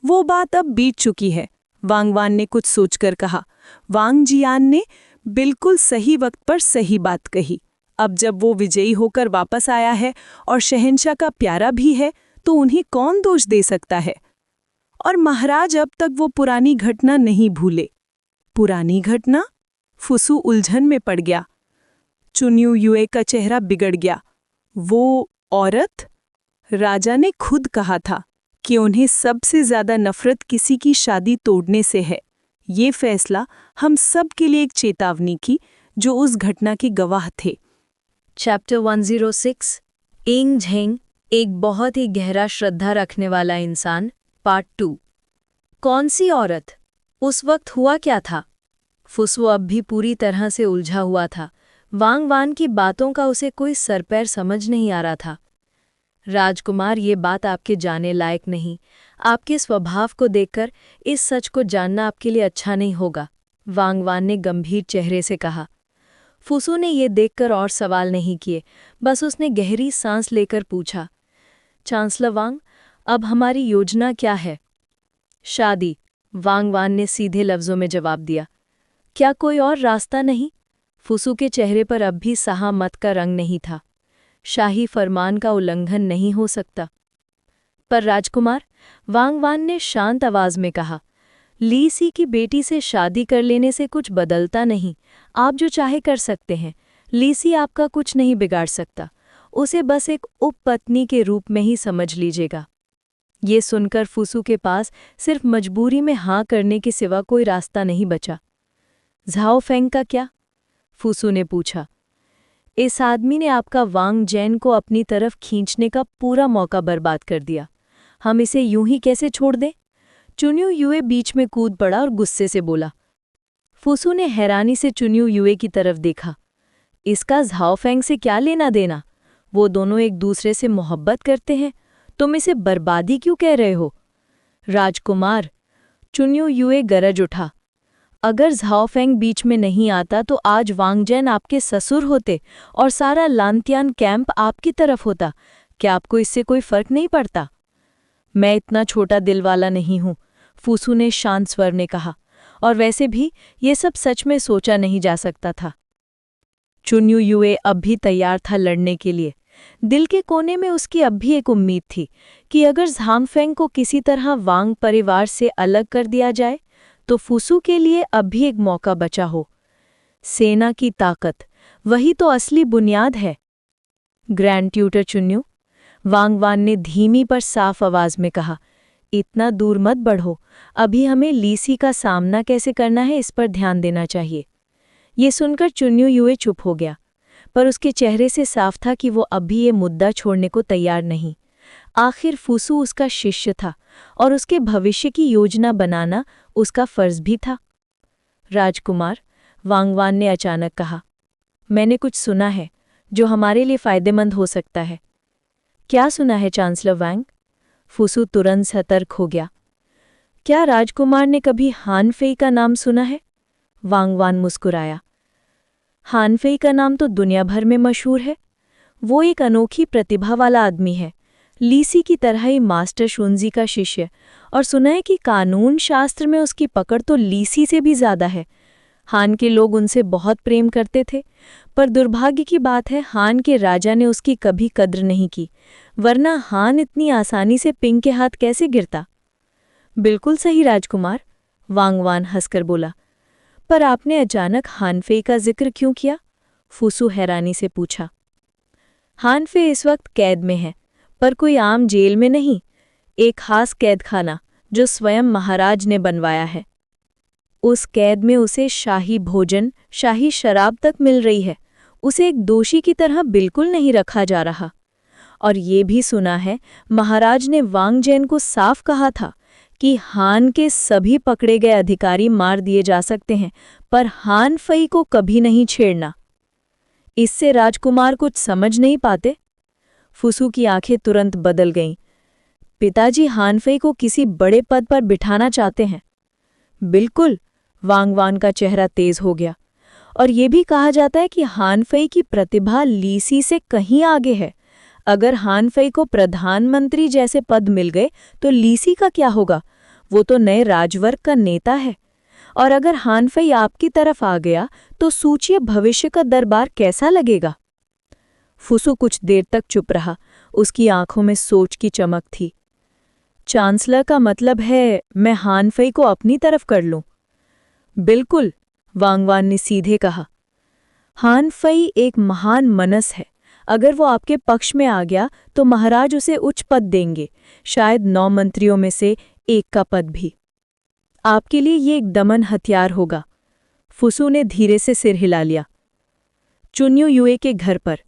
वो बात अब बीत चुकी है, वांग वान ने कुछ सोचकर कहा। वांग जियान ने बिल्कुल सही वक्त पर सही बात कही। अब जब वो विजयी होकर वापस आया है और शहंशाह का प्यारा भी है, तो उन्हें कौन दोष दे सकता है? और महाराज अब तक वो पुरानी घटना नहीं भूले। पुरानी घटना? फुसू उलझन में पड़ गया। चुन्यू युए का चेहरा बिगड़ गया। वो औरत? राजा ने खुद कहा था कि उन्हें सबसे ज्यादा नफरत किसी की शादी तोड़ने से है। ये फैसला हम सब के लिए एक चेतावनी की जो उस घटना के गवाह थे। चैप्टर 106 इंग झेंग, एक बहुत ही गहरा श्रद्धा रखने वाला इंसान, पार्ट 2। कौन सी औरत? उस वक्त हुआ क्या था? फुसू अब भी पूरी तरह से उलझा हुआ था। वांग वान की बातों का उसे कोई सरपैर समझ नहीं आ रहा था। राजकुमार, ये बात आपके जाने लायक नहीं। आपके स्वभाव को देखकर इस सच को जानना आपके लिए अच्छा नहीं होगा, वांग वान ने गंभीर चेहरे से कहा। फुसू ने ये देखकर और सवाल नहीं किए, बस उसने गहरी सांस लेकर पूछा, चांसलर वांग, अब हमारी योजना क्या है? शादी, वांग वान ने सीधे लफ्जों में जवाब दिया। क्या कोई और रास्ता नहीं? फुसू के चेहरे पर अब भी सहामत का रंग नहीं था। शाही फरमान का उल्लंघन नहीं हो सकता। पर राजकुमार, वांग वान ने शांत आवाज में कहा, ली सी की बेटी से शादी कर लेने से कुछ बदलता नहीं। आप जो चाहे कर सकते हैं। ली सी आपका कुछ नहीं बिगाड़ सकता। उसे बस एक उपपत्नी के रूप में ही समझ लीजिएगा। ये सुनकर फुसू के पास सिर्फ मजबूरी में हाँ करने के सिवा कोई रास्ता नहीं बचा। झाओ फेंग का क्या? फुसू ने पूछा। इस आदमी ने आपका वांग जैन को अपनी तरफ खींचने का पूरा मौका बर्बाद कर दिया। हम इसे यूं ही कैसे छोड़ दें? चुन्यू युए बीच में कूद पड़ा और गुस्से से बोला। फुसू ने हैरानी से चुन्यू युए की तरफ देखा। इसका झाओ फेंग से क्या लेना देना? वो दोनों एक दूसरे से मोहब्बत करते हैं। तुम इसे बर्बादी क्यों कह रहे हो? राजकुमार, चुन्यू युए गरज उठा। अगर झाओ फेंग बीच में नहीं आता तो आज वांग जैन आपके ससुर होते और सारा लांतियान कैंप आपकी तरफ होता। क्या आपको इससे कोई फर्क नहीं पड़ता? मैं इतना छोटा दिल वाला नहीं हूं, फुसू ने शांत स्वर में कहा। और वैसे भी ये सब सच में सोचा नहीं जा सकता था। चुन्यू युए अब भी तैयार था लड़ने के लिए। दिल के कोने में उसकी अब भी एक उम्मीद थी कि अगर झांग फेंग को किसी तरह वांग परिवार से अलग कर दिया जाए तो फुसू के लिए अब भी एक मौका बचा हो। सेना की ताकत, वही तो असली बुनियाद है। ग्रैंड ट्यूटर चुन्यू, वांग वान ने धीमी पर साफ आवाज में कहा, इतना दूर मत बढ़ो। अभी हमें लीसी का सामना कैसे करना है इस पर ध्यान देना चाहिए। ये सुनकर चुन्यू युए चुप हो गया, पर उसके चेहरे से साफ था कि वो अभी ये मुद्दा छोड़ने को तैयार नहीं। आखिर फुसू उसका शिष्य था और उसके भविष्य की योजना बनाना उसका फर्ज भी था। राजकुमार, वांग वान ने अचानक कहा, मैंने कुछ सुना है जो हमारे लिए फायदेमंद हो सकता है। क्या सुना है चांसलर वांग? फुसू तुरंत सतर्क हो गया। क्या राजकुमार ने कभी हान फेई का नाम सुना है? वांग वान मुस्कुराया। हान फेई का नाम तो दुनिया भर में मशहूर है। वो एक अनोखी प्रतिभा वाला आदमी है, लीसी की तरह ही मास्टर शुनजी का शिष्य, और सुना है कि कानून शास्त्र में उसकी पकड़ तो लीसी से भी ज्यादा है। हान के लोग उनसे बहुत प्रेम करते थे, पर दुर्भाग्य की बात है हान के राजा ने उसकी कभी कद्र नहीं की, वरना हान इतनी आसानी से पिंग के हाथ कैसे गिरता? बिल्कुल सही राजकुमार, वांग वान हंसकर बोला। पर आपने अचानक हानफे का जिक्र क्यों किया? फुसू हैरानी से पूछा। हानफे इस वक्त कैद में है, पर कोई आम जेल में नहीं, एक खास कैद खाना जो स्वयं महाराज ने बनवाया है। उस कैद में उसे शाही भोजन, शाही शराब तक मिल रही है। उसे एक दोषी की तरह बिल्कुल नहीं रखा जा रहा। और ये भी सुना है, महाराज ने वांग जैन को साफ कहा था कि हान के सभी पकड़े गए अधिकारी मार दिए जा सकते हैं, पर हान फई को कभी नहीं छेड़ना। इससे राजकुमार कुछ समझ नहीं पाते। फुसू की आंखें तुरंत बदल गईं। पिताजी हानफई को किसी बड़े पद पर बिठाना चाहते हैं। बिल्कुल, वांग वान का चेहरा तेज हो गया। और ये भी कहा जाता है कि हानफई की प्रतिभा लीसी से कहीं आगे है। अगर हानफई को प्रधानमंत्री जैसे पद मिल गए तो लीसी का क्या होगा? वो तो नए राजवर्ग का नेता है। और अगर हानफई आपकी तरफ आ गया तो सोचिए भविष्य का दरबार कैसा लगेगा। फुसू कुछ देर तक चुप रहा। उसकी आंखों में सोच की चमक थी। चांसलर का मतलब है मैं हानफई को अपनी तरफ कर लूं? बिल्कुल, वांगवान ने सीधे कहा। हानफई एक महान मनस है। अगर वो आपके पक्ष में आ गया तो महाराज उसे उच्च पद देंगे, शायद 9 मंत्रियों में से एक का पद भी। आपके लिए ये एक दमन हथियार होगा। फुसू ने धीरे से सिर हिला लिया। चुन्यू युए के घर पर।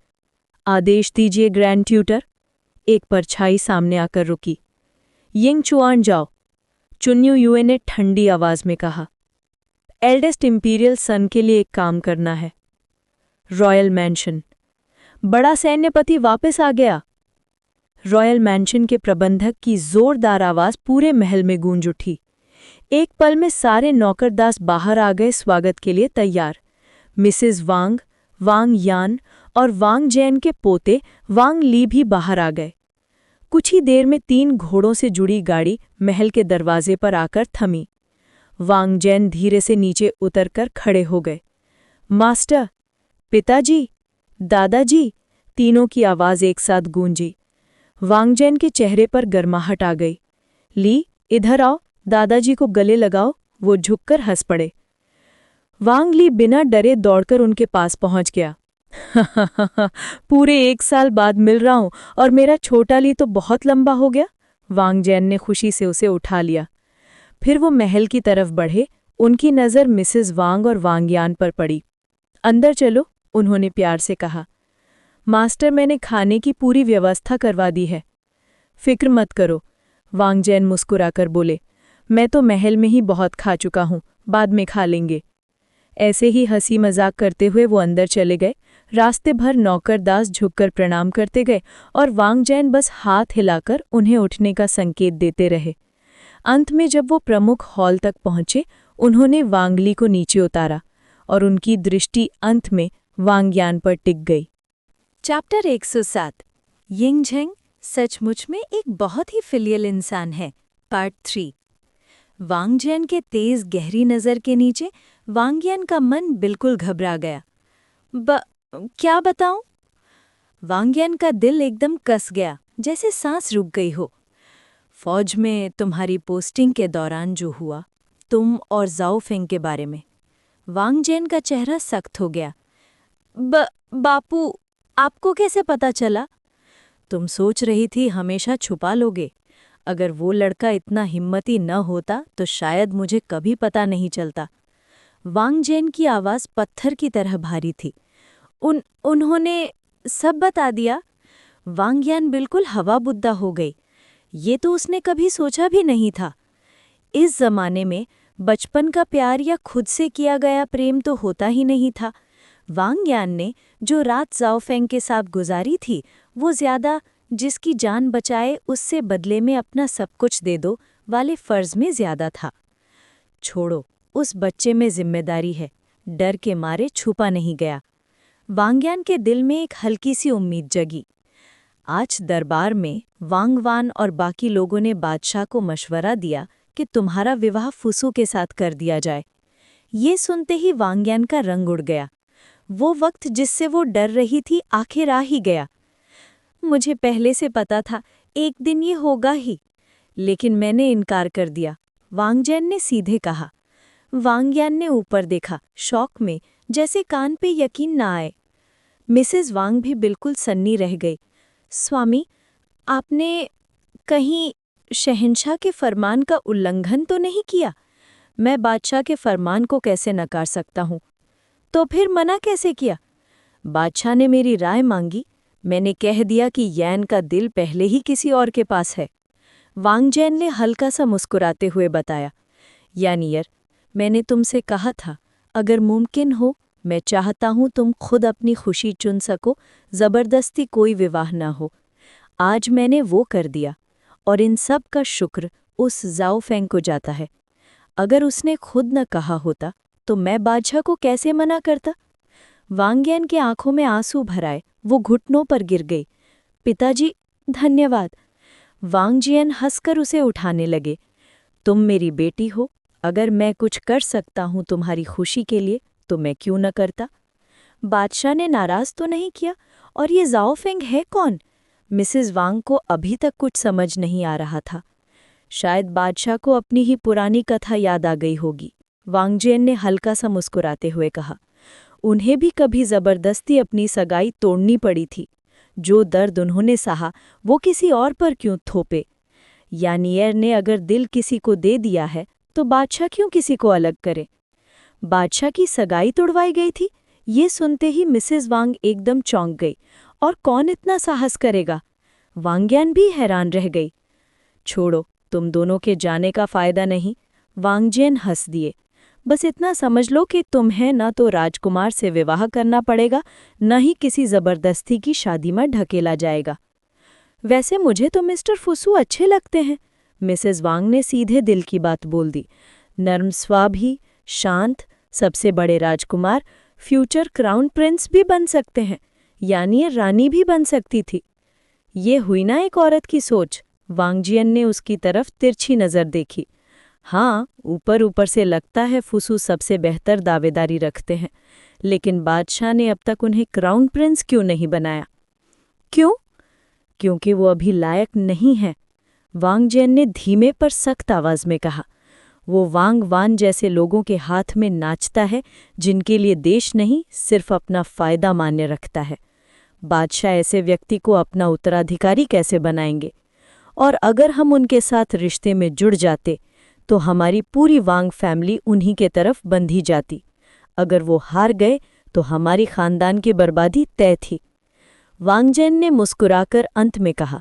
आदेश दीजिए ग्रैंड ट्यूटर। एक परछाई सामने आकर रुकी। यिंग चुआन जाओ, चुन्यू युए ने ठंडी आवाज में कहा। एल्डेस्ट इंपीरियल सन के लिए एक काम करना है। Royal mention. बड़ा सैन्यपति वापस आ गया। रॉयल मैंशन के प्रबंधक की जोरदार आवाज पूरे महल में गूंज उठी। एक पल में सारे नौकरदास बाहर आ गए स्वागत के लिए तैयार। मिसेस वांग, वांग यान और वांग जैन के पोते वांग ली भी बाहर आ गए। कुछ ही देर में 3 घोड़ों से जुड़ी गाड़ी महल के दरवाजे पर आकर थमी। वांग जैन धीरे से नीचे उतरकर खड़े हो गए। मास्टर, पिताजी, दादाजी, तीनों की आवाज एक साथ गूंजी। वांग जैन के चेहरे पर गर्माहट आ गई। ली, इधर आओ, दादाजी को गले लगाओ। वो झुककर हंस पड़े। वांग ली बिना डरे दौड़कर उनके पास पहुंच गया। पूरे 1 साल बाद मिल रहा हूं और मेरा छोटा ली तो बहुत लंबा हो गया। वांग जैन ने खुशी से उसे उठा लिया। फिर वो महल की तरफ बढ़े। उनकी नज़र मिसेस वांग और वांगयान पर पड़ी। अंदर चलो, उन्होंने प्यार से कहा। मास्टर, मैंने खाने की पूरी व्यवस्था करवा दी है। फिक्र मत करो, वांग जैन मुस्कुराकर बोले। मैं तो महल में ही बहुत खा चुका हूं, बाद में खा लेंगे। ऐसे ही हंसी मजाक करते हुए वो अंदर चले गए। रास्ते भर नौकरदास झुककर प्रणाम करते गए और वांग जैन बस हाथ हिलाकर उन्हें उठने का संकेत देते रहे। अंत में जब वो प्रमुख हॉल तक पहुंचे, उन्होंने वांगली को नीचे उतारा और उनकी दृष्टि अंत में वांगयान पर टिक गई। चैप्टर 107 यिंगझेंग सचमुच में एक बहुत ही फिलियल इंसान है, पार्ट 3। वांग जैन के तेज गहरी नज़र के नीचे वांगयान का मन बिल्कुल घबरा गया। क्या बताऊं? वांगयान का दिल एकदम कस गया, जैसे सांस रुक गई हो। फौज में तुम्हारी पोस्टिंग के दौरान जो हुआ, तुम और जाओ फेंग के बारे में। वांग जैन का चेहरा सख्त हो गया। बापू, आपको कैसे पता चला? तुम सोच रही थी हमेशा छुपा लोगे। अगर वो लड़का इतना हिम्मती न होता तो शायद मुझे कभी पता नहीं चलता। वांग जैन की आवाज़ पत्थर की तरह भारी थी। उन्होंने सब बता दिया? वांगयान बिल्कुल हवा-बुद्दा हो गई। ये तो उसने कभी सोचा भी नहीं था। इस जमाने में बचपन का प्यार या खुद से किया गया प्रेम तो होता ही नहीं था। वांगयान ने जो रात जाओ फेंग के साथ गुजारी थी, वो ज्यादा जिसकी जान बचाए उससे बदले में अपना सब कुछ दे दो वाले फर्ज में ज्यादा था। छोड़ो, उस बच्चे में जिम्मेदारी है। डर के मारे छुपा नहीं गया। वांगयान के दिल में एक हल्की सी उम्मीद जगी। आज दरबार में वांगवान और बाकी लोगों ने बादशाह को मशवरा दिया कि तुम्हारा विवाह फुसू के साथ कर दिया जाए। ये सुनते ही वांगयान का रंग उड़ गया। वो वक्त जिससे वो डर रही थी आखिर आ ही गया। मुझे पहले से पता था एक दिन ये होगा ही, लेकिन मैंने इनकार कर दिया, वांगजैन ने सीधे कहा। वांगयान ने ऊपर देखा, शौक में, जैसे कान पे यकीन ना आए। मिसेस वांग भी बिल्कुल सन्नी रह गई। स्वामी, आपने कहीं शहंशाह के फरमान का उल्लंघन तो नहीं किया? मैं बादशाह के फरमान को कैसे नकार सकता हूँ? तो फिर मना कैसे किया? बादशाह ने मेरी राय मांगी। मैंने कह दिया कि यैन का दिल पहले ही किसी और के पास है। वांग जैन ने हल्का सा मुस्कुराते हुए बताया, यानियर, मैंने तुमसे कहा था, अगर मुमकिन हो, मैं चाहता हूँ तुम खुद अपनी खुशी चुन सको, जबरदस्ती कोई विवाह ना हो। आज मैंने वो कर दिया, और इन सब का शुक्र उस जाओ फेंग को जाता है। अगर उसने खुद न कहा होता तो मैं बादशाह को कैसे मना करता? वांग्यान के आंखों में आंसू भर आए। वो घुटनों पर गिर गई। पिताजी, धन्यवाद। वांगजियन हंसकर उसे उठाने लगे। तुम मेरी बेटी हो, अगर मैं कुछ कर सकता हूँ तुम्हारी खुशी के लिए तो मैं क्यों न करता? बादशाह ने नाराज तो नहीं किया, और ये जाओ फेंग है कौन? मिसेस वांग को अभी तक कुछ समझ नहीं आ रहा था। शायद बादशाह को अपनी ही पुरानी कथा याद आ गई होगी। वांगजियन ने हल्का सा मुस्कुराते हुए कहा, उन्हें भी कभी जबरदस्ती अपनी सगाई तोड़नी पड़ी थी। जो दर्द उन्होंने सहा वो किसी और पर क्यों थोपे? यानियर ने अगर दिल किसी को दे दिया है तो बादशाह क्यों किसी को अलग करे? बादशाह की सगाई तोड़वाई गई थी, ये सुनते ही मिसेस वांग एकदम चौंक गई। और कौन इतना साहस करेगा? वांग्यान भी हैरान रह गई। छोड़ो, तुम दोनों के जाने का फायदा नहीं। वांगजियन हंस दिए। बस इतना समझ लो कि तुम्हें न तो राजकुमार से विवाह करना पड़ेगा, न ही किसी जबरदस्ती की शादी में ढकेला जाएगा। वैसे मुझे तो मिस्टर फुसू अच्छे लगते हैं। मिसेस वांग ने सीधे दिल की बात बोल दी। नर्म स्वाभी, शांत, सबसे बड़े राजकुमार, फ्यूचर क्राउन प्रिंस भी बन सकते हैं, यानी ये रानी भी बन सकती थी। ये हुई ना एक औरत की सोच। वांगजियन ने उसकी तरफ तिरछी नजर देखी। हाँ, ऊपर ऊपर से लगता है फुसू सबसे बेहतर दावेदारी रखते हैं, लेकिन बादशाह ने अब तक उन्हें क्राउन प्रिंस क्यों नहीं बनाया? क्यों? क्योंकि वो अभी लायक नहीं है। वांगजियन ने धीमे पर सख्त आवाज में कहा। वो वांग वान जैसे लोगों के हाथ में नाचता है, जिनके लिए देश नहीं, सिर्फ अपना फायदा मान्य रखता है। बादशाह ऐसे व्यक्ति को अपना उत्तराधिकारी कैसे बनाएंगे? और अगर हम उनके साथ रिश्ते में जुड़ जाते तो हमारी पूरी वांग फैमिली उन्हीं के तरफ बंधी जाती। अगर वो हार गए तो हमारी खानदान की बर्बादी तय थी। वांगजियन ने मुस्कुराकर अंत में कहा,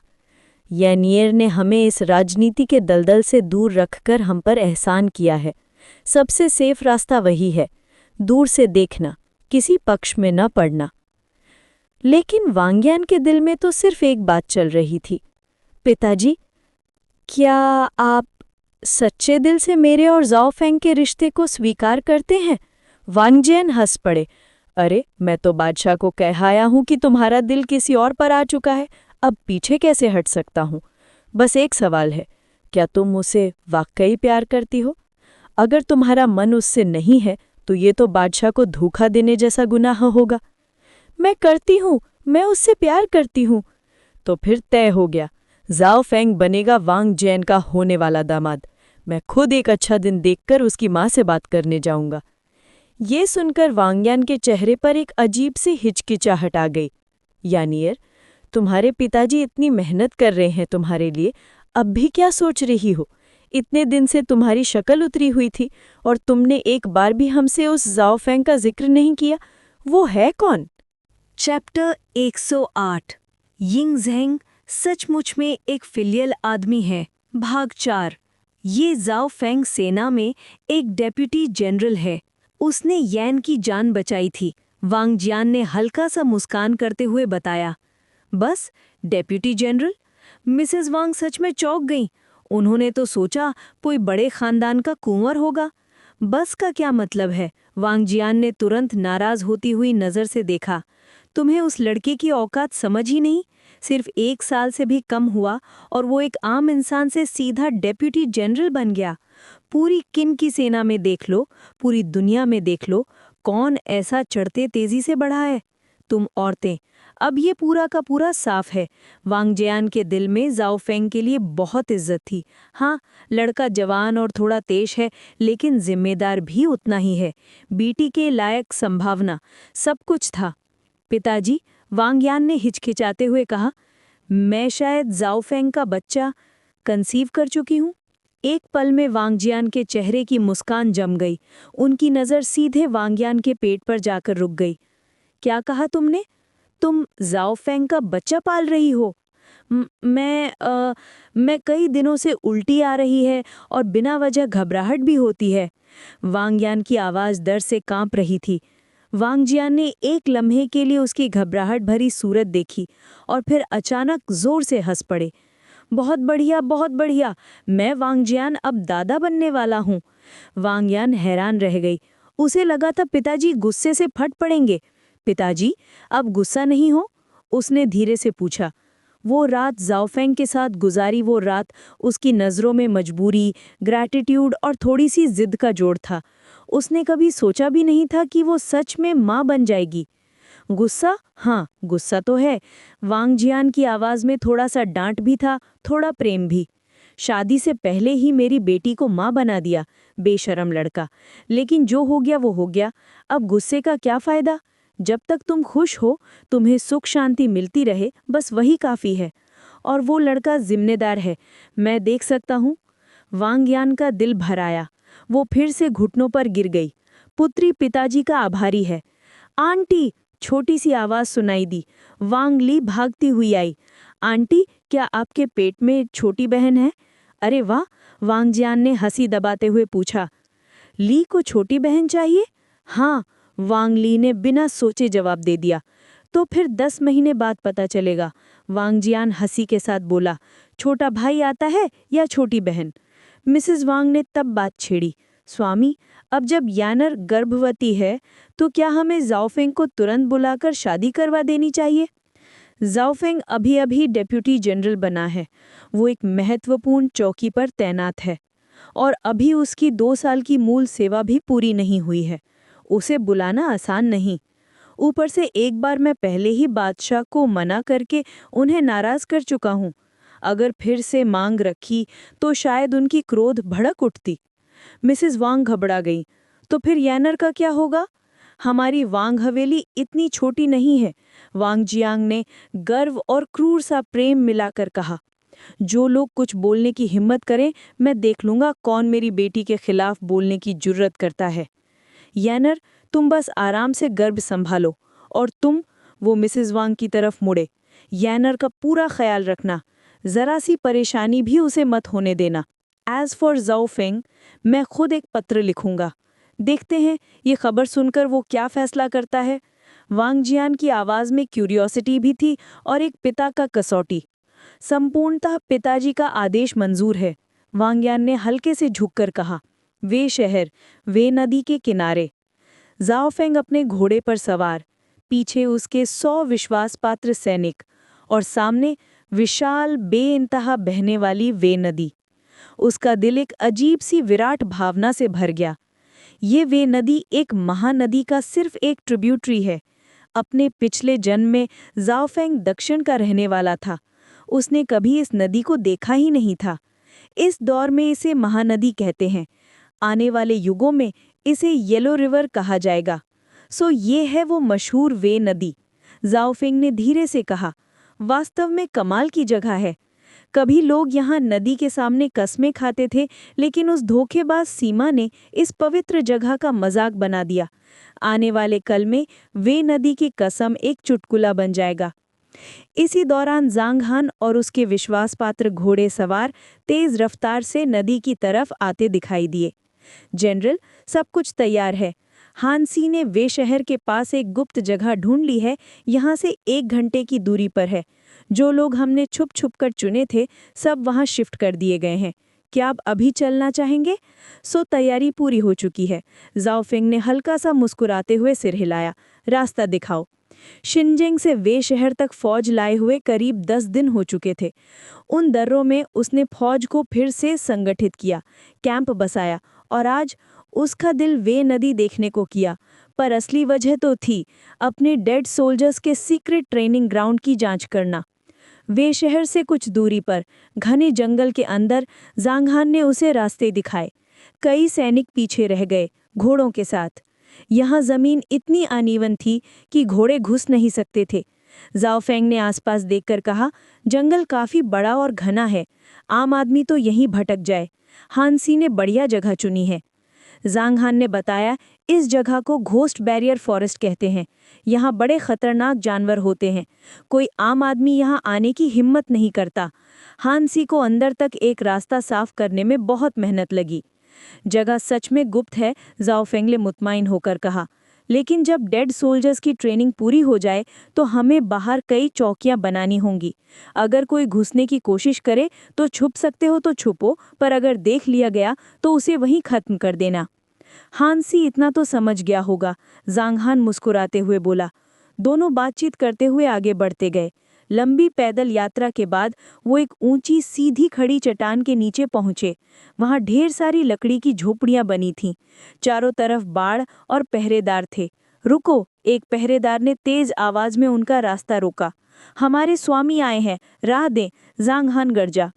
यानियर ने हमें इस राजनीति के दलदल से दूर रखकर हम पर एहसान किया है। सबसे सेफ रास्ता वही है, दूर से देखना, किसी पक्ष में न पड़ना। लेकिन वांग्यान के दिल में तो सिर्फ एक बात चल रही थी। पिताजी, क्या आप सच्चे दिल से मेरे और जाओ फेंग के रिश्ते को स्वीकार करते हैं? वांगजियन हंस पड़े। अरे, मैं तो बादशाह को कह आया हूं कि तुम्हारा दिल किसी और पर आ चुका है, अब पीछे कैसे हट सकता हूं? बस एक सवाल है, क्या तुम उसे वाकई प्यार करती हो? अगर तुम्हारा मन उससे नहीं है तो ये तो बादशाह को धोखा देने जैसा गुनाह होगा। मैं करती हूँ, मैं उससे प्यार करती हूँ। तो फिर तय हो गया, जाओ फेंग बनेगा वांगजियन का होने वाला दामाद। मैं खुद एक अच्छा दिन देखकर उसकी माँ से बात करने जाऊंगा। ये सुनकर वांग्यान के चेहरे पर एक अजीब सी हिचकिचाहट आ गई। यानियर, तुम्हारे पिताजी इतनी मेहनत कर रहे हैं तुम्हारे लिए, अब भी क्या सोच रही हो? इतने दिन से तुम्हारी शक्ल उतरी हुई थी और तुमने एक बार भी हमसे उस जाओ फेंग का जिक्र नहीं किया। वो है कौन? चैप्टर 108 यिंग ज़ेंग सचमुच में एक फिलियल आदमी है। भाग 4। ये जाओ फेंग सेना में एक डेप्यूटी जनरल है। उसने यैन की जान बचाई थी। वांगजियान ने हल्का सा मुस्कान करते हुए बताया। बस डेप्यूटी जनरल? मिसेस वांग सच में चौंक गईं। उन्होंने तो सोचा कोई बड़े खानदान का कुंवर होगा। बस का क्या मतलब है? वांगजियान ने तुरंत नाराज होती हुई नजर से देखा। तुम्हें उस लड़के की औकात समझ ही नहीं। सिर्फ 1 साल से भी कम हुआ और वो एक आम इंसान से सीधा डेप्यूटी जनरल बन गया। पूरी किन की सेना में देख लो, पूरी दुनिया में देख लो, कौन ऐसा चढ़ते तेजी से बढ़ा है? तुम औरतें। अब ये पूरा का पूरा साफ है। वांगजियान के दिल में जाओ फेंग के लिए बहुत इज्जत थी। हाँ, लड़का जवान और थोड़ा तेज है, लेकिन जिम्मेदार भी उतना ही है। बेटी के लायक संभावना, सब कुछ था। पिताजी, वांगयान ने हिचकिचाते हुए कहा, मैं शायद जाओ फेंग का बच्चा कंसीव कर चुकी हूँ। एक पल में वांगजियान के चेहरे की मुस्कान जम गई। उनकी नज़र सीधे वांगयान के पेट पर जाकर रुक गई। क्या कहा तुमने? तुम जाओ फेंग का बच्चा पाल रही हो? मैं कई दिनों से उल्टी आ रही है और बिना वजह घबराहट भी होती है। वांगयान की आवाज़ डर से कांप रही थी। वांगजियान ने एक लम्हे के लिए उसकी घबराहट भरी सूरत देखी और फिर अचानक जोर से हंस पड़े। बहुत बढ़िया, बहुत बढ़िया। मैं वांगजियान अब दादा बनने वाला हूँ। वांगयान हैरान रह गई। उसे लगा था पिताजी गुस्से से फट पड़ेंगे। पिताजी, अब गुस्सा नहीं हो? उसने धीरे से पूछा। वो रात जाओफेंग के साथ गुजारी वो रात उसकी नज़रों में मजबूरी, ग्रैटिट्यूड और थोड़ी सी जिद का जोड़ था। उसने कभी सोचा भी नहीं था कि वो सच में माँ बन जाएगी। गुस्सा? हाँ, गुस्सा तो है। वांगजियान की आवाज़ में थोड़ा सा डांट भी था, थोड़ा प्रेम भी। शादी से पहले ही मेरी बेटी को माँ बना दिया, बेशरम लड़का। लेकिन जो हो गया वो हो गया। अब गुस्से का क्या फ़ायदा? जब तक तुम खुश हो, तुम्हें सुख शांति मिलती रहे, बस वही काफ़ी है। और वो लड़का जिम्मेदार है, मैं देख सकता हूँ। वांगयान का दिल भर आया। वो फिर से घुटनों पर गिर गई। पुत्री पिताजी का आभारी है। आंटी! छोटी सी आवाज़ सुनाई दी। वांग ली भागती हुई आई। आंटी, क्या आपके पेट में एक छोटी बहन है? अरे वाह! वांगजियान ने हंसी दबाते हुए पूछा। ली को छोटी बहन चाहिए? हाँ, वांग ली ने बिना सोचे जवाब दे दिया। तो फिर 10 महीने बाद पता चलेगा। वांगजियान हंसी के साथ बोला। छोटा भाई आता है या छोटी बहन? मिसेस वांग ने तब बात छेड़ी। स्वामी, अब जब यानर गर्भवती है तो क्या हमें जाओफेंग को तुरंत बुलाकर शादी करवा देनी चाहिए? जाओफेंग अभी अभी डेप्यूटी जनरल बना है। वो एक महत्वपूर्ण चौकी पर तैनात है और अभी उसकी 2 साल की मूल सेवा भी पूरी नहीं हुई है। उसे बुलाना आसान नहीं। ऊपर से एक बार मैं पहले ही बादशाह को मना करके उन्हें नाराज कर चुका हूँ। अगर फिर से मांग रखी तो शायद उनकी क्रोध भड़क उठती। मिसेस वांग घबरा गई। तो फिर यानर का क्या होगा? हमारी वांग हवेली इतनी छोटी नहीं है, वांगजियांग ने गर्व और क्रूर सा प्रेम मिलाकर कहा। जो लोग कुछ बोलने की हिम्मत करें, मैं देख लूंगा कौन मेरी बेटी के खिलाफ बोलने की जुर्रत करता है। यानर, तुम बस आराम से गर्भ संभालो। और तुम, वो मिसेस वांग की तरफ मुड़े, यानर का पूरा ख्याल रखना। जरा सी परेशानी भी उसे मत होने देना। एज फॉर जाओफेंग, मैं खुद एक पत्र लिखूंगा। देखते हैं ये खबर सुनकर वो क्या फैसला करता है। वांगजियान की आवाज़ में क्यूरियोसिटी भी थी और एक पिता का कसौटी। संपूर्णतः पिताजी का आदेश मंजूर है, वांगयान ने हल्के से झुककर कहा। वे शहर, वे नदी के किनारे। जाओफेंग अपने घोड़े पर सवार, पीछे उसके 100 विश्वासपात्र सैनिक और सामने विशाल बेइंतहा बहने वाली वे नदी। उसका दिल एक अजीब सी विराट भावना से भर गया। ये वे नदी एक महानदी का सिर्फ एक ट्रिब्यूटरी है। अपने पिछले जन्म में जाओफेंग दक्षिण का रहने वाला था। उसने कभी इस नदी को देखा ही नहीं था। इस दौर में इसे महानदी कहते हैं। आने वाले युगों में इसे येलो रिवर कहा जाएगा। सो ये है वो मशहूर वे नदी। जाओफेंग ने धीरे से कहा। वास्तव में कमाल की जगह है। कभी लोग यहाँ नदी के सामने कस्में खाते थे, लेकिन उस धोखेबाज सीमा ने इस पवित्र जगह का मजाक बना दिया। आने वाले कल में वे नदी की कसम एक चुटकुला बन जाएगा। इसी दौरान जांग हान और उसके विश्वासपात्र घोड़े सवार तेज रफ्तार से नदी की तरफ आते दिखाई दिए। जनरल, सब कुछ तैयार है। हानसी ने वे शहर के पास एक गुप्त जगह ढूंढ ली है, यहाँ से 1 घंटे की दूरी पर है। जो लोग हमने छुप छुप कर चुने थे, सब वहाँ शिफ्ट कर दिए गए हैं। क्या आप अभी चलना चाहेंगे? सो तैयारी पूरी हो चुकी है। जाओफेंग ने हल्का सा मुस्कुराते हुए सिर हिलाया। रास्ता दिखाओ। शिनजिंग से वे शहर तक फौज लाए हुए करीब 10 दिन हो चुके थे। उन दर्रों में उसने फौज को फिर से संगठित किया, कैंप बसाया और आज उसका दिल वे नदी देखने को किया। पर असली वजह तो थी अपने डेड सोल्जर्स के सीक्रेट ट्रेनिंग ग्राउंड की जांच करना। वे शहर से कुछ दूरी पर घने जंगल के अंदर जांग हान ने उसे रास्ते दिखाए। कई सैनिक पीछे रह गए, घोड़ों के साथ। यहाँ जमीन इतनी अनइवन थी कि घोड़े घुस नहीं सकते थे। जाओ फेंग ने आसपास देखकर कहा, जंगल काफी बड़ा और घना है, आम आदमी तो यहीं भटक जाए। हानसी ने बढ़िया जगह चुनी है। जांग हान ने बताया, इस जगह को घोस्ट बैरियर फॉरेस्ट कहते हैं। यहाँ बड़े खतरनाक जानवर होते हैं, कोई आम आदमी यहाँ आने की हिम्मत नहीं करता। हानसी को अंदर तक एक रास्ता साफ करने में बहुत मेहनत लगी। जगह सच में गुप्त है, जाओ फेंग ने मुतमाइन होकर कहा, लेकिन जब डेड सोल्जर्स की ट्रेनिंग पूरी हो जाए तो हमें बाहर कई चौकियां बनानी होंगी। अगर कोई घुसने की कोशिश करे तो छुप सकते हो तो छुपो, पर अगर देख लिया गया तो उसे वहीं खत्म कर देना। हानसी इतना तो समझ गया होगा, जांग हान मुस्कुराते हुए बोला। दोनों बातचीत करते हुए आगे बढ़ते गए। लंबी पैदल यात्रा के बाद वो एक ऊंची सीधी खड़ी चट्टान के नीचे पहुंचे। वहां ढेर सारी लकड़ी की झोपड़ियां बनी थीं। चारों तरफ बाड़ और पहरेदार थे। रुको, एक पहरेदार ने तेज आवाज में उनका रास्ता रोका। हमारे स्वामी आए हैं, राह दें, जांग हान गरजा।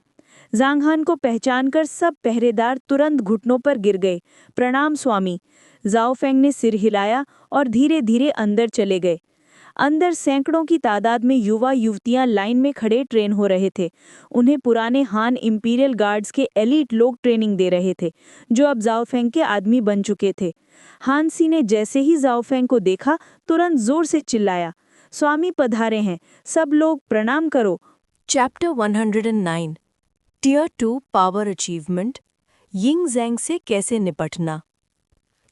जांग हान को पहचानकर सब पहरेदार तुरंत घुटनों पर गिर गए। प्रणाम स्वामी। जाओ फेंग ने सिर हिलाया और धीरे धीरे अंदर चले गए। अंदर सैकड़ों की तादाद में युवा युवतियां लाइन में खड़े ट्रेन हो रहे थे। उन्हें पुराने हान इंपीरियल गार्ड्स के एलीट लोग ट्रेनिंग दे रहे थे, जो अब जाओ फेंग के आदमी बन चुके थे। हानसी ने जैसे ही जाओ फेंग को देखा, तुरंत जोर से चिल्लाया, स्वामी पधारे हैं, सब लोग प्रणाम करो। Chapter 109 tier 2 power achievement, Ying Zhang से कैसे निपटना।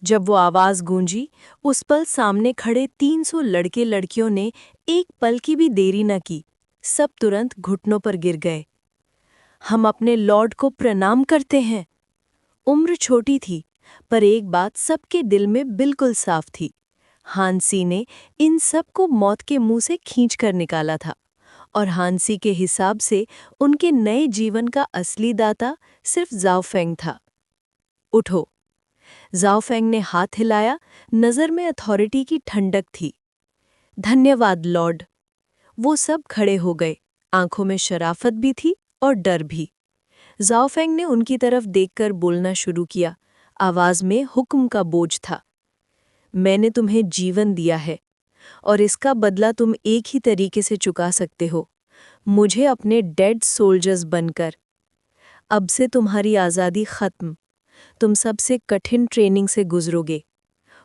जब वो आवाज़ गूंजी, उस पल सामने खड़े 300 लड़के लड़कियों ने एक पल की भी देरी न की। सब तुरंत घुटनों पर गिर गए। हम अपने लॉर्ड को प्रणाम करते हैं। उम्र छोटी थी, पर एक बात सबके दिल में बिल्कुल साफ थी। हानसी ने इन सब को मौत के मुंह से खींच कर निकाला था, और हानसी के हिसाब से उनके नए जीवन का असली दाता सिर्फ जाओ फेंग था। उठो। जाओ फेंग ने हाथ हिलाया, नजर में अथॉरिटी की ठंडक थी। धन्यवाद लॉर्ड। वो सब खड़े हो गए, आंखों में शराफत भी थी और डर भी। जाओ फेंग ने उनकी तरफ देखकर बोलना शुरू किया, आवाज में हुक्म का बोझ था। मैंने तुम्हें जीवन दिया है, और इसका बदला तुम एक ही तरीके से चुका सकते हो, मुझे अपने डेड सोल्जर्स बनकर। अब से तुम्हारी आज़ादी खत्म। तुम सबसे कठिन ट्रेनिंग से गुजरोगे।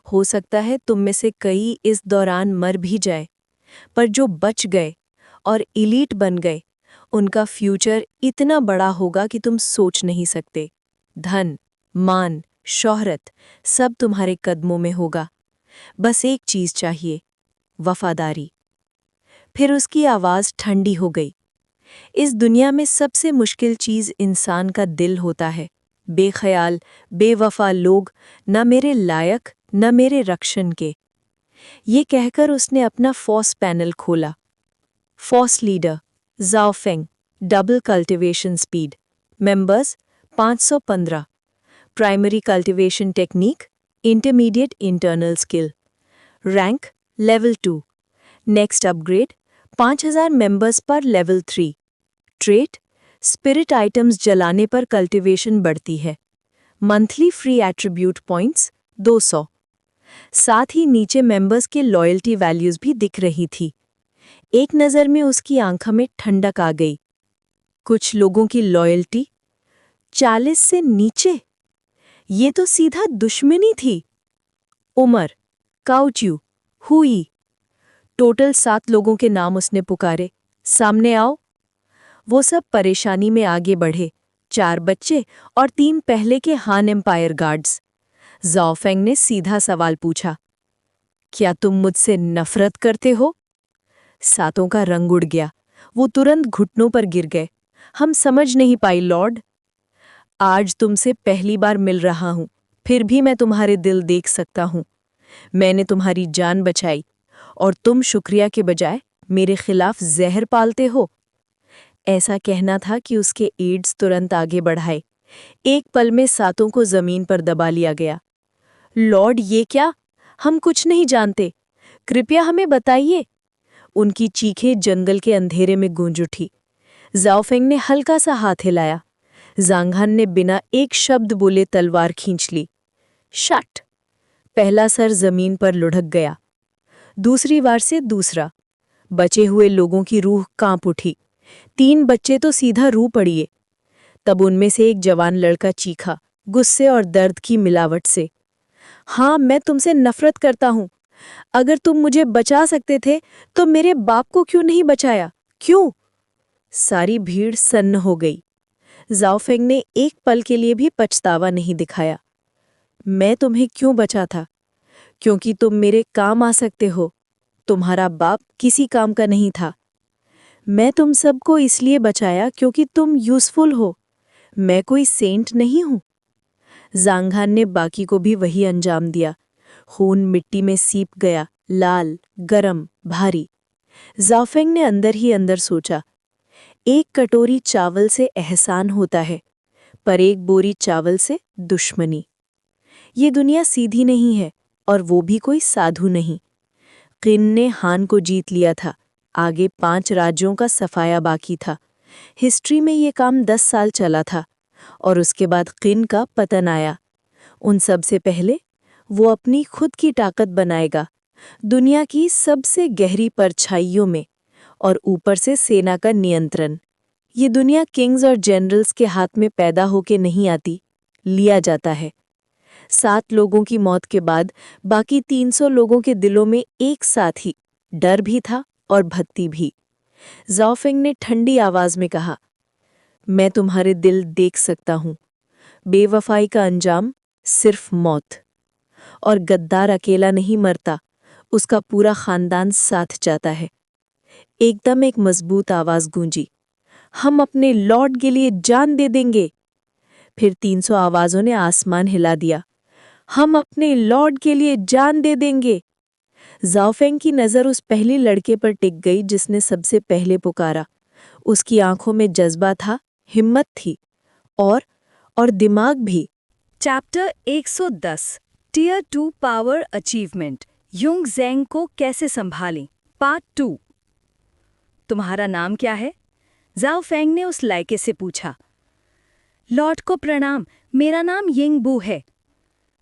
हो सकता है तुम में से कई इस दौरान मर भी जाए, पर जो बच गए और इलीट बन गए, उनका फ्यूचर इतना बड़ा होगा कि तुम सोच नहीं सकते। धन, मान, शोहरत सब तुम्हारे कदमों में होगा। बस एक चीज चाहिए, वफादारी। फिर उसकी आवाज़ ठंडी हो गई। इस दुनिया में सबसे मुश्किल चीज़ इंसान का दिल होता है। बेख्याल, बेवफा लोग न मेरे लायक न मेरे रक्षण के। ये कहकर उसने अपना फॉस पैनल खोला। फॉस लीडर जाओ Feng, double cultivation speed, members 515, primary cultivation technique, intermediate internal skill, rank level 2, next upgrade 5000 members पर लेवल 3, ट्रेट स्पिरिट आइटम्स जलाने पर कल्टीवेशन बढ़ती है, मंथली फ्री एट्रीब्यूट पॉइंट्स 200। साथ ही नीचे मेंबर्स के लॉयल्टी वैल्यूज भी दिख रही थी। एक नज़र में उसकी आंखों में ठंडक आ गई। कुछ लोगों की लॉयल्टी 40 से नीचे, ये तो सीधा दुश्मनी थी। उमर, काउच्यू, हुई, टोटल 7 लोगों के नाम उसने पुकारे। सामने आओ। वो सब परेशानी में आगे बढ़े, 4 बच्चे और 3 पहले के हान एम्पायर गार्ड्स। जाओ फेंग ने सीधा सवाल पूछा, क्या तुम मुझसे नफरत करते हो? 7 का रंग उड़ गया। वो तुरंत घुटनों पर गिर गए। हम समझ नहीं पाई लॉर्ड। आज तुमसे पहली बार मिल रहा हूं, फिर भी मैं तुम्हारे दिल देख सकता हूं। मैंने तुम्हारी जान बचाई और तुम शुक्रिया के बजाय मेरे खिलाफ जहर पालते हो। ऐसा कहना था कि उसके एड्स तुरंत आगे बढ़ाए। एक पल में 7 को जमीन पर दबा लिया गया। लॉर्ड, ये क्या? हम कुछ नहीं जानते, कृपया हमें बताइए। उनकी चीखें जंगल के अंधेरे में गूंज उठी। जाओ फेंग ने हल्का सा हाथ हिलाया। जांगहान ने बिना एक शब्द बोले तलवार खींच ली। शट! पहला सर जमीन पर लुढ़क गया। दूसरी बार से दूसरा। बचे हुए लोगों की रूह कांप उठी। 3 बच्चे तो सीधा रू पड़िए। तब उनमें से एक जवान लड़का चीखा, गुस्से और दर्द की मिलावट से, हाँ, मैं तुमसे नफरत करता हूं। अगर तुम मुझे बचा सकते थे तो मेरे बाप को क्यों नहीं बचाया? क्यों? सारी भीड़ सन्न हो गई। जाओफेंग ने एक पल के लिए भी पछतावा नहीं दिखाया। मैं तुम्हें क्यों बचा था? क्योंकि तुम मेरे काम आ सकते हो। तुम्हारा बाप किसी काम का नहीं था। मैं तुम सबको इसलिए बचाया क्योंकि तुम यूजफुल हो। मैं कोई सेंट नहीं हूं। जांघान ने बाकी को भी वही अंजाम दिया। खून मिट्टी में सीप गया, लाल, गरम, भारी। जाओफेंग ने अंदर ही अंदर सोचा, एक कटोरी चावल से एहसान होता है, पर एक बोरी चावल से दुश्मनी। ये दुनिया सीधी नहीं है और वो भी कोई साधु नहीं। किन ने हान को जीत लिया था। आगे 5 राज्यों का सफाया बाकी था। हिस्ट्री में ये काम 10 साल चला था और उसके बाद किन का पतन आया। उन सब से पहले वो अपनी खुद की ताकत बनाएगा, दुनिया की सबसे गहरी परछाइयों में, और ऊपर से सेना का नियंत्रण। ये दुनिया किंग्स और जनरल्स के हाथ में पैदा होके नहीं आती, लिया जाता है। 7 लोगों की मौत के बाद बाकी 300 लोगों के दिलों में एक साथ ही डर भी था और भक्ति भी। जाओफेंग ने ठंडी आवाज में कहा, मैं तुम्हारे दिल देख सकता हूं। बेवफाई का अंजाम सिर्फ मौत। और गद्दार अकेला नहीं मरता, उसका पूरा खानदान साथ जाता है। एकदम एक मजबूत आवाज गूंजी, हम अपने लॉर्ड के लिए जान दे देंगे। फिर 300 आवाजों ने आसमान हिला दिया, हम अपने लॉर्ड के लिए जान दे देंगे। जाओफेंग की नजर उस पहले लड़के पर टिक गई जिसने सबसे पहले पुकारा। उसकी आंखों में जज्बा था, हिम्मत थी और दिमाग भी। Chapter 110 tier 2 power achievement, Yung Zeng को कैसे संभालें, पार्ट 2। तुम्हारा नाम क्या है? जाओफेंग ने उस लड़के से पूछा। लॉर्ड को प्रणाम, मेरा नाम यिंग बू है।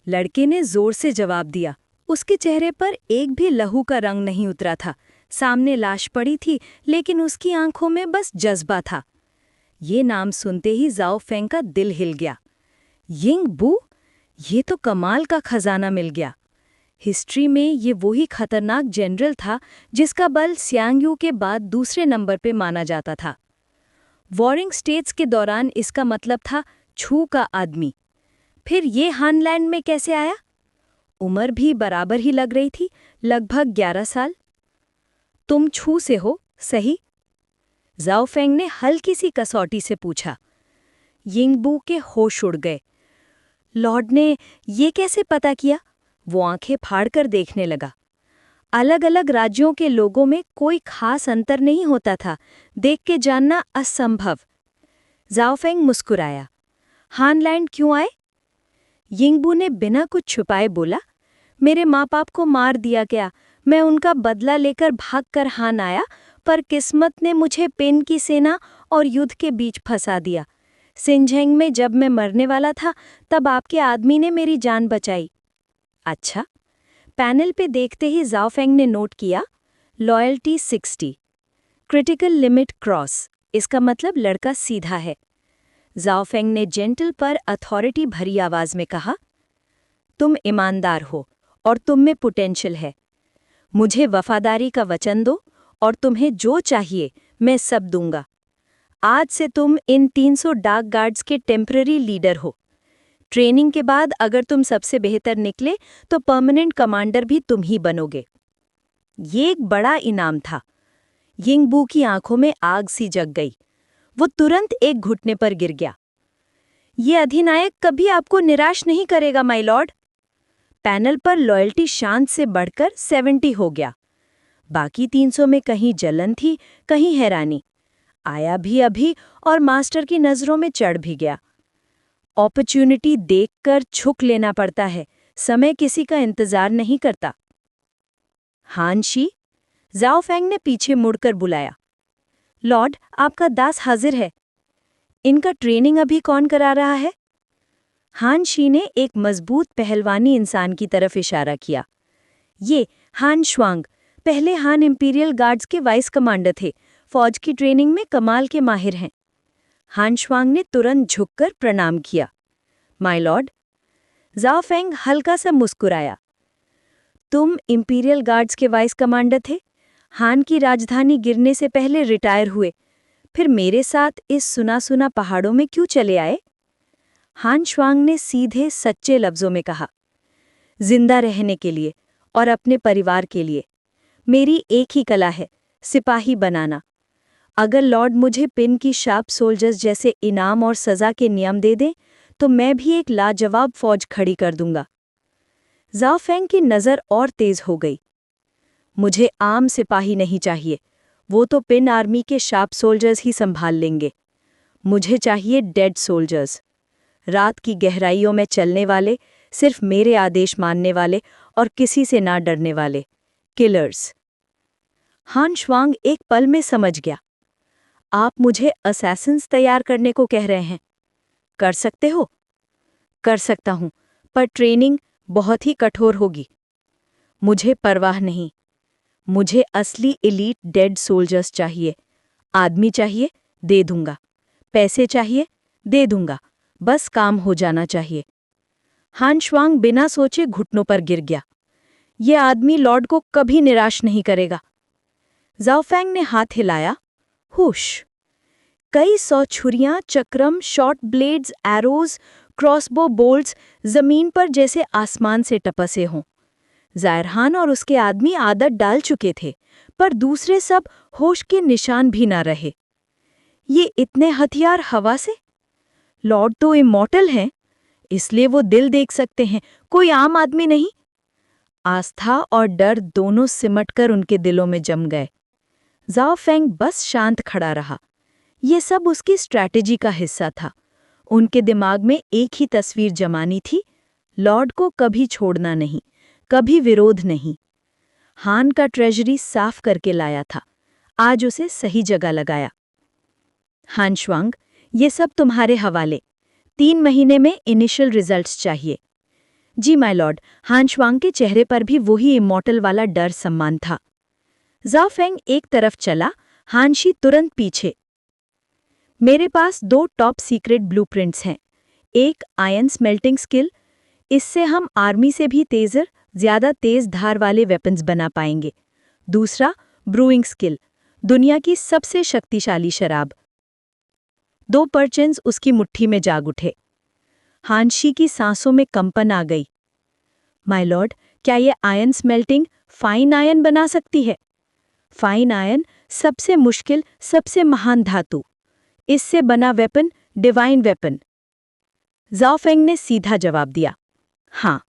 लड़के ने जोर से जवाब दिया। उसके चेहरे पर एक भी लहू का रंग नहीं उतरा था। सामने लाश पड़ी थी, लेकिन उसकी आंखों में बस जज्बा था। ये नाम सुनते ही जाओफेंग का दिल हिल गया। यिंग बू? ये तो कमाल का खजाना मिल गया। हिस्ट्री में ये वही खतरनाक जनरल था जिसका बल सियांगयू के बाद दूसरे नंबर पे माना जाता था। वॉरिंग स्टेट्स के दौरान इसका मतलब था छू का आदमी। फिर ये हानलैंड में कैसे आया? उम्र भी बराबर ही लग रही थी, लगभग 11 साल। तुम छू से हो, सही? जाओफेंग ने हल्की सी कसौटी से पूछा। यिंगबू के होश उड़ गए। लॉर्ड ने ये कैसे पता किया? वो आंखें फाड़कर देखने लगा। अलग अलग राज्यों के लोगों में कोई खास अंतर नहीं होता था, देख के जानना असंभव। जाओफेंग मुस्कुराया। हानलैंड क्यों आए? यिंगबू ने बिना कुछ छुपाए बोला, मेरे माँ बाप को मार दिया गया, मैं उनका बदला लेकर भागकर हान आया, पर किस्मत ने मुझे पेन की सेना और युद्ध के बीच फंसा दिया। सिंझेंग में जब मैं मरने वाला था, तब आपके आदमी ने मेरी जान बचाई। अच्छा। पैनल पे देखते ही जाओफेंग ने नोट किया, लॉयल्टी 60, क्रिटिकल लिमिट क्रॉस। इसका मतलब लड़का सीधा है। जाओफेंग ने जेंटल पर अथॉरिटी भरी आवाज में कहा, तुम ईमानदार हो और तुम में पोटेंशियल है। मुझे वफादारी का वचन दो और तुम्हें जो चाहिए मैं सब दूंगा। आज से तुम इन 300 डार्क गार्ड्स के टेम्पररी लीडर हो। ट्रेनिंग के बाद अगर तुम सबसे बेहतर निकले तो परमानेंट कमांडर भी तुम ही बनोगे। ये एक बड़ा इनाम था। यिंगबू की आंखों में आग सी जग गई। वो तुरंत एक घुटने पर गिर गया। ये अधिनायक कभी आपको निराश नहीं करेगा, माय लॉर्ड। पैनल पर लॉयल्टी शांत से बढ़कर 70 हो गया। बाकी 300 में कहीं जलन थी, कहीं हैरानी। आया भी अभी और मास्टर की नजरों में चढ़ भी गया। अपॉर्चुनिटी देखकर झुक लेना पड़ता है, समय किसी का इंतजार नहीं करता। हानशी, जाओफेंग ने पीछे मुड़कर बुलाया। लॉर्ड, आपका दास हाजिर है। इनका ट्रेनिंग अभी कौन करा रहा है? हानशी ने एक मजबूत पहलवानी इंसान की तरफ इशारा किया। ये हान श्वांग, पहले हान इंपीरियल गार्ड्स के वाइस कमांडर थे, फौज की ट्रेनिंग में कमाल के माहिर हैं। हान श्वांग ने तुरंत झुककर प्रणाम किया। My Lord. ज़ाओ फेंग हल्का सा मुस्कुराया। तुम इंपीरियल गार्ड्स के वाइस कमांडर थे, हान की राजधानी गिरने से पहले रिटायर हुए, फिर मेरे साथ इस सुना सुना पहाड़ों में क्यों चले आए? हान श्वांग ने सीधे सच्चे लफ्जों में कहा, जिंदा रहने के लिए और अपने परिवार के लिए। मेरी एक ही कला है, सिपाही बनाना। अगर लॉर्ड मुझे पिन की शार्प सोल्जर्स जैसे इनाम और सजा के नियम दे दें तो मैं भी एक लाजवाब फौज खड़ी कर दूंगा। ज़ाओ फेंग की नज़र और तेज हो गई। मुझे आम सिपाही नहीं चाहिए, वो तो पिन आर्मी के शार्प सोल्जर्स ही संभाल लेंगे। मुझे चाहिए डेड सोल्जर्स, रात की गहराइयों में चलने वाले, सिर्फ मेरे आदेश मानने वाले और किसी से ना डरने वाले किलर्स। हान श्वांग एक पल में समझ गया। आप मुझे असैसिन्स तैयार करने को कह रहे हैं। कर सकते हो? कर सकता हूं, पर ट्रेनिंग बहुत ही कठोर होगी। मुझे परवाह नहीं, मुझे असली एलीट डेड सोल्जर्स चाहिए। आदमी चाहिए, दे दूंगा। पैसे चाहिए, दे दूंगा। बस काम हो जाना चाहिए। हान श्वांग बिना सोचे घुटनों पर गिर गया। ये आदमी लॉर्ड को कभी निराश नहीं करेगा। ज़ाओ फेंग ने हाथ हिलाया। हुश! कई 100 छुरियां, चक्रम, short blades, arrows, crossbow bolts जमीन पर जैसे आसमान से टपसे हों। ज़ाहिर और उसके आदमी आदत डाल चुके थे, पर दूसरे सब होश के निशान भी ना रहे। ये इतने हथियार हवा से? लॉर्ड तो इमॉर्टल हैं, इसलिए वो दिल देख सकते हैं, कोई आम आदमी नहीं। आस्था और डर दोनों सिमटकर उनके दिलों में जम गए। ज़ाओ फेंग बस शांत खड़ा रहा। ये सब उसकी स्ट्रैटेजी का हिस्सा था। उनके दिमाग में एक ही तस्वीर जमानी थी, लॉर्ड को कभी छोड़ना नहीं, कभी विरोध नहीं। हान का ट्रेजरी साफ करके लाया था, आज उसे सही जगह लगाया। हान श्वांग, ये सब तुम्हारे हवाले। 3 महीने में इनिशियल रिजल्ट्स चाहिए। जी माय लॉर्ड। हान श्वांग के चेहरे पर भी वही इमॉर्टल वाला डर सम्मान था। ज़ाओ फेंग एक तरफ चला, हानशी तुरंत पीछे। मेरे पास 2 टॉप सीक्रेट ब्लूप्रिंट्स हैं। एक आयन स्मेल्टिंग स्किल, इससे हम आर्मी से भी तेज़र, ज़्यादा तेज़ धार वाले वेपन्स बना पाएंगे। दूसरा ब्रूइंग स्किल, दुनिया की सबसे शक्तिशाली शराब। 2 पर्चन्स उसकी मुट्ठी में जाग उठे। हानशी की सांसों में कंपन आ गई। माय लॉर्ड, क्या ये आयन स्मेल्टिंग फाइन आयन बना सकती है? फाइन आयन सबसे मुश्किल, सबसे महान धातु। इससे बना weapon divine weapon. Zhao Feng ने सीधा जवाब दिया, हाँ।